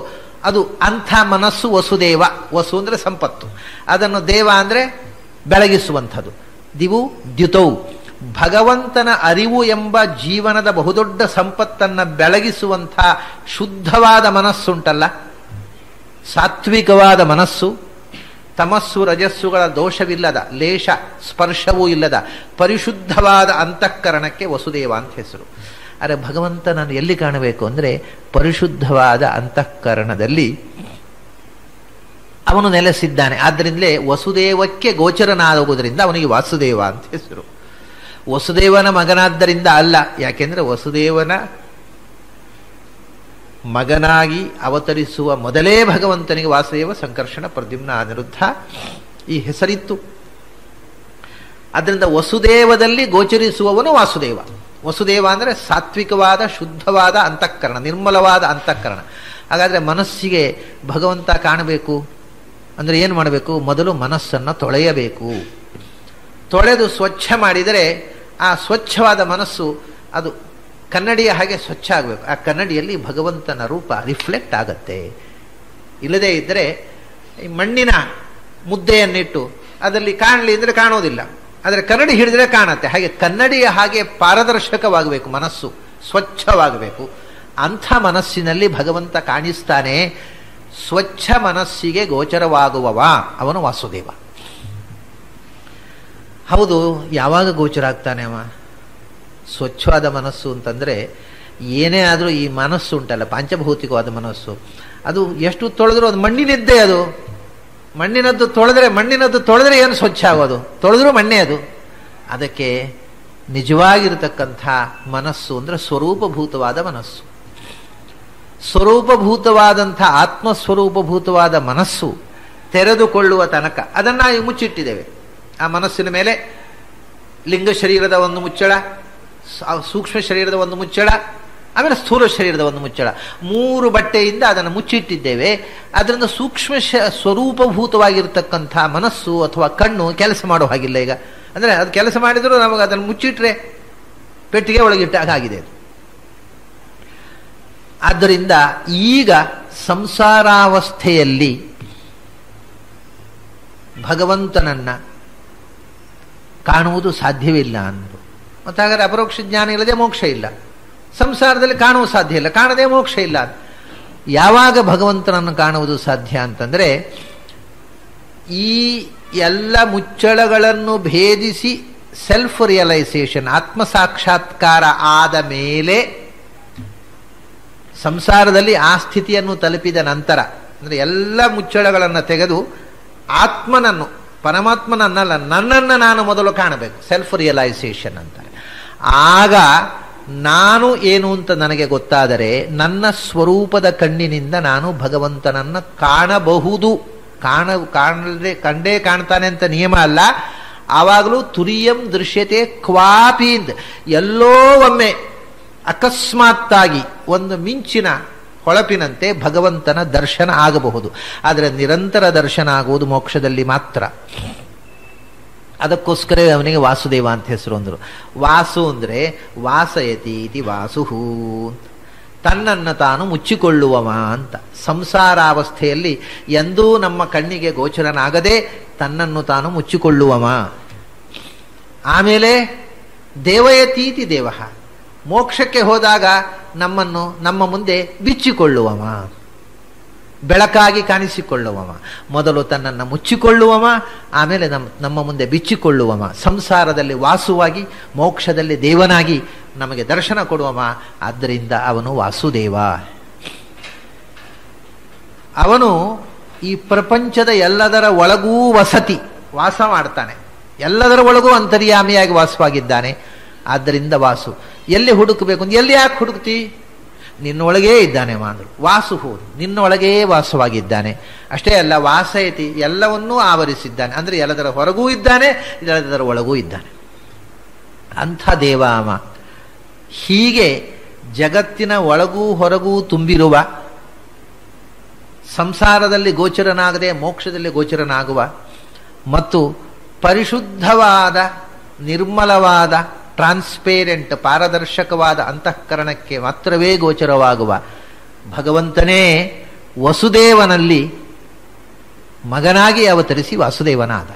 ಅದು ಅಂಥ ಮನಸ್ಸು ವಸುದೇವ. ವಸು ಅಂದರೆ ಸಂಪತ್ತು, ಅದನ್ನು ದೇವ ಅಂದರೆ ಬೆಳಗಿಸುವಂಥದ್ದು. ದಿವು ದ್ಯುತೌ, ಭಗವಂತನ ಅರಿವು ಎಂಬ ಜೀವನದ ಬಹುದೊಡ್ಡ ಸಂಪತ್ತನ್ನು ಬೆಳಗಿಸುವಂಥ ಶುದ್ಧವಾದ ಮನಸ್ಸುಂಟಲ್ಲ, ಸಾತ್ವಿಕವಾದ ಮನಸ್ಸು, ತಮಸ್ಸು ರಜಸ್ಸುಗಳ ದೋಷವಿಲ್ಲದ, ಲೇಷ ಸ್ಪರ್ಶವೂ ಇಲ್ಲದ ಪರಿಶುದ್ಧವಾದ ಅಂತಃಕರಣಕ್ಕೆ ವಸುದೇವ ಅಂತ ಹೆಸರು. ಆದರೆ ಭಗವಂತನನ್ನು ಎಲ್ಲಿ ಕಾಣಬೇಕು ಅಂದರೆ ಪರಿಶುದ್ಧವಾದ ಅಂತಃಕರಣದಲ್ಲಿ ಅವನು ನೆಲೆಸಿದ್ದಾನೆ. ಆದ್ದರಿಂದಲೇ ವಸುದೇವಕ್ಕೆ ಗೋಚರನಾಗುವುದರಿಂದ ಅವನಿಗೆ ವಾಸುದೇವ ಅಂತ ಹೆಸರು. ವಸುದೇವನ ಮಗನಾದ್ದರಿಂದ ಅಲ್ಲ, ಯಾಕೆಂದರೆ ವಸುದೇವನ ಮಗನಾಗಿ ಅವತರಿಸುವ ಮೊದಲೇ ಭಗವಂತನಿಗೆ ವಾಸುದೇವ, ಸಂಕರ್ಷಣ, ಪ್ರದ್ಯುಮ್ನ, ಅನಿರುದ್ಧ ಈ ಹೆಸರಿತ್ತು. ಅದರಿಂದ ವಸುದೇವದಲ್ಲಿ ಗೋಚರಿಸುವವನು ವಾಸುದೇವ. ವಸುದೇವ ಅಂದರೆ ಸಾತ್ವಿಕವಾದ ಶುದ್ಧವಾದ ಅಂತಃಕರಣ, ನಿರ್ಮಲವಾದ ಅಂತಃಕರಣ. ಹಾಗಾದರೆ ಮನಸ್ಸಿಗೆ ಭಗವಂತ ಕಾಣಬೇಕು ಅಂದರೆ ಏನು ಮಾಡಬೇಕು? ಮೊದಲು ಮನಸ್ಸನ್ನು ತೊಳೆಯಬೇಕು. ತೊಳೆದು ಸ್ವಚ್ಛ ಮಾಡಿದರೆ ಆ ಸ್ವಚ್ಛವಾದ ಮನಸ್ಸು ಅದು ಕನ್ನಡಿಯ ಹಾಗೆ ಸ್ವಚ್ಛ ಆಗಬೇಕು. ಆ ಕನ್ನಡಿಯಲ್ಲಿ ಭಗವಂತನ ರೂಪ ರಿಫ್ಲೆಕ್ಟ್ ಆಗತ್ತೆ. ಇಲ್ಲದೇ ಇದ್ದರೆ ಈ ಮಣ್ಣಿನ ಮುದ್ದೆಯನ್ನಿಟ್ಟು ಅದರಲ್ಲಿ ಕಾಣಲಿ ಅಂದರೆ ಕಾಣೋದಿಲ್ಲ, ಆದರೆ ಕನ್ನಡಿ ಹಿಡಿದ್ರೆ ಕಾಣತ್ತೆ. ಹಾಗೆ ಕನ್ನಡಿಯ ಹಾಗೆ ಪಾರದರ್ಶಕವಾಗಬೇಕು ಮನಸ್ಸು, ಸ್ವಚ್ಛವಾಗಬೇಕು. ಅಂಥ ಮನಸ್ಸಿನಲ್ಲಿ ಭಗವಂತ ಕಾಣಿಸ್ತಾನೆ. ಸ್ವಚ್ಛ ಮನಸ್ಸಿಗೆ ಗೋಚರವಾಗುವವ ಅವನು ವಾಸುದೇವ. ಹೌದು, ಯಾವಾಗ ಗೋಚರ ಆಗ್ತಾನೆ ಅವ? ಸ್ವಚ್ಛವಾದ ಮನಸ್ಸು ಅಂತಂದರೆ ಏನೇ ಆದರೂ ಈ ಮನಸ್ಸು ಉಂಟಲ್ಲ, ಪಾಂಚಭೌತಿಕವಾದ ಮನಸ್ಸು, ಅದು ಎಷ್ಟು ತೊಳೆದ್ರೂ ಅದು ಮಣ್ಣಿನಿದ್ದೇ. ಅದು ಮಣ್ಣಿನದ್ದು ತೊಳೆದ್ರೆ ಏನು ಸ್ವಚ್ಛ ಆಗೋದು? ತೊಳೆದ್ರೂ ಮಣ್ಣೇ ಅದು. ಅದಕ್ಕೆ ನಿಜವಾಗಿರತಕ್ಕಂಥ ಮನಸ್ಸು ಅಂದರೆ ಸ್ವರೂಪಭೂತವಾದ ಮನಸ್ಸು. ಸ್ವರೂಪಭೂತವಾದಂಥ ಆತ್ಮಸ್ವರೂಪಭೂತವಾದ ಮನಸ್ಸು ತೆರೆದುಕೊಳ್ಳುವ ತನಕ ಅದನ್ನು ಮುಚ್ಚಿಟ್ಟಿದ್ದೇವೆ. ಆ ಮನಸ್ಸಿನ ಮೇಲೆ ಲಿಂಗ ಶರೀರದ ಒಂದು ಮುಚ್ಚಳ, ಸೂಕ್ಷ್ಮ ಶರೀರದ ಒಂದು ಮುಚ್ಚಳ, ಆಮೇಲೆ ಸ್ಥೂಲ ಶರೀರದ ಒಂದು ಮುಚ್ಚಳ, 3 ಬಟ್ಟೆಯಿಂದ ಅದನ್ನು ಮುಚ್ಚಿಟ್ಟಿದ್ದೇವೆ. ಅದರಿಂದ ಸೂಕ್ಷ್ಮ ಸ್ವರೂಪಭೂತವಾಗಿರ್ತಕ್ಕಂಥ ಮನಸ್ಸು ಅಥವಾ ಕಣ್ಣು ಕೆಲಸ ಮಾಡೋ ಹಾಗಿಲ್ಲ ಈಗ. ಅಂದರೆ ಅದು ಕೆಲಸ ಮಾಡಿದರೂ ನಮಗೆ ಅದನ್ನು ಮುಚ್ಚಿಟ್ರೆ ಪೆಟ್ಟಿಗೆ ಒಳಗಿಟ್ಟಾಗ ಆಗಿದೆ. ಆದ್ದರಿಂದ ಈಗ ಸಂಸಾರಾವಸ್ಥೆಯಲ್ಲಿ ಭಗವಂತನನ್ನು ಕಾಣುವುದು ಸಾಧ್ಯವಿಲ್ಲ ಅಂದರು. ಮತ್ತು ಹಾಗಾದರೆ ಅಪರೋಕ್ಷ ಜ್ಞಾನ ಇಲ್ಲದೆ ಮೋಕ್ಷ ಇಲ್ಲ. ಸಂಸಾರದಲ್ಲಿ ಕಾಣುವ ಸಾಧ್ಯ ಇಲ್ಲ, ಕಾಣದೇ ಮೋಕ್ಷ ಇಲ್ಲ. ಯಾವಾಗ ಭಗವಂತನನ್ನು ಕಾಣುವುದು ಸಾಧ್ಯ ಅಂತಂದರೆ ಈ ಎಲ್ಲ ಮುಚ್ಚಳಗಳನ್ನು ಭೇದಿಸಿ ಸೆಲ್ಫ್ ರಿಯಲೈಸೇಷನ್, ಆತ್ಮಸಾಕ್ಷಾತ್ಕಾರ ಆದ ಮೇಲೆ, ಸಂಸಾರದಲ್ಲಿ ಆ ಸ್ಥಿತಿಯನ್ನು ತಲುಪಿದ ನಂತರ, ಅಂದರೆ ಎಲ್ಲ ಮುಚ್ಚಳಗಳನ್ನು ತೆಗೆದು ಆತ್ಮನನ್ನು, ಪರಮಾತ್ಮನನ್ನಲ್ಲ ನನ್ನನ್ನು ನಾನು ಮೊದಲು ಕಾಣಬೇಕು, ಸೆಲ್ಫ್ ರಿಯಲೈಸೇಷನ್ ಅಂತಾರೆ. ಆಗ ನಾನು ಏನು ಅಂತ ನನಗೆ ಗೊತ್ತಾದರೆ ನನ್ನ ಸ್ವರೂಪದ ಕಣ್ಣಿನಿಂದ ನಾನು ಭಗವಂತನನ್ನು ಕಾಣಬಹುದು. ಕಂಡೇ ಕಾಣ್ತಾನೆ ಅಂತ ನಿಯಮ ಅಲ್ಲ. ಆವಾಗಲೂ ತುರಿಯಂ ದೃಶ್ಯತೆ ಕ್ವಾಪಿಂದ್, ಎಲ್ಲೋ ಒಮ್ಮೆ ಅಕಸ್ಮಾತ್ತಾಗಿ ಒಂದು ಮಿಂಚಿನ ಹೊಳಪಿನಂತೆ ಭಗವಂತನ ದರ್ಶನ ಆಗಬಹುದು. ಆದರೆ ನಿರಂತರ ದರ್ಶನ ಆಗುವುದು ಮೋಕ್ಷದಲ್ಲಿ ಮಾತ್ರ. ಅದಕ್ಕೋಸ್ಕರ ಅವನಿಗೆ ವಾಸುದೇವ ಅಂತ ಹೆಸರು ಅಂದರು. ವಾಸು ಅಂದರೆ ವಾಸಯತಿ ಇತಿ ವಾಸುಹು, ತನ್ನನ್ನು ತಾನು ಮುಚ್ಚಿಕೊಳ್ಳುವವ ಅಂತ. ಸಂಸಾರಾವಸ್ಥೆಯಲ್ಲಿ ಎಂದೂ ನಮ್ಮ ಕಣ್ಣಿಗೆ ಗೋಚರನಾಗದೆ ತನ್ನನ್ನು ತಾನು ಮುಚ್ಚಿಕೊಳ್ಳುವವ. ಆಮೇಲೆ ದೇವಯತೀತಿ ದೇವ, ಮೋಕ್ಷಕ್ಕೆ ಹೋದಾಗ ನಮ್ಮ ಮುಂದೆ ಬಿಚ್ಚಿಕೊಳ್ಳುವವ, ಬೆಳಕಾಗಿ ಕಾಣಿಸಿಕೊಳ್ಳುವವ. ಮೊದಲು ತನ್ನನ್ನು ಮುಚ್ಚಿಕೊಳ್ಳುವವ, ಆಮೇಲೆ ನಮ್ಮ ಮುಂದೆ ಬಿಚ್ಚಿಕೊಳ್ಳುವವ. ಸಂಸಾರದಲ್ಲಿ ವಾಸುವಾಗಿ ಮೋಕ್ಷದಲ್ಲಿ ದೇವನಾಗಿ ನಮಗೆ ದರ್ಶನ ಕೊಡುವವ. ಆದ್ದರಿಂದ ಅವನು ವಾಸುದೇವ. ಅವನು ಈ ಪ್ರಪಂಚದ ಎಲ್ಲದರ ಒಳಗೂ ವಾಸ ಮಾಡ್ತಾನೆ. ಎಲ್ಲದರ ಒಳಗೂ ಅಂತರ್ಯಾಮಿಯಾಗಿ ವಾಸವಾಗಿದ್ದಾನೆ. ಆದ್ದರಿಂದ ವಾಸು. ಎಲ್ಲಿ ಹುಡುಕಬೇಕು ಅಂತ, ಎಲ್ಲಿ ಯಾಕೆ ಹುಡುಕ್ತಿ? ನಿನ್ನೊಳಗೇ ಇದ್ದಾನೆ ಮಾಂದ್ರು. ವಾಸು ಹೋದು, ನಿನ್ನೊಳಗೇ ವಾಸವಾಗಿದ್ದಾನೆ. ಅಷ್ಟೇ ಅಲ್ಲ, ವಾಸಯತಿ, ಎಲ್ಲವನ್ನೂ ಆವರಿಸಿದ್ದಾನೆ. ಅಂದರೆ ಎಲ್ಲದರ ಹೊರಗೂ ಇದ್ದಾನೆ, ಎಲ್ಲದರ ಒಳಗೂ ಇದ್ದಾನೆ. ಅಂಥ ದೇವಾಮ. ಹೀಗೆ ಜಗತ್ತಿನ ಒಳಗೂ ಹೊರಗೂ ತುಂಬಿರುವ, ಸಂಸಾರದಲ್ಲಿ ಗೋಚರನಾಗದೆ ಮೋಕ್ಷದಲ್ಲಿ ಗೋಚರನಾಗುವ ಮತ್ತು ಪರಿಶುದ್ಧವಾದ ನಿರ್ಮಲವಾದ ಟ್ರಾನ್ಸ್ಪೇರೆಂಟ್ ಪಾರದರ್ಶಕವಾದ ಅಂತಃಕರಣಕ್ಕೆ ಮಾತ್ರವೇ ಗೋಚರವಾಗುವ ಭಗವಂತನೇ ವಸುದೇವನಲ್ಲಿ ಮಗನಾಗಿ ಅವತರಿಸಿ ವಾಸುದೇವನಾದ.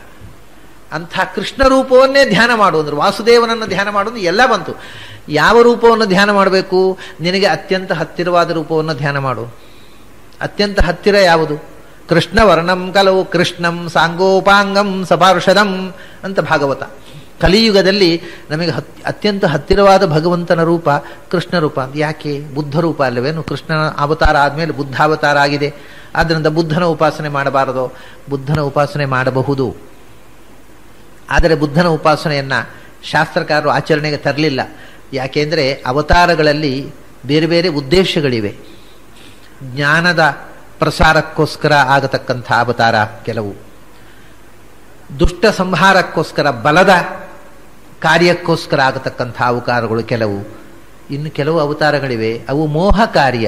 ಅಂಥ ಕೃಷ್ಣ ರೂಪವನ್ನೇ ಧ್ಯಾನ ಮಾಡು ಅಂದ್ರೆ, ವಾಸುದೇವನನ್ನು ಧ್ಯಾನ ಮಾಡೋದು ಎಲ್ಲ ಬಂತು. ಯಾವ ರೂಪವನ್ನು ಧ್ಯಾನ ಮಾಡಬೇಕು? ನಿನಗೆ ಅತ್ಯಂತ ಹತ್ತಿರವಾದ ರೂಪವನ್ನು ಧ್ಯಾನ ಮಾಡು. ಅತ್ಯಂತ ಹತ್ತಿರ ಯಾವುದು? ಕೃಷ್ಣ ವರ್ಣಂ ಕಲವು ಕೃಷ್ಣಂ ಸಾಂಗೋಪಾಂಗಂ ಸಪಾರ್ಷದಂ ಅಂತ ಭಾಗವತ. ಕಲಿಯುಗದಲ್ಲಿ ನಮಗೆ ಅತ್ಯಂತ ಹತ್ತಿರವಾದ ಭಗವಂತನ ರೂಪ ಕೃಷ್ಣ ರೂಪ. ಯಾಕೆ? ಬುದ್ಧ ರೂಪ ಅಲ್ಲವೇನು? ಕೃಷ್ಣನ ಅವತಾರ ಆದಮೇಲೆ ಬುದ್ಧಾವತಾರ ಆಗಿದೆ. ಆದ್ದರಿಂದ ಬುದ್ಧನ ಉಪಾಸನೆ ಮಾಡಬಾರದು? ಬುದ್ಧನ ಉಪಾಸನೆ ಮಾಡಬಹುದು. ಆದರೆ ಬುದ್ಧನ ಉಪಾಸನೆಯನ್ನು ಶಾಸ್ತ್ರಕಾರರು ಆಚರಣೆಗೆ ತರಲಿಲ್ಲ. ಯಾಕೆಂದರೆ ಅವತಾರಗಳಲ್ಲಿ ಬೇರೆ ಬೇರೆ ಉದ್ದೇಶಗಳಿವೆ. ಜ್ಞಾನದ ಪ್ರಸಾರಕ್ಕೋಸ್ಕರ ಆಗತಕ್ಕಂಥ ಅವತಾರ ಕೆಲವು, ದುಷ್ಟ ಸಂಹಾರಕ್ಕೋಸ್ಕರ ಬಲದ ಕಾರ್ಯಕ್ಕೋಸ್ಕರ ಆಗತಕ್ಕಂಥ ಅವತಾರಗಳು ಕೆಲವು, ಇನ್ನು ಕೆಲವು ಅವತಾರಗಳಿವೆ ಅವು ಮೋಹ ಕಾರ್ಯ.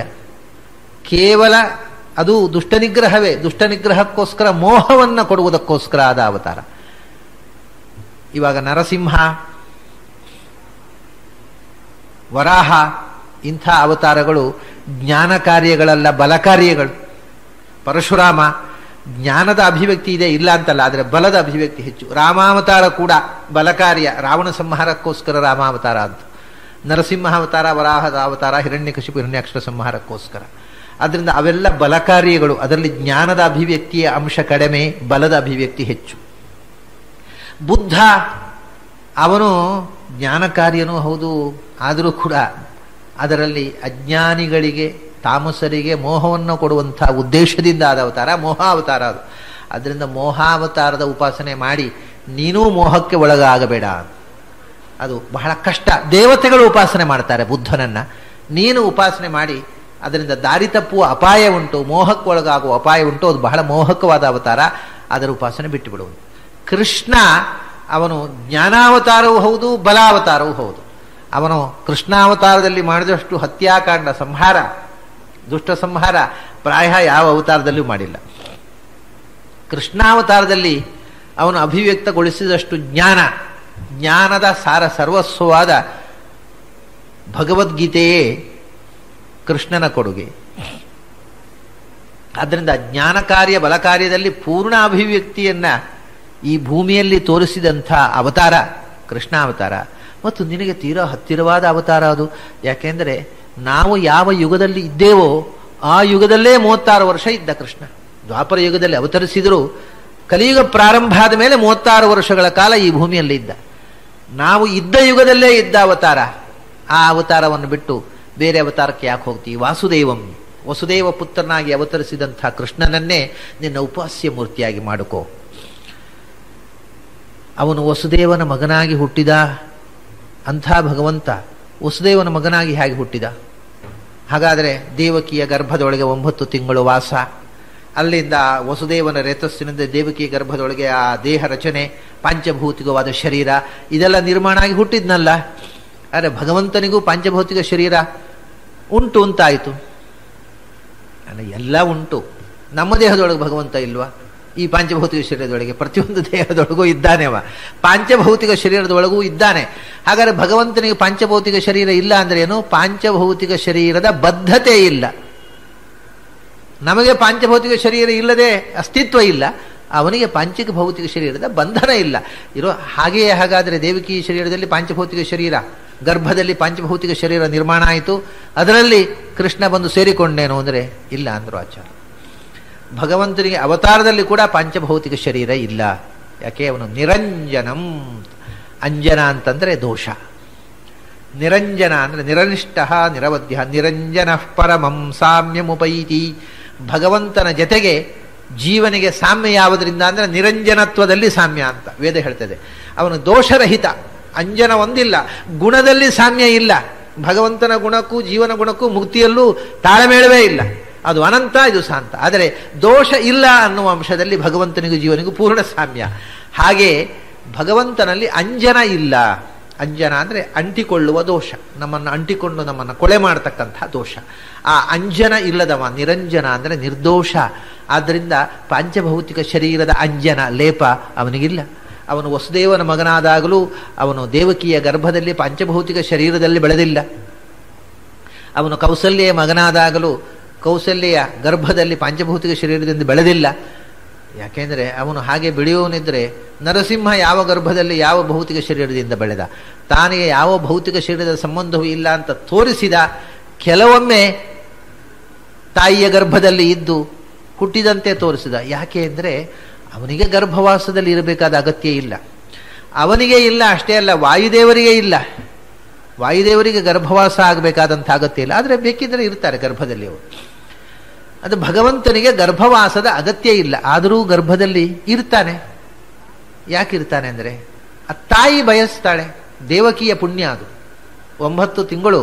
ಕೇವಲ ಅದು ದುಷ್ಟ ನಿಗ್ರಹವೇ, ದುಷ್ಟ ನಿಗ್ರಹಕ್ಕೋಸ್ಕರ ಮೋಹವನ್ನು ಕೊಡುವುದಕ್ಕೋಸ್ಕರ ಆದ ಅವತಾರ. ಇವಾಗ ನರಸಿಂಹ, ವರಾಹ ಇಂಥ ಅವತಾರಗಳು ಜ್ಞಾನ ಕಾರ್ಯಗಳಲ್ಲ, ಬಲ ಕಾರ್ಯಗಳು. ಪರಶುರಾಮ ಜ್ಞಾನದ ಅಭಿವ್ಯಕ್ತಿ ಇದೆ, ಇಲ್ಲ ಅಂತಲ್ಲ, ಆದರೆ ಬಲದ ಅಭಿವ್ಯಕ್ತಿ ಹೆಚ್ಚು. ರಾಮಾವತಾರ ಕೂಡ ಬಲ ಕಾರ್ಯ, ರಾವಣ ಸಂಹಾರಕ್ಕೋಸ್ಕರ ರಾಮಾವತಾರ ಅಂತ. ನರಸಿಂಹ ಅವತಾರ, ವರಾಹದ ಅವತಾರ ಹಿರಣ್ಯಕಶಿಪು ಹಿರಣ್ಯಾಕ್ಷರ ಸಂಹಾರಕ್ಕೋಸ್ಕರ. ಆದ್ದರಿಂದ ಅವೆಲ್ಲ ಬಲ ಕಾರ್ಯಗಳು. ಅದರಲ್ಲಿ ಜ್ಞಾನದ ಅಭಿವ್ಯಕ್ತಿಯ ಅಂಶ ಕಡಿಮೆ, ಬಲದ ಅಭಿವ್ಯಕ್ತಿ ಹೆಚ್ಚು. ಬುದ್ಧ ಅವನು ಜ್ಞಾನ ಕಾರ್ಯನೂ ಹೌದು, ಆದರೂ ಕೂಡ ಅದರಲ್ಲಿ ಅಜ್ಞಾನಿಗಳಿಗೆ, ತಾಮಸರಿಗೆ ಮೋಹವನ್ನು ಕೊಡುವಂಥ ಉದ್ದೇಶದಿಂದ ಆದ ಅವತಾರ ಮೋಹಾವತಾರ ಅದು. ಅದರಿಂದ ಮೋಹಾವತಾರದ ಉಪಾಸನೆ ಮಾಡಿ ನೀನೂ ಮೋಹಕ್ಕೆ ಒಳಗಾಗಬೇಡ. ಅದು ಬಹಳ ಕಷ್ಟ. ದೇವತೆಗಳು ಉಪಾಸನೆ ಮಾಡ್ತಾರೆ ಬುದ್ಧನನ್ನು, ನೀನು ಉಪಾಸನೆ ಮಾಡಿ ಅದರಿಂದ ದಾರಿ ತಪ್ಪುವ ಅಪಾಯ ಉಂಟು, ಮೋಹಕ್ಕೆ ಒಳಗಾಗುವ ಅಪಾಯ ಉಂಟು. ಅದು ಬಹಳ ಮೋಹಕವಾದ ಅವತಾರ, ಅದರ ಉಪಾಸನೆ ಬಿಟ್ಟು ಬಿಡುವುದು. ಕೃಷ್ಣ ಅವನು ಜ್ಞಾನಾವತಾರವೂ ಹೌದು, ಬಲಾವತಾರವೂ ಹೌದು. ಅವನು ಕೃಷ್ಣಾವತಾರದಲ್ಲಿ ಮಾಡಿದಷ್ಟು ಹತ್ಯಾಕಾಂಡ, ಸಂಹಾರ, ದುಷ್ಟ ಸಂಹಾರ ಪ್ರಾಯ ಯಾವ ಅವತಾರದಲ್ಲೂ ಮಾಡಿಲ್ಲ. ಕೃಷ್ಣಾವತಾರದಲ್ಲಿ ಅವನು ಅಭಿವ್ಯಕ್ತಗೊಳಿಸಿದಷ್ಟು ಜ್ಞಾನ, ಜ್ಞಾನದ ಸಾರ ಸರ್ವಸ್ವವಾದ ಭಗವದ್ಗೀತೆಯೇ ಕೃಷ್ಣನ ಕೊಡುಗೆ. ಆದ್ದರಿಂದ ಜ್ಞಾನ ಕಾರ್ಯ ಬಲ ಕಾರ್ಯದಲ್ಲಿ ಪೂರ್ಣ ಅಭಿವ್ಯಕ್ತಿಯನ್ನ ಈ ಭೂಮಿಯಲ್ಲಿ ತೋರಿಸಿದಂಥ ಅವತಾರ ಕೃಷ್ಣಾವತಾರ. ಮತ್ತು ನಿನಗೆ ತೀರಾ ಹತ್ತಿರವಾದ ಅವತಾರ ಅದು. ಯಾಕೆಂದರೆ ನಾವು ಯಾವ ಯುಗದಲ್ಲಿ ಇದ್ದೇವೋ ಆ ಯುಗದಲ್ಲೇ 36 ವರ್ಷ ಇದ್ದ ಕೃಷ್ಣ. ದ್ವಾಪರ ಯುಗದಲ್ಲಿ ಅವತರಿಸಿದರೂ ಕಲಿಯುಗ ಪ್ರಾರಂಭ ಆದ ಮೇಲೆ 36 ವರ್ಷಗಳ ಕಾಲ ಈ ಭೂಮಿಯಲ್ಲಿ ಇದ್ದ. ನಾವು ಇದ್ದ ಯುಗದಲ್ಲೇ ಇದ್ದ ಅವತಾರ. ಆ ಅವತಾರವನ್ನು ಬಿಟ್ಟು ಬೇರೆ ಅವತಾರಕ್ಕೆ ಯಾಕೆ ಹೋಗ್ತೀವಿ? ವಾಸುದೇವಂ, ವಸುದೇವ ಪುತ್ರನಾಗಿ ಅವತರಿಸಿದಂಥ ಕೃಷ್ಣನನ್ನೇ ನಿನ್ನ ಉಪಾಸ್ಯ ಮೂರ್ತಿಯಾಗಿ ಮಾಡಿಕೋ. ಅವನು ವಸುದೇವನ ಮಗನಾಗಿ ಹುಟ್ಟಿದ. ಅಂಥ ಭಗವಂತ ವಸುದೇವನ ಮಗನಾಗಿ ಹೇಗೆ ಹುಟ್ಟಿದ? ಹಾಗಾದರೆ ದೇವಕಿಯ ಗರ್ಭದೊಳಗೆ 9 ತಿಂಗಳು ವಾಸ, ಅಲ್ಲಿಂದ ವಸುದೇವನ ರೇತಸ್ಸಿನಿಂದ ದೇವಕಿಯ ಗರ್ಭದೊಳಗೆ ಆ ದೇಹ ರಚನೆ, ಪಾಂಚಭೌತಿಕವಾದ ಶರೀರ ಇದೆಲ್ಲ ನಿರ್ಮಾಣ ಆಗಿ ಹುಟ್ಟಿದ್ನಲ್ಲ. ಆದರೆ ಭಗವಂತನಿಗೂ ಪಾಂಚಭೌತಿಕ ಶರೀರ ಉಂಟು ಅಂತಾಯಿತು. ಅಲ್ಲ, ಎಲ್ಲ ಉಂಟು. ನಮ್ಮ ದೇಹದೊಳಗೆ ಭಗವಂತ ಇಲ್ವಾ? ಈ ಪಾಂಚಭೌತಿಕ ಶರೀರದೊಳಗೆ ಪ್ರತಿಯೊಂದು ದೇಹದೊಳಗೂ ಇದ್ದಾನೆವ, ಪಾಂಚಭೌತಿಕ ಶರೀರದೊಳಗೂ ಇದ್ದಾನೆ. ಹಾಗಾದರೆ ಭಗವಂತನಿಗೆ ಪಾಂಚಭೌತಿಕ ಶರೀರ ಇಲ್ಲ ಅಂದ್ರೆ ಏನು? ಪಾಂಚಭೌತಿಕ ಶರೀರದ ಬದ್ಧತೆ ಇಲ್ಲ. ನಮಗೆ ಪಾಂಚಭೌತಿಕ ಶರೀರ ಇಲ್ಲದೆ ಅಸ್ತಿತ್ವ ಇಲ್ಲ, ಅವನಿಗೆ ಪಾಂಚಿಕ ಭೌತಿಕ ಶರೀರದ ಬಂಧನ ಇಲ್ಲ ಇರೋ ಹಾಗೆಯೇ. ಹಾಗಾದರೆ ದೇವಕಿ ಶರೀರದಲ್ಲಿ ಪಾಂಚಭೌತಿಕ ಶರೀರ, ಗರ್ಭದಲ್ಲಿ ಪಾಂಚಭೌತಿಕ ಶರೀರ ನಿರ್ಮಾಣ ಆಯಿತು, ಅದರಲ್ಲಿ ಕೃಷ್ಣ ಬಂದು ಸೇರಿಕೊಂಡೇನು ಅಂದರೆ ಇಲ್ಲ ಅಂದರು ಆಚಾರ್ಯ. ಭಗವಂತನಿಗೆ ಅವತಾರದಲ್ಲಿ ಕೂಡ ಪಾಂಚಭೌತಿಕ ಶರೀರ ಇಲ್ಲ. ಯಾಕೆ? ಅವನು ನಿರಂಜನಂ. ಅಂಜನ ಅಂತಂದರೆ ದೋಷ, ನಿರಂಜನ ಅಂದರೆ ನಿರನಿಷ್ಠ ನಿರವಧ್ಯ. ನಿರಂಜನ ಪರಮಂ ಸಾಮ್ಯಮುಪೈತಿ. ಭಗವಂತನ ಜೊತೆಗೆ ಜೀವನಿಗೆ ಸಾಮ್ಯ ಯಾವುದರಿಂದ ಅಂದರೆ ನಿರಂಜನತ್ವದಲ್ಲಿ ಸಾಮ್ಯ ಅಂತ ವೇದ ಹೇಳ್ತದೆ. ಅವನು ದೋಷರಹಿತ. ಅಂಜನ ಒಂದಿಲ್ಲ, ಗುಣದಲ್ಲಿ ಸಾಮ್ಯ ಇಲ್ಲ. ಭಗವಂತನ ಗುಣಕ್ಕೂ ಜೀವನ ಗುಣಕ್ಕೂ ಮುಕ್ತಿಯಲ್ಲೂ ತಾಳಮೇಳವೇ ಇಲ್ಲ. ಅದು ಅನಂತ, ಇದು ಶಾಂತ. ಆದರೆ ದೋಷ ಇಲ್ಲ ಅನ್ನುವ ಅಂಶದಲ್ಲಿ ಭಗವಂತನಿಗೂ ಜೀವನಿಗೂ ಪೂರ್ಣ ಸಾಮ್ಯ. ಹಾಗೆ ಭಗವಂತನಲ್ಲಿ ಅಂಜನ ಇಲ್ಲ. ಅಂಜನ ಅಂದರೆ ಅಂಟಿಕೊಳ್ಳುವ ದೋಷ, ನಮ್ಮನ್ನು ಅಂಟಿಕೊಂಡು ನಮ್ಮನ್ನು ಕೊಳೆ ಮಾಡತಕ್ಕಂಥ ದೋಷ. ಆ ಅಂಜನ ಇಲ್ಲದವ ನಿರಂಜನ ಅಂದರೆ ನಿರ್ದೋಷ. ಆದ್ದರಿಂದ ಪಾಂಚಭೌತಿಕ ಶರೀರದ ಅಂಜನ ಲೇಪ ಅವನಿಗಿಲ್ಲ. ಅವನು ವಸುದೇವನ ಮಗನಾದಾಗಲೂ ಅವನು ದೇವಕಿಯ ಗರ್ಭದಲ್ಲಿ ಪಾಂಚಭೌತಿಕ ಶರೀರದಲ್ಲಿ ಬೆಳೆದಿಲ್ಲ. ಅವನು ಕೌಸಲ್ಯೆಯ ಮಗನಾದಾಗಲೂ ಕೌಸಲ್ಯೆಯ ಗರ್ಭದಲ್ಲಿ ಪಾಂಚಭೌತಿಕ ಶರೀರದಿಂದ ಬೆಳೆದಿಲ್ಲ. ಯಾಕೆಂದರೆ ಅವನು ಹಾಗೆ ಬೆಳೆಯುವನಿದ್ರೆ ನರಸಿಂಹ ಯಾವ ಗರ್ಭದಲ್ಲಿ ಯಾವ ಭೌತಿಕ ಶರೀರದಿಂದ ಬೆಳೆದ? ತಾನಿಗೆ ಯಾವ ಭೌತಿಕ ಶರೀರದ ಸಂಬಂಧವೂ ಇಲ್ಲ ಅಂತ ತೋರಿಸಿದ. ಕೆಲವೊಮ್ಮೆ ತಾಯಿಯ ಗರ್ಭದಲ್ಲಿ ಇದ್ದು ಹುಟ್ಟಿದಂತೆ ತೋರಿಸಿದ. ಯಾಕೆ ಅಂದರೆ ಅವನಿಗೆ ಗರ್ಭವಾಸದಲ್ಲಿ ಇರಬೇಕಾದ ಅಗತ್ಯ ಇಲ್ಲ. ಅವನಿಗೆ ಇಲ್ಲ, ಅಷ್ಟೇ ಅಲ್ಲ, ವಾಯುದೇವರಿಗೆ ಇಲ್ಲ. ವಾಯುದೇವರಿಗೆ ಗರ್ಭವಾಸ ಆಗಬೇಕಾದಂಥ ಅಗತ್ಯ ಇಲ್ಲ. ಆದರೆ ಬೇಕಿದ್ದರೆ ಇರ್ತಾರೆ ಗರ್ಭದಲ್ಲಿ ಅವರು. ಅದು ಭಗವಂತನಿಗೆ ಗರ್ಭವಾಸದ ಅಗತ್ಯ ಇಲ್ಲ, ಆದರೂ ಗರ್ಭದಲ್ಲಿ ಇರ್ತಾನೆ. ಯಾಕಿರ್ತಾನೆ ಅಂದರೆ ಆ ತಾಯಿ ಬಯಸ್ತಾಳೆ. ದೇವಕಿಯ ಪುಣ್ಯ ಅದು. 9 ತಿಂಗಳು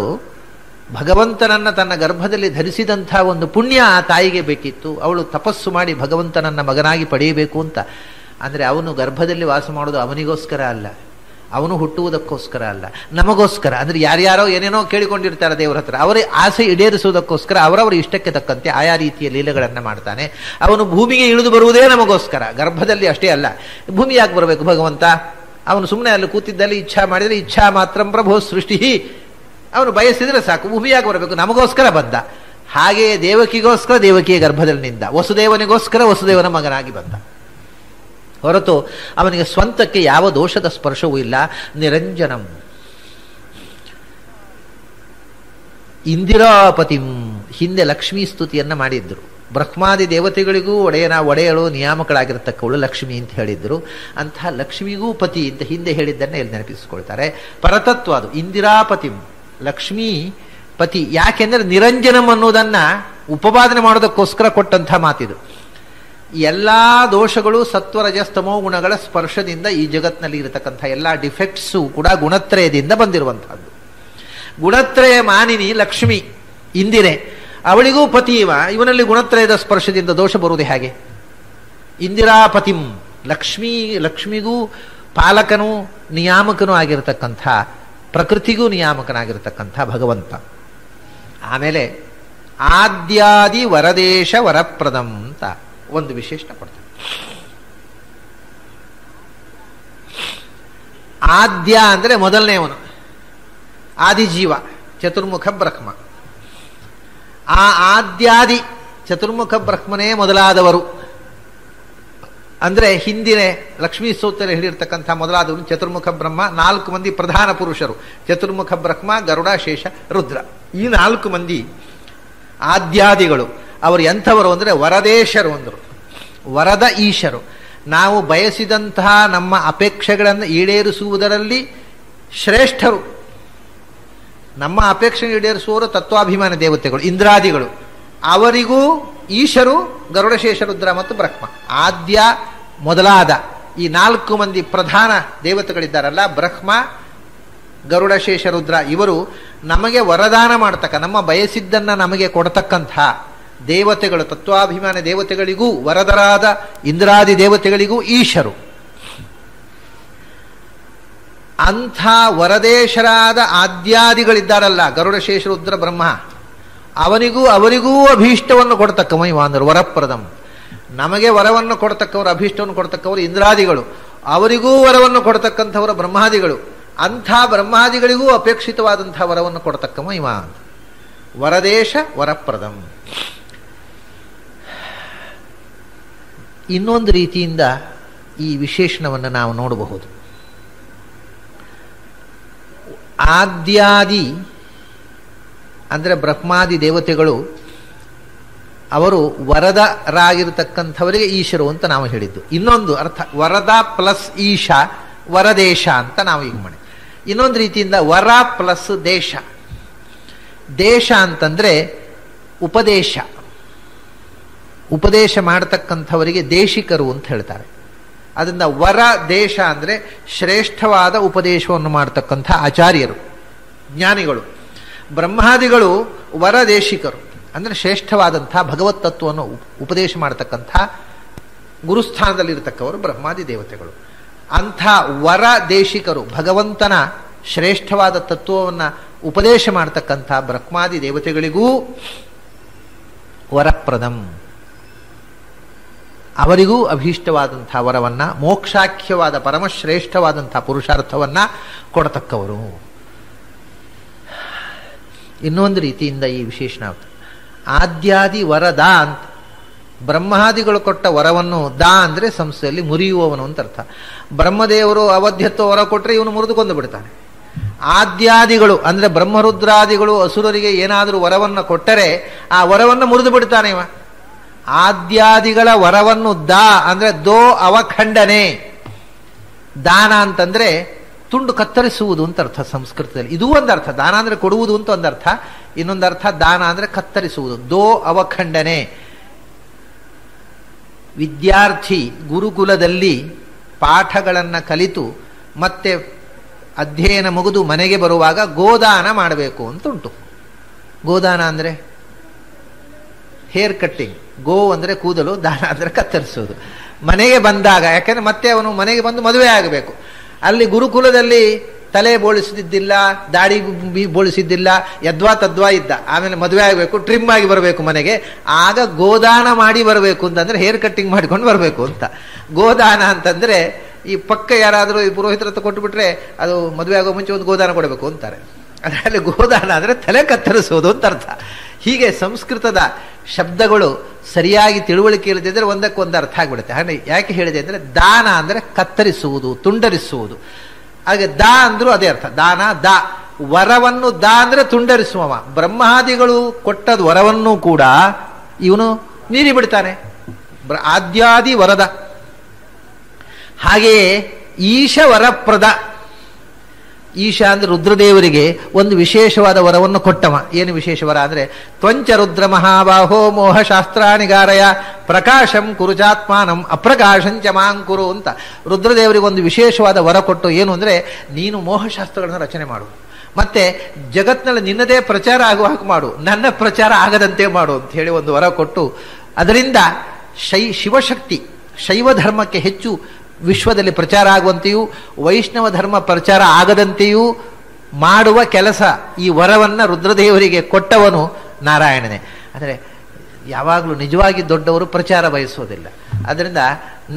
ಭಗವಂತನನ್ನ ತನ್ನ ಗರ್ಭದಲ್ಲಿ ಧರಿಸಿದಂಥ ಒಂದು ಪುಣ್ಯ ಆ ತಾಯಿಗೆ ಬೇಕಿತ್ತು. ಅವಳು ತಪಸ್ಸು ಮಾಡಿ ಭಗವಂತನನ್ನ ಮಗನಾಗಿ ಪಡೆಯಬೇಕು ಅಂತ. ಅಂದರೆ ಅವನು ಗರ್ಭದಲ್ಲಿ ವಾಸ ಮಾಡೋದು ಅವನಿಗೋಸ್ಕರ ಅಲ್ಲ, ಅವನು ಹುಟ್ಟುವುದಕ್ಕೋಸ್ಕರ ಅಲ್ಲ, ನಮಗೋಸ್ಕರ. ಅಂದರೆ ಯಾರ್ಯಾರೋ ಏನೇನೋ ಕೇಳಿಕೊಂಡಿರ್ತಾರೆ ದೇವರ ಹತ್ರ, ಅವರೇ ಆಸೆ ಈಡೇರಿಸುವುದಕ್ಕೋಸ್ಕರ ಅವರವರ ಇಷ್ಟಕ್ಕೆ ತಕ್ಕಂತೆ ಆಯಾ ರೀತಿಯ ಲೀಲೆಗಳನ್ನು ಮಾಡ್ತಾನೆ. ಅವನು ಭೂಮಿಗೆ ಇಳಿದು ಬರುವುದೇ ನಮಗೋಸ್ಕರ. ಗರ್ಭದಲ್ಲಿ ಅಷ್ಟೇ ಅಲ್ಲ, ಭೂಮಿ ಯಾಕೆ ಬರಬೇಕು ಭಗವಂತ? ಅವನು ಸುಮ್ಮನೆ ಅಲ್ಲಿ ಕೂತಿದ್ದಲ್ಲಿ ಇಚ್ಛಾ ಮಾಡಿದರೆ ಇಚ್ಛಾ ಮಾತ್ರ ಪ್ರಭೋ ಸೃಷ್ಟಿ, ಅವನು ಬಯಸಿದರೆ ಸಾಕು. ಭೂಮಿಯಾಗಿ ಬರಬೇಕು, ನಮಗೋಸ್ಕರ ಬಂದ. ಹಾಗೆಯೇ ದೇವಕಿಗೋಸ್ಕರ ದೇವಕಿಯ ಗರ್ಭದಲ್ಲಿ ನಿಂದ, ವಸುದೇವನಿಗೋಸ್ಕರ ವಸುದೇವನ ಮಗನಾಗಿ ಬಂದ. ಹೊರತು ಅವನಿಗೆ ಸ್ವಂತಕ್ಕೆ ಯಾವ ದೋಷದ ಸ್ಪರ್ಶವೂ ಇಲ್ಲ. ನಿರಂಜನಂ. ಇಂದಿರಾಪತಿಂ, ಹಿಂದೆ ಲಕ್ಷ್ಮೀ ಸ್ತುತಿಯನ್ನ ಮಾಡಿದ್ರು. ಬ್ರಹ್ಮಾದಿ ದೇವತೆಗಳಿಗೂ ಒಡೆಯಳು ನಿಯಾಮಕಳಾಗಿರತಕ್ಕವಳು ಲಕ್ಷ್ಮಿ ಅಂತ ಹೇಳಿದ್ರು. ಅಂತಹ ಲಕ್ಷ್ಮಿಗೂ ಪತಿ ಅಂತ ಹಿಂದೆ ಹೇಳಿದ್ದನ್ನೇ ಇಲ್ಲಿ ನೆನಪಿಸಿಕೊಳ್ತಾರೆ. ಪರತತ್ವ ಅದು. ಇಂದಿರಾಪತಿಂ, ಲಕ್ಷ್ಮೀ ಪತಿ. ಯಾಕೆಂದರೆ ನಿರಂಜನಂ ಅನ್ನೋದನ್ನ ಉಪಪಾದನೆ ಮಾಡೋದಕ್ಕೋಸ್ಕರ ಕೊಟ್ಟಂಥ ಮಾತಿದು. ಎಲ್ಲ ದೋಷಗಳು ಸತ್ವರಜಸ್ತಮೋ ಗುಣಗಳ ಸ್ಪರ್ಶದಿಂದ ಈ ಜಗತ್ತಿನಲ್ಲಿ ಇರತಕ್ಕಂಥ ಎಲ್ಲ ಡಿಫೆಕ್ಟ್ಸು ಕೂಡ ಗುಣತ್ರಯದಿಂದ ಬಂದಿರುವಂತಹದ್ದು. ಗುಣತ್ರಯ ಮಾನಿನಿ ಲಕ್ಷ್ಮಿ ಇಂದಿರೆ, ಅವಳಿಗೂ ಪತಿ ಇವ. ಇವನಲ್ಲಿ ಗುಣತ್ರಯದ ಸ್ಪರ್ಶದಿಂದ ದೋಷ ಬರುವುದೇ ಹಾಗೆ. ಇಂದಿರಾಪತಿಂ, ಲಕ್ಷ್ಮಿಗೂ ಪಾಲಕನೂ ನಿಯಾಮಕನೂ ಆಗಿರತಕ್ಕಂಥ, ಪ್ರಕೃತಿಗೂ ನಿಯಾಮಕನಾಗಿರತಕ್ಕಂಥ ಭಗವಂತ. ಆಮೇಲೆ ಆದ್ಯಾದಿ ವರದೇಶ ವರಪ್ರದಂ ಅಂತ ಒಂದು ವಿಶೇಷಣ ಕೊಡ್ತಾರೆ. ಆದ್ಯ ಅಂದರೆ ಮೊದಲನೆಯವನು, ಆದಿಜೀವ, ಚತುರ್ಮುಖ ಬ್ರಹ್ಮ. ಆ ಆದ್ಯಾದಿ ಚತುರ್ಮುಖ ಬ್ರಹ್ಮನೇ ಮೊದಲಾದವರು. ಅಂದರೆ ಹಿಂದಿನ ಲಕ್ಷ್ಮೀ ಸ್ತೋತ್ರ ಹೇಳಿರ್ತಕ್ಕಂಥ ಮೊದಲಾದವರು ಚತುರ್ಮುಖ ಬ್ರಹ್ಮ. 4 ಮಂದಿ ಪ್ರಧಾನ ಪುರುಷರು, ಚತುರ್ಮುಖ ಬ್ರಹ್ಮ, ಗರುಡ, ಶೇಷ, ರುದ್ರ. ಈ 4 ಮಂದಿ ಆದ್ಯಾದಿಗಳು. ಅವರು ಎಂಥವರು ಅಂದರೆ ವರದೇಶರು ಅಂದರು, ವರದ ಈಶರು. ನಾವು ಬಯಸಿದಂತಹ ನಮ್ಮ ಅಪೇಕ್ಷೆಗಳನ್ನು ಈಡೇರಿಸುವುದರಲ್ಲಿ ಶ್ರೇಷ್ಠರು. ನಮ್ಮ ಅಪೇಕ್ಷೆ ಈಡೇರಿಸುವವರು ತತ್ವಾಭಿಮಾನ ದೇವತೆಗಳು, ಇಂದ್ರಾದಿಗಳು. ಅವರಿಗೂ ಈಶರು ಗರುಡಶೇಷ ರುದ್ರ ಮತ್ತು ಬ್ರಹ್ಮ. ಆದ್ಯ ಮೊದಲಾದ ಈ 4 ಮಂದಿ ಪ್ರಧಾನ ದೇವತೆಗಳಿದ್ದಾರಲ್ಲ, ಬ್ರಹ್ಮ, ಗರುಡಶೇಷ ರುದ್ರ, ಇವರು ನಮಗೆ ವರದಾನ ಮಾಡ್ತಕ್ಕ, ನಮ್ಮ ಬಯಸಿದ್ದನ್ನು ನಮಗೆ ಕೊಡತಕ್ಕಂಥ ದೇವತೆಗಳು. ತತ್ವಾಭಿಮಾನ ದೇವತೆಗಳಿಗೂ ವರದರಾದ ಇಂದ್ರಾದಿ ದೇವತೆಗಳಿಗೂ ಈಶರು. ಅಂಥ ವರದೇಶರಾದ ಆದ್ಯಾದಿಗಳಿದ್ದಾರಲ್ಲ, ಗರುಡಶೇಷ ರುದ್ರ ಬ್ರಹ್ಮ, ಅವರಿಗೂ ಅಭೀಷ್ಟವನ್ನು ಕೊಡ್ತಕ್ಕವ ಇವ ಅಂದರು ವರಪ್ರದಂ. ನಮಗೆ ವರವನ್ನು ಕೊಡ್ತಕ್ಕವರು, ಅಭೀಷ್ಟವನ್ನು ಕೊಡ್ತಕ್ಕವರು ಇಂದ್ರಾದಿಗಳು, ಅವರಿಗೂ ವರವನ್ನು ಕೊಡ್ತಕ್ಕಂಥವರು ಬ್ರಹ್ಮಾದಿಗಳು. ಅಂಥ ಬ್ರಹ್ಮಾದಿಗಳಿಗೂ ಅಪೇಕ್ಷಿತವಾದಂಥ ವರವನ್ನು ಕೊಡ್ತಕ್ಕವ ಇವ ವರದೇಶ ವರಪ್ರದಂ. ಇನ್ನೊಂದು ರೀತಿಯಿಂದ ಈ ವಿಶೇಷಣವನ್ನು ನಾವು ನೋಡಬಹುದು. ಆದ್ಯಾದಿ ಅಂದರೆ ಬ್ರಹ್ಮಾದಿ ದೇವತೆಗಳು, ಅವರು ವರದರಾಗಿರ್ತಕ್ಕಂಥವರಿಗೆ ಈಶರು ಅಂತ ನಾವು ಹೇಳಿದ್ದು. ಇನ್ನೊಂದು ಅರ್ಥ ವರದ ಪ್ಲಸ್ ಈಶ, ವರದೇಶ ಅಂತ ನಾವು ಈಗ ಮಾಡಿ. ಇನ್ನೊಂದು ರೀತಿಯಿಂದ ವರ ಪ್ಲಸ್ ದೇಶ. ದೇಶ ಅಂತಂದ್ರೆ ಉಪದೇಶ ಮಾಡತಕ್ಕಂಥವರಿಗೆ ದೇಶಿಕರು ಅಂತ ಹೇಳ್ತಾರೆ. ಅದರಿಂದ ವರ ದೇಶ ಅಂದರೆ ಶ್ರೇಷ್ಠವಾದ ಉಪದೇಶವನ್ನು ಮಾಡತಕ್ಕಂಥ ಆಚಾರ್ಯರು, ಜ್ಞಾನಿಗಳು. ಬ್ರಹ್ಮಾದಿಗಳು ವರದೇಶಿಕರು, ಅಂದರೆ ಶ್ರೇಷ್ಠವಾದಂಥ ಭಗವತ್ ತತ್ವವನ್ನು ಉಪದೇಶ ಮಾಡತಕ್ಕಂಥ ಗುರುಸ್ಥಾನದಲ್ಲಿರತಕ್ಕವರು ಬ್ರಹ್ಮಾದಿ ದೇವತೆಗಳು. ಅಂಥ ವರದೇಶಿಕರು, ಭಗವಂತನ ಶ್ರೇಷ್ಠವಾದ ತತ್ವವನ್ನು ಉಪದೇಶ ಮಾಡತಕ್ಕಂಥ ಬ್ರಹ್ಮಾದಿ ದೇವತೆಗಳಿಗೂ ವರಪ್ರದಂ, ಅವರಿಗೂ ಅಭೀಷ್ಟವಾದಂಥ ವರವನ್ನು, ಮೋಕ್ಷಾಖ್ಯವಾದ ಪರಮಶ್ರೇಷ್ಠವಾದಂಥ ಪುರುಷಾರ್ಥವನ್ನು ಕೊಡತಕ್ಕವರು. ಇನ್ನೊಂದು ರೀತಿಯಿಂದ ಈ ವಿಶೇಷಣ ಆದ್ಯಾದಿ ವರದ ಅಂತ. ಬ್ರಹ್ಮಾದಿಗಳು ಕೊಟ್ಟ ವರವನ್ನು ದಾ ಅಂದರೆ ಸಂಸ್ಥೆಯಲ್ಲಿ ಮುರಿಯುವವನು ಅಂತ ಅರ್ಥ. ಬ್ರಹ್ಮದೇವರು ಅವಧ್ಯತ್ವ ವರ ಕೊಟ್ಟರೆ ಇವನು ಮುರಿದುಕೊಂಡು ಬಿಡ್ತಾನೆ. ಆದ್ಯಾದಿಗಳು ಅಂದರೆ ಬ್ರಹ್ಮರುದ್ರಾದಿಗಳು ಅಸುರರಿಗೆ ಏನಾದರೂ ವರವನ್ನು ಕೊಟ್ಟರೆ ಆ ವರವನ್ನು ಮುರಿದು ಬಿಡ್ತಾನೆ ಇವ. ಆದ್ಯಾದಿಗಳ ವರವನ್ನು ದಾ ಅಂದರೆ ದೋ ಅವಖಂಡನೆ. ದಾನ ಅಂತಂದ್ರೆ ತುಂಡು ಕತ್ತರಿಸುವುದು ಅಂತ ಅರ್ಥ ಸಂಸ್ಕೃತದಲ್ಲಿ. ಇದೂ ಒಂದು ಅರ್ಥ. ದಾನ ಅಂದರೆ ಕೊಡುವುದು ಅಂತ ಒಂದು ಅರ್ಥ, ಇನ್ನೊಂದು ಅರ್ಥ ದಾನ ಅಂದರೆ ಕತ್ತರಿಸುವುದು. ದೋ ಅವಖಂಡನೆ. ವಿದ್ಯಾರ್ಥಿ ಗುರುಕುಲದಲ್ಲಿ ಪಾಠಗಳನ್ನು ಕಲಿತು ಮತ್ತೆ ಅಧ್ಯಯನ ಮುಗಿದು ಮನೆಗೆ ಬರುವಾಗ ಗೋದಾನ ಮಾಡಬೇಕು ಅಂತ ಉಂಟು. ಗೋದಾನ ಅಂದರೆ ಹೇರ್ ಕಟ್ಟಿಂಗ್. ಗೋ ಅಂದರೆ ಕೂದಲು, ದಾನ ಅಂದರೆ ಕತ್ತರಿಸೋದು. ಮನೆಗೆ ಬಂದಾಗ, ಯಾಕೆಂದ್ರೆ ಮತ್ತೆ ಅವನು ಮನೆಗೆ ಬಂದು ಮದುವೆ ಆಗಬೇಕು. ಅಲ್ಲಿ ಗುರುಕುಲದಲ್ಲಿ ತಲೆ ಬೋಳಿಸಿದ್ದಿಲ್ಲ, ದಾಡಿ ಬೋಳಿಸಿದ್ದಿಲ್ಲ, ಯದ್ವಾ ತದ್ವಾ ಇದ್ದ. ಆಮೇಲೆ ಮದುವೆ ಆಗಬೇಕು, ಟ್ರಿಮ್ ಆಗಿ ಬರಬೇಕು ಮನೆಗೆ. ಆಗ ಗೋದಾನ ಮಾಡಿ ಬರಬೇಕು ಅಂತಂದ್ರೆ ಹೇರ್ ಕಟ್ಟಿಂಗ್ ಮಾಡಿಕೊಂಡು ಬರಬೇಕು ಅಂತ. ಗೋದಾನ ಅಂತಂದ್ರೆ ಈ ಪಕ್ಕ ಯಾರಾದರೂ ಈ ಪುರೋಹಿತರ ಹತ್ರ ಕೊಟ್ಟು ಬಿಟ್ರೆ ಅದು ಮದುವೆ ಆಗೋ ಮುಂಚೆ ಒಂದು ಗೋದಾನ ಕೊಡಬೇಕು ಅಂತಾರೆ. ಅದರಲ್ಲಿ ಗೋದಾನ ಅಂದರೆ ತಲೆ ಕತ್ತರಿಸೋದು ಅಂತ ಅರ್ಥ. ಹೀಗೆ ಸಂಸ್ಕೃತದ ಶಬ್ದಗಳು ಸರಿಯಾಗಿ ತಿಳುವಳಿಕೆ ಇಲ್ಲದಿದ್ದರೆ ಒಂದಕ್ಕೊಂದು ಅರ್ಥ ಆಗಿಬಿಡುತ್ತೆ. ಹಾಗೆ ಯಾಕೆ ಹೇಳಿದೆ ಅಂದರೆ ದಾನ ಅಂದರೆ ಕತ್ತರಿಸುವುದು, ತುಂಡರಿಸುವುದು. ಹಾಗೆ ದಾ ಅಂದ್ರೂ ಅದೇ ಅರ್ಥ. ದಾನ ದಾ. ವರವನ್ನು ದಾ ಅಂದರೆ ತುಂಡರಿಸುವವ. ಬ್ರಹ್ಮಾದಿಗಳು ಕೊಟ್ಟದ ವರವನ್ನು ಕೂಡ ಇವನು ಮೀರಿ ಬಿಡ್ತಾನೆ. ಆದ್ಯಾದಿ ವರದ. ಹಾಗೆಯೇ ಈಶ ವರಪ್ರದ. ಈಶ ಅಂದ್ರೆ ರುದ್ರದೇವರಿಗೆ ಒಂದು ವಿಶೇಷವಾದ ವರವನ್ನು ಕೊಟ್ಟವ. ಏನು ವಿಶೇಷ ವರ ಅಂದ್ರೆ ತ್ವಂಚ ರುದ್ರ ಮಹಾಬಾಹೋ ಮೋಹ ಶಾಸ್ತ್ರಾಣಿಗಾರಯ ಪ್ರಕಾಶಂ ಕುರುಚಾತ್ಮಾನಂ ಅಪ್ರಕಾಶಂಚ ಮಾಂಕುರು ಅಂತ ರುದ್ರದೇವರಿಗೆ ಒಂದು ವಿಶೇಷವಾದ ವರ ಕೊಟ್ಟು, ಏನು ಅಂದ್ರೆ ನೀನು ಮೋಹಶಾಸ್ತ್ರಗಳನ್ನು ರಚನೆ ಮಾಡು, ಮತ್ತೆ ಜಗತ್ನಲ್ಲಿ ನಿನ್ನದೇ ಪ್ರಚಾರ ಆಗುವ ಹಾಗೆ ಮಾಡು, ನನ್ನ ಪ್ರಚಾರ ಆಗದಂತೆ ಮಾಡು ಅಂತ ಹೇಳಿ ಒಂದು ವರ ಕೊಟ್ಟು, ಅದರಿಂದ ಶಿವಶಕ್ತಿ ಶೈವ ಧರ್ಮಕ್ಕೆ ಹೆಚ್ಚು ವಿಶ್ವದಲ್ಲಿ ಪ್ರಚಾರ ಆಗುವಂತೆಯೂ ವೈಷ್ಣವ ಧರ್ಮ ಪ್ರಚಾರ ಆಗದಂತೆಯೂ ಮಾಡುವ ಕೆಲಸ, ಈ ವರವನ್ನು ರುದ್ರದೇವರಿಗೆ ಕೊಟ್ಟವನು ನಾರಾಯಣನೇ. ಅಂದರೆ ಯಾವಾಗಲೂ ನಿಜವಾಗಿ ದೊಡ್ಡವರು ಪ್ರಚಾರ ಬಯಸೋದಿಲ್ಲ. ಅದರಿಂದ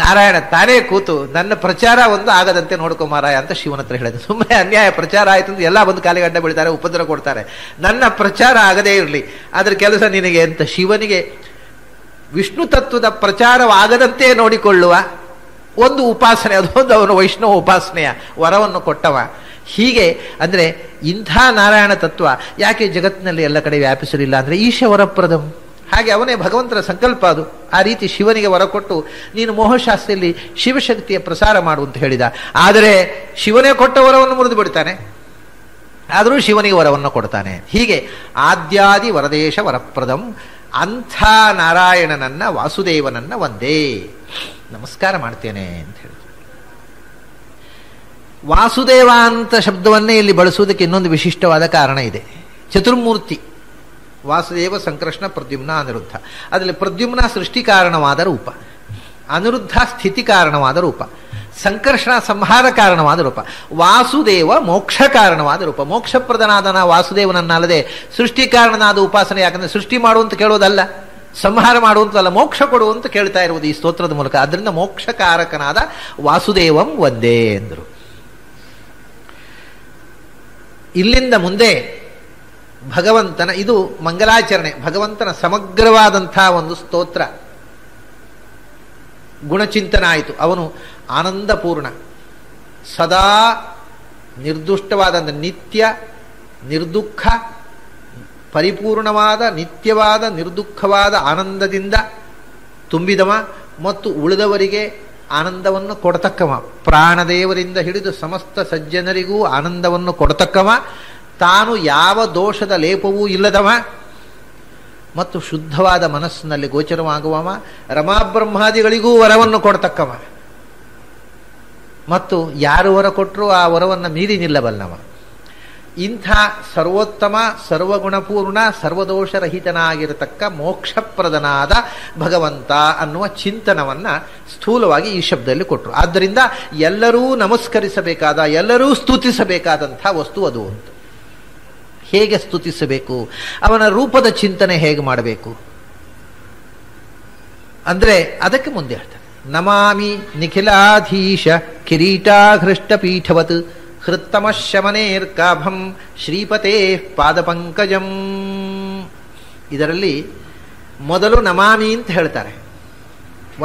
ನಾರಾಯಣ ತಾನೇ ಕೂತು ನನ್ನ ಪ್ರಚಾರ ಒಂದು ಆಗದಂತೆ ನೋಡ್ಕೊ ಮಾರಾಯ ಅಂತ ಶಿವನ ಹತ್ರ ಹೇಳಿದೆ. ಸುಮ್ಮನೆ ಅನ್ಯಾಯ ಪ್ರಚಾರ ಆಯಿತು ಅಂತ ಎಲ್ಲ ಬಂದು ಕಾಲಿಗಡ್ಡ ಬೀಳ್ತಾರೆ, ಉಪದ್ರ ಕೊಡ್ತಾರೆ. ನನ್ನ ಪ್ರಚಾರ ಆಗದೇ ಇರಲಿ, ಅದ್ರ ಕೆಲಸ ನಿನಗೆ ಅಂತ ಶಿವನಿಗೆ ವಿಷ್ಣು ತತ್ವದ ಪ್ರಚಾರವಾಗದಂತೆ ನೋಡಿಕೊಳ್ಳುವ ಒಂದು ಉಪಾಸನೆ, ಅದೊಂದು ಅವನು ವೈಷ್ಣವ ಉಪಾಸನೆಯ ವರವನ್ನು ಕೊಟ್ಟವ. ಹೀಗೆ ಅಂದರೆ ಇಂಥ ನಾರಾಯಣ ತತ್ವ ಯಾಕೆ ಜಗತ್ತಿನಲ್ಲಿ ಎಲ್ಲ ಕಡೆ ವ್ಯಾಪಿಸಲಿಲ್ಲ ಅಂದರೆ ಈಶ ವರಪ್ರದಂ. ಹಾಗೆ ಅವನೇ ಭಗವಂತನ ಸಂಕಲ್ಪ ಅದು. ಆ ರೀತಿ ಶಿವನಿಗೆ ವರ ಕೊಟ್ಟು ನೀನು ಮೋಹಶಾಸ್ತ್ರದಲ್ಲಿ ಶಿವಶಕ್ತಿಯ ಪ್ರಸಾರ ಮಾಡು ಅಂತ ಹೇಳಿದ. ಆದರೆ ಶಿವನೇ ಕೊಟ್ಟ ವರವನ್ನು ಮುರಿದು ಬಿಡ್ತಾನೆ, ಆದರೂ ಶಿವನಿಗೆ ವರವನ್ನು ಕೊಡ್ತಾನೆ. ಹೀಗೆ ಆದ್ಯಾದಿ ವರದೇಶ ವರಪ್ರದಂ. ಅಂಥ ನಾರಾಯಣನನ್ನ ವಾಸುದೇವನನ್ನ ಒಂದೇ ನಮಸ್ಕಾರ ಮಾಡ್ತೇನೆ ಅಂತ ಹೇಳಿ. ವಾಸುದೇವ ಅಂತ ಶಬ್ದವನ್ನೇ ಇಲ್ಲಿ ಬಳಸುವುದಕ್ಕೆ ಇನ್ನೊಂದು ವಿಶಿಷ್ಟವಾದ ಕಾರಣ ಇದೆ. ಚತುರ್ಮೂರ್ತಿ ವಾಸುದೇವ, ಸಂಕೃಷ್ಣ, ಪ್ರದ್ಯುಮ್ನ, ಅನಿರುದ್ಧ. ಅದರಲ್ಲಿ ಪ್ರದ್ಯುಮ್ನ ಸೃಷ್ಟಿ ಕಾರಣವಾದ ರೂಪ, ಅನಿರುದ್ಧ ಸ್ಥಿತಿ ಕಾರಣವಾದ ರೂಪ, ಸಂಕರ್ಷಣ ಸಂಹಾರ ಕಾರಣವಾದ ರೂಪ, ವಾಸುದೇವ ಮೋಕ್ಷ ಕಾರಣವಾದ ರೂಪ. ಮೋಕ್ಷಪ್ರದನಾದ ವಾಸುದೇವನನ್ನಲ್ಲದೆ ಸೃಷ್ಟಿ ಕಾರಣನಾದ ಉಪಾಸನೆ. ಯಾಕಂದ್ರೆ ಸೃಷ್ಟಿ ಮಾಡುವಂತ ಕೇಳೋದಲ್ಲ, ಸಂಹಾರ ಮಾಡುವಂತಲ್ಲ, ಮೋಕ್ಷ ಕೊಡುವಂತ ಕೇಳ್ತಾ ಇರುವುದು ಈ ಸ್ತೋತ್ರದ ಮೂಲಕ. ಅದರಿಂದ ಮೋಕ್ಷಕಾರಕನಾದ ವಾಸುದೇವಂ ಒಂದೇ ಎಂದರು. ಇಲ್ಲಿಂದ ಮುಂದೆ ಭಗವಂತನ, ಇದು ಮಂಗಲಾಚರಣೆ, ಭಗವಂತನ ಸಮಗ್ರವಾದಂಥ ಒಂದು ಸ್ತೋತ್ರ ಗುಣಚಿಂತನ ಆಯಿತು. ಅವನು ಆನಂದಪೂರ್ಣ, ಸದಾ ನಿರ್ದುಷ್ಟವಾದ ನಿತ್ಯ ನಿರ್ದುಃಖ ಪರಿಪೂರ್ಣವಾದ ನಿತ್ಯವಾದ ನಿರ್ದುಃಖವಾದ ಆನಂದದಿಂದ ತುಂಬಿದವ ಮತ್ತು ಉಳಿದವರಿಗೆ ಆನಂದವನ್ನು ಕೊಡತಕ್ಕವ. ಪ್ರಾಣದೇವರಿಂದ ಹಿಡಿದು ಸಮಸ್ತ ಸಜ್ಜನರಿಗೂ ಆನಂದವನ್ನು ಕೊಡತಕ್ಕವ. ತಾನು ಯಾವ ದೋಷದ ಲೇಪವೂ ಇಲ್ಲದವ ಮತ್ತು ಶುದ್ಧವಾದ ಮನಸ್ಸಿನಲ್ಲಿ ಗೋಚರವಾಗುವವ. ರಮಾಬ್ರಹ್ಮಾದಿಗಳಿಗೂ ವರವನ್ನು ಕೊಡ್ತಕ್ಕವ. ಮತ್ತು ಯಾರು ವರ ಕೊಟ್ಟರು ಆ ವರವನ್ನು ಮೀರಿ ನಿಲ್ಲಬಲ್ಲವ. ಇಂಥ ಸರ್ವೋತ್ತಮ, ಸರ್ವಗುಣಪೂರ್ಣ, ಸರ್ವದೋಷರಹಿತನಾಗಿರತಕ್ಕ ಮೋಕ್ಷಪ್ರದನಾದ ಭಗವಂತ ಅನ್ನುವ ಚಿಂತನವನ್ನ ಸ್ಥೂಲವಾಗಿ ಈ ಶಬ್ದದಲ್ಲಿ ಕೊಟ್ಟರು. ಆದ್ದರಿಂದ ಎಲ್ಲರೂ ನಮಸ್ಕರಿಸಬೇಕಾದ, ಎಲ್ಲರೂ ಸ್ತುತಿಸಬೇಕಾದಂಥ ವಸ್ತು ಅದು ಅಂತ. ಹೇಗೆ ಸ್ತುತಿಸಬೇಕು, ಅವನ ರೂಪದ ಚಿಂತನೆ ಹೇಗೆ ಮಾಡಬೇಕು ಅಂದ್ರೆ ಅದಕ್ಕೆ ಮುಂದೆ ಹೇಳ್ತಾರೆ. ನಮಾಮಿ ನಿಖಿಲಾಧೀಶ ಕಿರೀಟಾಘೃಷ್ಟ ಪೀಠವತ್ ಹೃತ್ತಮ ಶಮನೇರ್ಕಾಭಂ ಶ್ರೀಪತೇ ಪಾದಪಂಕಜಂ. ಇದರಲ್ಲಿ ಮೊದಲು ನಮಾಮಿ ಅಂತ ಹೇಳ್ತಾರೆ,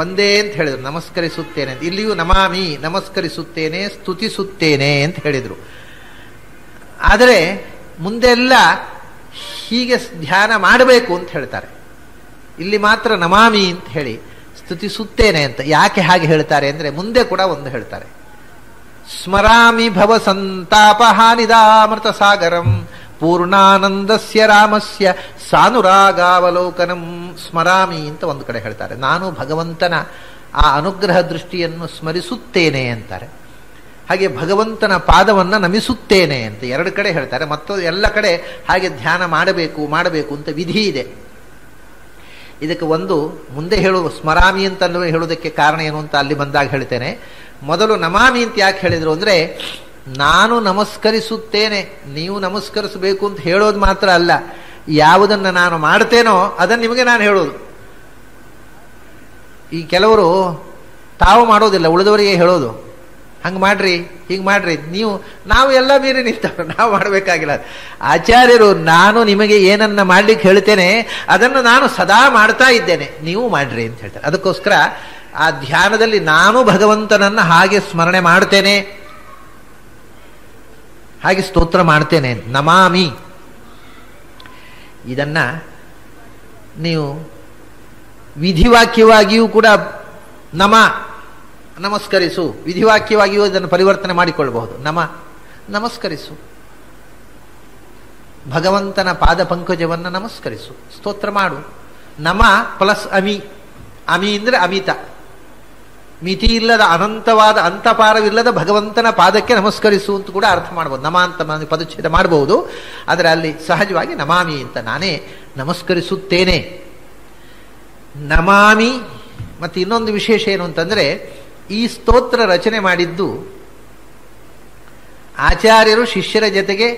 ಒಂದೇ ಅಂತ ಹೇಳಿದ್ರು, ನಮಸ್ಕರಿಸುತ್ತೇನೆ ಅಂತ. ಇಲ್ಲಿಯೂ ನಮಾಮಿ, ನಮಸ್ಕರಿಸುತ್ತೇನೆ, ಸ್ತುತಿಸುತ್ತೇನೆ ಅಂತ ಹೇಳಿದರು. ಆದರೆ ಮುಂದೆಲ್ಲ ಹೀಗೆ ಧ್ಯಾನ ಮಾಡಬೇಕು ಅಂತ ಹೇಳ್ತಾರೆ. ಇಲ್ಲಿ ಮಾತ್ರ ನಮಾಮಿ ಅಂತ ಹೇಳಿ ಸ್ತುತಿಸುತ್ತೇನೆ ಅಂತ ಯಾಕೆ ಹಾಗೆ ಹೇಳ್ತಾರೆ ಅಂದರೆ ಮುಂದೆ ಕೂಡ ಒಂದು ಹೇಳ್ತಾರೆ. ಸ್ಮರಾಮಿ ಭವ ಸಂತಾಪಹಾನಿದಾಮೃತ ಸಾಗರಂ ಪೂರ್ಣಾನಂದಸ್ಯ ರಾಮಸ್ಯ ಸಾನುರಾಗಾವಲೋಕನಂ. ಸ್ಮರಾಮಿ ಅಂತ ಒಂದು ಕಡೆ ಹೇಳ್ತಾರೆ, ನಾನು ಭಗವಂತನ ಆ ಅನುಗ್ರಹ ದೃಷ್ಟಿಯನ್ನು ಸ್ಮರಿಸುತ್ತೇನೆ ಅಂತಾರೆ. ಹಾಗೆ ಭಗವಂತನ ಪಾದವನ್ನು ನಮಿಸುತ್ತೇನೆ ಅಂತ ಎರಡು ಕಡೆ ಹೇಳ್ತಾರೆ. ಮತ್ತು ಎಲ್ಲ ಕಡೆ ಹಾಗೆ ಧ್ಯಾನ ಮಾಡಬೇಕು ಮಾಡಬೇಕು ಅಂತ ವಿಧಿ ಇದೆ. ಇದಕ್ಕೆ ಒಂದು ಮುಂದೆ ಹೇಳುವ ಸ್ಮರಾಮಿ ಅಂತ ಹೇಳೋದಕ್ಕೆ ಕಾರಣ ಏನು ಅಂತ ಅಲ್ಲಿ ಬಂದಾಗ ಹೇಳ್ತೇನೆ. ಮೊದಲು ನಮಾಮಿ ಅಂತ ಯಾಕೆ ಹೇಳಿದ್ರು ಅಂದ್ರೆ, ನಾನು ನಮಸ್ಕರಿಸುತ್ತೇನೆ, ನೀವು ನಮಸ್ಕರಿಸಬೇಕು ಅಂತ ಹೇಳೋದು ಮಾತ್ರ ಅಲ್ಲ, ಯಾವುದನ್ನು ನಾನು ಮಾಡ್ತೇನೋ ಅದನ್ನು ನಿಮಗೆ ನಾನು ಹೇಳೋದು. ಈ ಕೆಲವರು ತಾವು ಮಾಡೋದಿಲ್ಲ, ಉಳಿದವರಿಗೆ ಹೇಳೋದು, ಹಂಗೆ ಮಾಡ್ರಿ, ಹೀಗೆ ಮಾಡ್ರಿ, ನಾವು ಎಲ್ಲ ಮೀರಿ ನಿಂತವ್ರು, ನಾವು ಮಾಡಬೇಕಾಗಿಲ್ಲ. ಆಚಾರ್ಯರು ನಾನು ನಿಮಗೆ ಏನನ್ನ ಮಾಡ್ಲಿಕ್ಕೆ ಹೇಳ್ತೇನೆ ಅದನ್ನು ನಾನು ಸದಾ ಮಾಡ್ತಾ ಇದ್ದೇನೆ, ನೀವು ಮಾಡ್ರಿ ಅಂತ ಹೇಳ್ತಾರೆ. ಅದಕ್ಕೋಸ್ಕರ ಆ ಧ್ಯಾನದಲ್ಲಿ ನಾನು ಭಗವಂತನನ್ನ ಹಾಗೆ ಸ್ಮರಣೆ ಮಾಡ್ತೇನೆ, ಹಾಗೆ ಸ್ತೋತ್ರ ಮಾಡ್ತೇನೆ. ನಮಾಮಿ ಇದನ್ನ ನೀವು ವಿಧಿವಾಕ್ಯವಾಗಿಯೂ ಕೂಡ ನಮಸ್ಕರಿಸು, ವಿಧಿವಾಕ್ಯವಾಗಿಯೂ ಇದನ್ನು ಪರಿವರ್ತನೆ ಮಾಡಿಕೊಳ್ಳಬಹುದು. ನಮಸ್ಕರಿಸು, ಭಗವಂತನ ಪಾದ ಪಂಕಜವನ್ನು ನಮಸ್ಕರಿಸು, ಸ್ತೋತ್ರ ಮಾಡು. ನಮ ಪ್ಲಸ್ ಅಮಿ, ಅಮಿ ಅಂದ್ರೆ ಅಮಿತ, ಮಿತಿ ಇಲ್ಲದ ಅನಂತವಾದ ಅಂತಪಾರವಿಲ್ಲದ ಭಗವಂತನ ಪಾದಕ್ಕೆ ನಮಸ್ಕರಿಸು ಅಂತ ಕೂಡ ಅರ್ಥ ಮಾಡಬಹುದು. ನಮ ಅಂತ ಪದಚ್ಛೇದ ಮಾಡಬಹುದು, ಆದರೆ ಅಲ್ಲಿ ಸಹಜವಾಗಿ ನಮಾಮಿ ಅಂತ ನಾನೇ ನಮಸ್ಕರಿಸುತ್ತೇನೆ. ನಮಾಮಿ. ಮತ್ತೆ ಇನ್ನೊಂದು ವಿಶೇಷ ಏನು ಅಂತಂದ್ರೆ, ಈ ಸ್ತೋತ್ರ ರಚನೆ ಮಾಡಿದ್ದು ಆಚಾರ್ಯರು ಶಿಷ್ಯರ ಜೊತೆಗೆ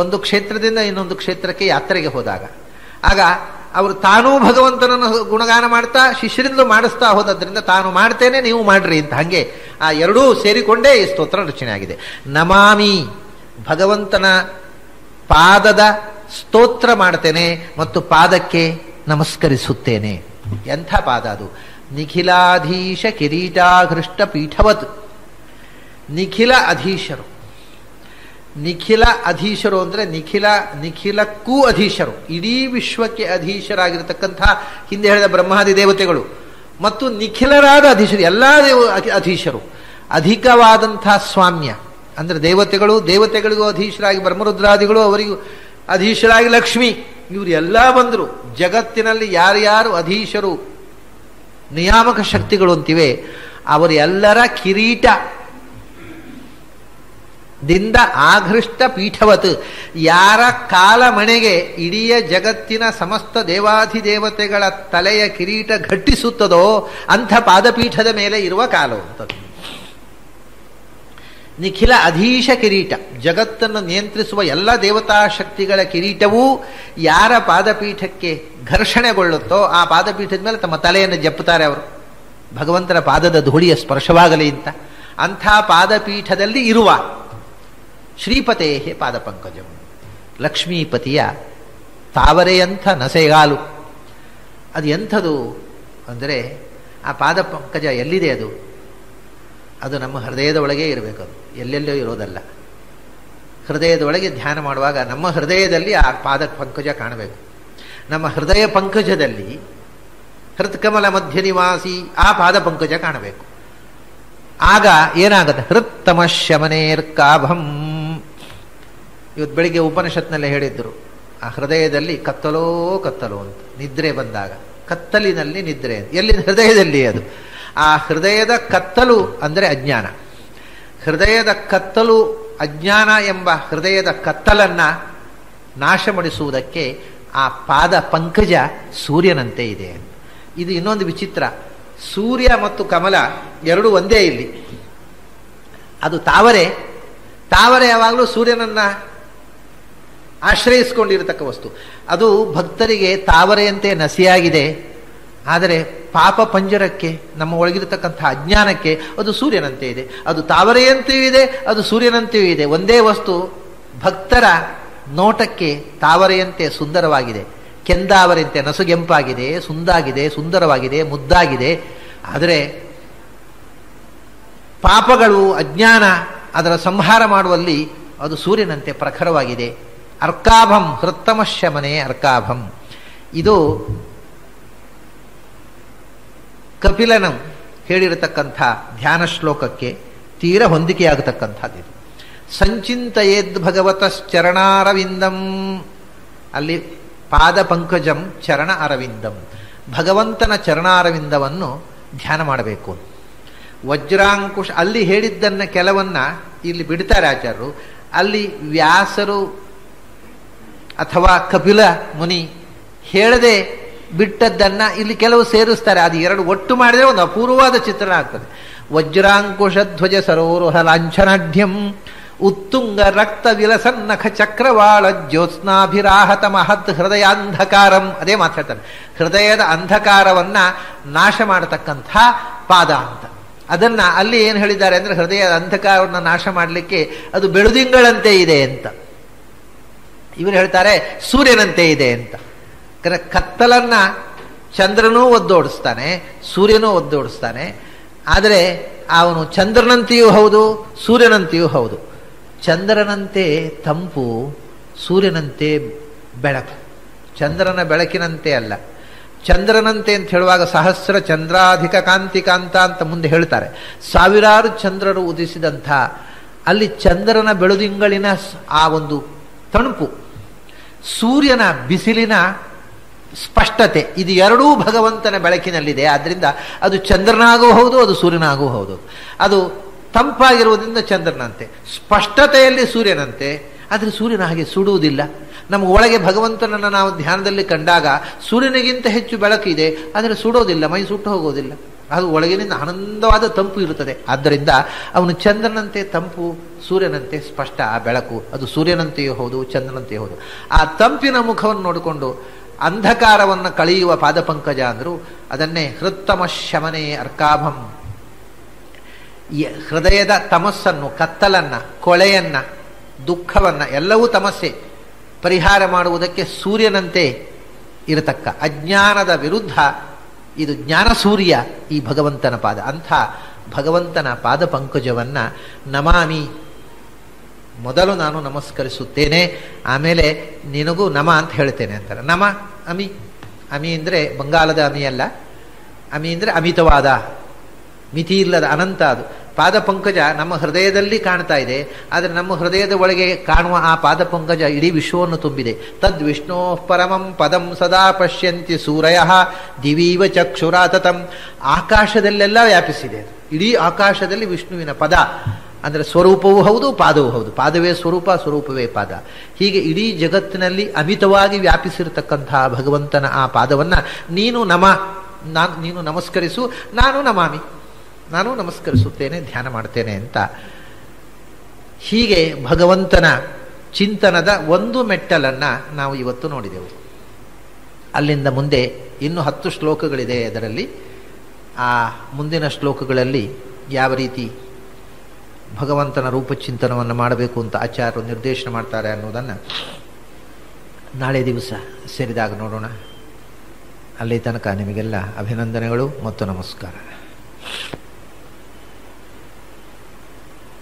ಒಂದು ಕ್ಷೇತ್ರದಿಂದ ಇನ್ನೊಂದು ಕ್ಷೇತ್ರಕ್ಕೆ ಯಾತ್ರೆಗೆ ಹೋದಾಗ, ಆಗ ಅವರು ತಾನೂ ಭಗವಂತನನ್ನು ಗುಣಗಾನ ಮಾಡ್ತಾ ಶಿಷ್ಯರಿಂದ ಮಾಡಿಸ್ತಾ ಹೋದ್ರಿಂದ ತಾನು ಮಾಡ್ತೇನೆ, ನೀವು ಮಾಡ್ರಿ ಅಂತ, ಹಾಗೆ ಆ ಎರಡೂ ಸೇರಿಕೊಂಡೇ ಈ ಸ್ತೋತ್ರ ರಚನೆ ಆಗಿದೆ. ನಮಾಮಿ, ಭಗವಂತನ ಪಾದದ ಸ್ತೋತ್ರ ಮಾಡ್ತೇನೆ ಮತ್ತು ಪಾದಕ್ಕೆ ನಮಸ್ಕರಿಸುತ್ತೇನೆ. ಎಂಥ ಪಾದ ಅದು! ನಿಖಿಲಾಧೀಶ ಕಿರೀಟಾಘೃಷ್ಟ ಪೀಠವತ್. ನಿಖಿಲ ಅಧೀಶರು, ನಿಖಿಲ ಅಧೀಶರು ಅಂದ್ರೆ ನಿಖಿಲಕ್ಕೂ ಅಧೀಶರು, ಇಡೀ ವಿಶ್ವಕ್ಕೆ ಅಧೀಶರಾಗಿರತಕ್ಕಂಥ ಹಿಂದೆ ಹೇಳಿದ ಬ್ರಹ್ಮಾದಿ ದೇವತೆಗಳು ಮತ್ತು ನಿಖಿಲರಾದ ಅಧೀಶರು, ಎಲ್ಲ ಅಧೀಶರು, ಅಧಿಕವಾದಂಥ ಸ್ವಾಮ್ಯ ಅಂದ್ರೆ ದೇವತೆಗಳಿಗೂ ಅಧೀಶರಾಗಿ ಬ್ರಹ್ಮರುದ್ರಾದಿಗಳು, ಅವರಿಗೂ ಅಧೀಶರಾಗಿ ಲಕ್ಷ್ಮಿ, ಇವರು ಎಲ್ಲ ಬಂದರು. ಜಗತ್ತಿನಲ್ಲಿ ಯಾರ್ಯಾರು ಅಧೀಶರು, ನಿಯಾಮಕ ಶಕ್ತಿಗಳು ಅಂತಿವೆ, ಅವರೆಲ್ಲರ ಕಿರೀಟ ದಿಂದ ಆಘೃಷ್ಟ ಪೀಠವತ್, ಯಾರ ಕಾಲಮಣೆಗೆ ಇಡೀ ಜಗತ್ತಿನ ಸಮಸ್ತ ದೇವಾಧಿದೇವತೆಗಳ ತಲೆಯ ಕಿರೀಟ ಘಟ್ಟಿಸುತ್ತದೋ ಅಂಥ ಪಾದಪೀಠದ ಮೇಲೆ ಇರುವ ಕಾಲವಂಥದ್ದು. ನಿಖಿಲ ಅಧೀಶ ಕಿರೀಟ, ಜಗತ್ತನ್ನು ನಿಯಂತ್ರಿಸುವ ಎಲ್ಲ ದೇವತಾ ಶಕ್ತಿಗಳ ಕಿರೀಟವೂ ಯಾರ ಪಾದಪೀಠಕ್ಕೆ ಘರ್ಷಣೆಗೊಳ್ಳುತ್ತೋ ಆ ಪಾದಪೀಠದ ಮೇಲೆ ತಮ್ಮ ತಲೆಯನ್ನು ಜಪ್ಪುತ್ತಾರೆ ಅವರು, ಭಗವಂತನ ಪಾದದ ಧೂಳಿಯ ಸ್ಪರ್ಶವಾಗಲಿ ಅಂತ. ಅಂಥ ಪಾದಪೀಠದಲ್ಲಿ ಇರುವ ಶ್ರೀಪತೇ ಪಾದಪಂಕಜಂ, ಲಕ್ಷ್ಮೀಪತಿಯ ತಾವರೆಯಂಥ ನಸೆಗಾಲು. ಅದು ಎಂಥದು ಅಂದರೆ, ಆ ಪಾದಪಂಕಜ ಎಲ್ಲಿದೆ ಅದು ನಮ್ಮ ಹೃದಯದ ಒಳಗೆ ಇರಬೇಕು, ಅದು ಎಲ್ಲೆಲ್ಲೋ ಇರೋದಲ್ಲ. ಹೃದಯದ ಒಳಗೆ ಧ್ಯಾನ ಮಾಡುವಾಗ ನಮ್ಮ ಹೃದಯದಲ್ಲಿ ಆ ಪಾದ ಪಂಕಜ ಕಾಣಬೇಕು. ನಮ್ಮ ಹೃದಯ ಪಂಕಜದಲ್ಲಿ ಹೃತ್ಕಮಲ ಮಧ್ಯ ನಿವಾಸಿ ಆ ಪಾದ ಪಂಕಜ ಕಾಣಬೇಕು. ಆಗ ಏನಾಗತ್ತೆ? ಹೃತ್ತಮ ಶಮನೇರ್ಕಾಭಂ. ಇವತ್ತು ಬೆಳಿಗ್ಗೆ ಉಪನಿಷತ್ನಲ್ಲೇ ಹೇಳಿದ್ರು, ಆ ಹೃದಯದಲ್ಲಿ ಕತ್ತಲೋ ಕತ್ತಲೋ ಅಂತ, ನಿದ್ರೆ ಬಂದಾಗ ಕತ್ತಲಿನಲ್ಲಿ ನಿದ್ರೆ, ಎಲ್ಲಿ? ಹೃದಯದಲ್ಲಿ. ಅದು ಆ ಹೃದಯದ ಕತ್ತಲು ಅಂದರೆ ಅಜ್ಞಾನ. ಹೃದಯದ ಕತ್ತಲು, ಅಜ್ಞಾನ ಎಂಬ ಹೃದಯದ ಕತ್ತಲನ್ನ ನಾಶಪಡಿಸುವುದಕ್ಕೆ ಆ ಪಾದ ಪಂಕಜ ಸೂರ್ಯನಂತೆ ಇದೆ. ಇದು ಇನ್ನೊಂದು ವಿಚಿತ್ರ. ಸೂರ್ಯ ಮತ್ತು ಕಮಲ ಎರಡು ಒಂದೇ ಇಲ್ಲಿ. ಅದು ತಾವರೆ. ತಾವರೆ ಯಾವಾಗಲೂ ಸೂರ್ಯನನ್ನ ಆಶ್ರಯಿಸಿಕೊಂಡಿರತಕ್ಕ ವಸ್ತು. ಅದು ಭಕ್ತರಿಗೆ ತಾವರೆಯಂತೆ ನಸಿಯಾಗಿದೆ. ಆದರೆ ಪಾಪ ಪಂಜರಕ್ಕೆ, ನಮ್ಮ ಒಳಗಿರತಕ್ಕಂಥ ಅಜ್ಞಾನಕ್ಕೆ ಅದು ಸೂರ್ಯನಂತೆ ಇದೆ. ಅದು ತಾವರೆಯಂತೆಯೂ ಇದೆ, ಅದು ಸೂರ್ಯನಂತೆಯೂ ಇದೆ. ಒಂದೇ ವಸ್ತು ಭಕ್ತರ ನೋಟಕ್ಕೆ ತಾವರೆಯಂತೆ ಸುಂದರವಾಗಿದೆ, ಕೆಂದಾವರೆಯಂತೆ ನಸುಗೆಂಪಾಗಿದೆ, ಸುಂದರವಾಗಿದೆ, ಮುದ್ದಾಗಿದೆ. ಆದರೆ ಪಾಪಗಳು, ಅಜ್ಞಾನ ಅದರ ಸಂಹಾರ ಮಾಡುವಲ್ಲಿ ಅದು ಸೂರ್ಯನಂತೆ ಪ್ರಖರವಾಗಿದೆ. ಅರ್ಕಾಭಂ ಹೃತ್ತಮ ಶಮನೆ ಅರ್ಕಾಭಂ. ಇದು ಕಪಿಲನು ಹೇಳಿರತಕ್ಕಂಥ ಧ್ಯಾನ ಶ್ಲೋಕಕ್ಕೆ ತೀರ ಹೊಂದಿಕೆಯಾಗತಕ್ಕಂಥದ್ದು. ಸಂಚಿಂತಯೇದ್ ಭಗವತಶ್ಚರಣಾರವಿಂದಂ. ಅಲ್ಲಿ ಪಾದ ಪಂಕಜಂ ಚರಣ ಅರವಿಂದಂ, ಭಗವಂತನ ಚರಣಾರವಿಂದವನ್ನು ಧ್ಯಾನ ಮಾಡಬೇಕು. ವಜ್ರಾಂಕುಶ ಅಲ್ಲಿ ಹೇಳಿದ್ದನ್ನ ಕೆಲವನ್ನ ಇಲ್ಲಿ ಬಿಡ್ತಾರೆ ಆಚಾರ್ಯರು. ಅಲ್ಲಿ ವ್ಯಾಸರು ಅಥವಾ ಕಪಿಲ ಮುನಿ ಹೇಳದೆ ಬಿಟ್ಟದ್ದನ್ನ ಇಲ್ಲಿ ಕೆಲವು ಸೇರಿಸ್ತಾರೆ. ಅದು ಎರಡು ಒಟ್ಟು ಮಾಡಿದರೆ ಒಂದು ಅಪೂರ್ವವಾದ ಚಿತ್ರಣ ಆಗ್ತದೆ. ವಜ್ರಾಂಕುಶ ಧ್ವಜ ಸರೋರುಹ ಲಾಂಛನಾಢ್ಯಂ ಉತ್ತುಂಗ ರಕ್ತ ವಿಲಸನ್ನಖ ಚಕ್ರವಾಳ ಜ್ಯೋತ್ಸ್ನಾಭಿರಾಹತ ಮಹತ್ ಹೃದಯಾಂಧಕಾರಂ. ಅದೇ ಮಾತಾಡ್ತಾರೆ, ಹೃದಯದ ಅಂಧಕಾರವನ್ನ ನಾಶ ಮಾಡತಕ್ಕಂಥ ಪಾದ ಅಂತ. ಅದನ್ನ ಅಲ್ಲಿ ಏನು ಹೇಳಿದ್ದಾರೆ ಅಂದ್ರೆ, ಹೃದಯದ ಅಂಧಕಾರವನ್ನು ನಾಶ ಮಾಡಲಿಕ್ಕೆ ಅದು ಬೆಳುದಿಂಗಳಂತೆ ಇದೆ ಅಂತ. ಇವರು ಹೇಳ್ತಾರೆ ಸೂರ್ಯನಂತೆ ಇದೆ ಅಂತ. ಕತ್ತಲನ್ನ ಚಂದ್ರನೂ ಒದ್ದೋಡಿಸ್ತಾನೆ, ಸೂರ್ಯನೂ ಒದ್ದೋಡಿಸ್ತಾನೆ. ಆದರೆ ಅವನು ಚಂದ್ರನಂತೆಯೂ ಹೌದು, ಸೂರ್ಯನಂತೆಯೂ ಹೌದು. ಚಂದ್ರನಂತೆ ತಂಪು, ಸೂರ್ಯನಂತೆ ಬೆಳಕು. ಚಂದ್ರನ ಬೆಳಕಿನಂತೆ ಅಲ್ಲ. ಚಂದ್ರನಂತೆ ಅಂತ ಹೇಳುವಾಗ ಸಹಸ್ರ ಚಂದ್ರಾಧಿಕ ಕಾಂತಿಕಾಂತ ಅಂತ ಮುಂದೆ ಹೇಳ್ತಾರೆ. ಸಾವಿರಾರು ಚಂದ್ರರು ಉದಿಸಿದಂಥ ಅಲ್ಲಿ ಚಂದ್ರನ ಬೆಳುದಿಂಗಳಿನ ಆ ಒಂದು ತಣುಪು, ಸೂರ್ಯನ ಬಿಸಿಲಿನ ಸ್ಪಷ್ಟತೆ, ಇದು ಎರಡೂ ಭಗವಂತನ ಬೆಳಕಿನಲ್ಲಿದೆ. ಆದ್ದರಿಂದ ಅದು ಚಂದ್ರನಾಗೂ ಹೌದು, ಅದು ಸೂರ್ಯನಾಗೂ ಹೌದು. ಅದು ತಂಪಾಗಿರುವುದರಿಂದ ಚಂದ್ರನಂತೆ, ಸ್ಪಷ್ಟತೆಯಲ್ಲಿ ಸೂರ್ಯನಂತೆ. ಆದರೆ ಸೂರ್ಯನ ಹಾಗೆ ಸುಡುವುದಿಲ್ಲ. ನಮಗೆ ಒಳಗೆ ಭಗವಂತನನ್ನು ನಾವು ಧ್ಯಾನದಲ್ಲಿ ಕಂಡಾಗ ಸೂರ್ಯನಿಗಿಂತ ಹೆಚ್ಚು ಬೆಳಕಿದೆ, ಆದರೆ ಸುಡೋದಿಲ್ಲ, ಮೈ ಸುಟ್ಟು ಹೋಗೋದಿಲ್ಲ. ಅದು ಒಳಗಿನಿಂದ ಆನಂದವಾದ ತಂಪು ಇರುತ್ತದೆ. ಆದ್ದರಿಂದ ಅವನು ಚಂದ್ರನಂತೆ ತಂಪು, ಸೂರ್ಯನಂತೆ ಸ್ಪಷ್ಟ ಆ ಬೆಳಕು. ಅದು ಸೂರ್ಯನಂತೆಯೂ ಹೌದು, ಚಂದ್ರನಂತೆಯೂ ಹೌದು. ಆ ತಂಪಿನ ಮುಖವನ್ನು ನೋಡಿಕೊಂಡು ಅಂಧಕಾರವನ್ನು ಕಳೆಯುವ ಪಾದಪಂಕಜ ಅಂದರು. ಅದನ್ನೇ ಹೃತ್ತಮ ಶಮನೆ ಅರ್ಕಾಭಂ. ಹೃದಯದ ತಮಸ್ಸನ್ನು, ಕತ್ತಲನ್ನ, ಕೊಳೆಯನ್ನ, ದುಃಖವನ್ನ, ಎಲ್ಲವೂ ತಮಸ್ಸೆ ಪರಿಹಾರ ಮಾಡುವುದಕ್ಕೆ ಸೂರ್ಯನಂತೆ ಇರತಕ್ಕ ಅಜ್ಞಾನದ ವಿರುದ್ಧ ಇದು ಜ್ಞಾನ ಸೂರ್ಯ ಈ ಭಗವಂತನ ಪಾದ. ಅಂಥ ಭಗವಂತನ ಪಾದ ಪಂಕಜವನ್ನ ನಮಾಮಿ. ಮೊದಲು ನಾನು ನಮಸ್ಕರಿಸುತ್ತೇನೆ, ಆಮೇಲೆ ನಿನಗೂ ನಮ ಅಂತ ಹೇಳ್ತೇನೆ ಅಂತಾರೆ. ನಮ ಅಮಿ. ಅಮಿ ಅಂದರೆ ಬಂಗಾಲದ ಅಮಿ ಅಲ್ಲ. ಅಮಿ ಅಂದರೆ ಅಮಿತವಾದ, ಮಿತಿ ಇಲ್ಲದ, ಅನಂತ. ಅದು ಪಾದ ಪಂಕಜ ನಮ್ಮ ಹೃದಯದಲ್ಲಿ ಕಾಣ್ತಾ ಇದೆ. ಆದರೆ ನಮ್ಮ ಹೃದಯದ ಒಳಗೆ ಕಾಣುವ ಆ ಪಾದ ಪಂಕಜ ಇಡೀ ವಿಶ್ವವನ್ನು ತುಂಬಿದೆ. ತದ್ ವಿಷ್ಣೋ ಪರಮಂ ಪದಂ ಸದಾ ಪಶ್ಯಂತಿ ಸೂರಯ ದಿವೀವ ಚಕ್ಷುರಾತತಂ. ಆಕಾಶದಲ್ಲೆಲ್ಲ ವ್ಯಾಪಿಸಿದೆ. ಇಡೀ ಆಕಾಶದಲ್ಲಿ ವಿಷ್ಣುವಿನ ಪದ ಅಂದರೆ ಸ್ವರೂಪವೂ ಹೌದು, ಪಾದವೂ ಹೌದು. ಪಾದವೇ ಸ್ವರೂಪ, ಸ್ವರೂಪವೇ ಪಾದ. ಹೀಗೆ ಇಡೀ ಜಗತ್ತಿನಲ್ಲಿ ಅಮಿತವಾಗಿ ವ್ಯಾಪಿಸಿರತಕ್ಕಂತಹ ಭಗವಂತನ ಆ ಪಾದವನ್ನ ನೀನು ನೀನು ನಮಸ್ಕರಿಸು, ನಾನು ನಮಾಮಿ, ನಾನು ನಮಸ್ಕರಿಸುತ್ತೇನೆ, ಧ್ಯಾನ ಮಾಡ್ತೇನೆ ಅಂತ. ಹೀಗೆ ಭಗವಂತನ ಚಿಂತನದ ಒಂದು ಮೆಟ್ಟಲನ್ನ ನಾವು ಇವತ್ತು ನೋಡಿದೆವು. ಅಲ್ಲಿಂದ ಮುಂದೆ ಇನ್ನು 10 ಶ್ಲೋಕಗಳಿದೆ. ಅದರಲ್ಲಿ ಆ ಮುಂದಿನ ಶ್ಲೋಕಗಳಲ್ಲಿ ಯಾವ ರೀತಿ ಭಗವಂತನ ರೂಪಚಿಂತನವನ್ನು ಮಾಡಬೇಕು ಅಂತ ಆಚಾರ್ಯರು ನಿರ್ದೇಶನ ಮಾಡ್ತಾರೆ ಅನ್ನೋದನ್ನು ನಾಳೆ ದಿವಸ ಸೇರಿದಾಗ ನೋಡೋಣ. ಅಲ್ಲಿ ತನಕ ನಿಮಗೆಲ್ಲ ಅಭಿನಂದನೆಗಳು ಮತ್ತು ನಮಸ್ಕಾರ.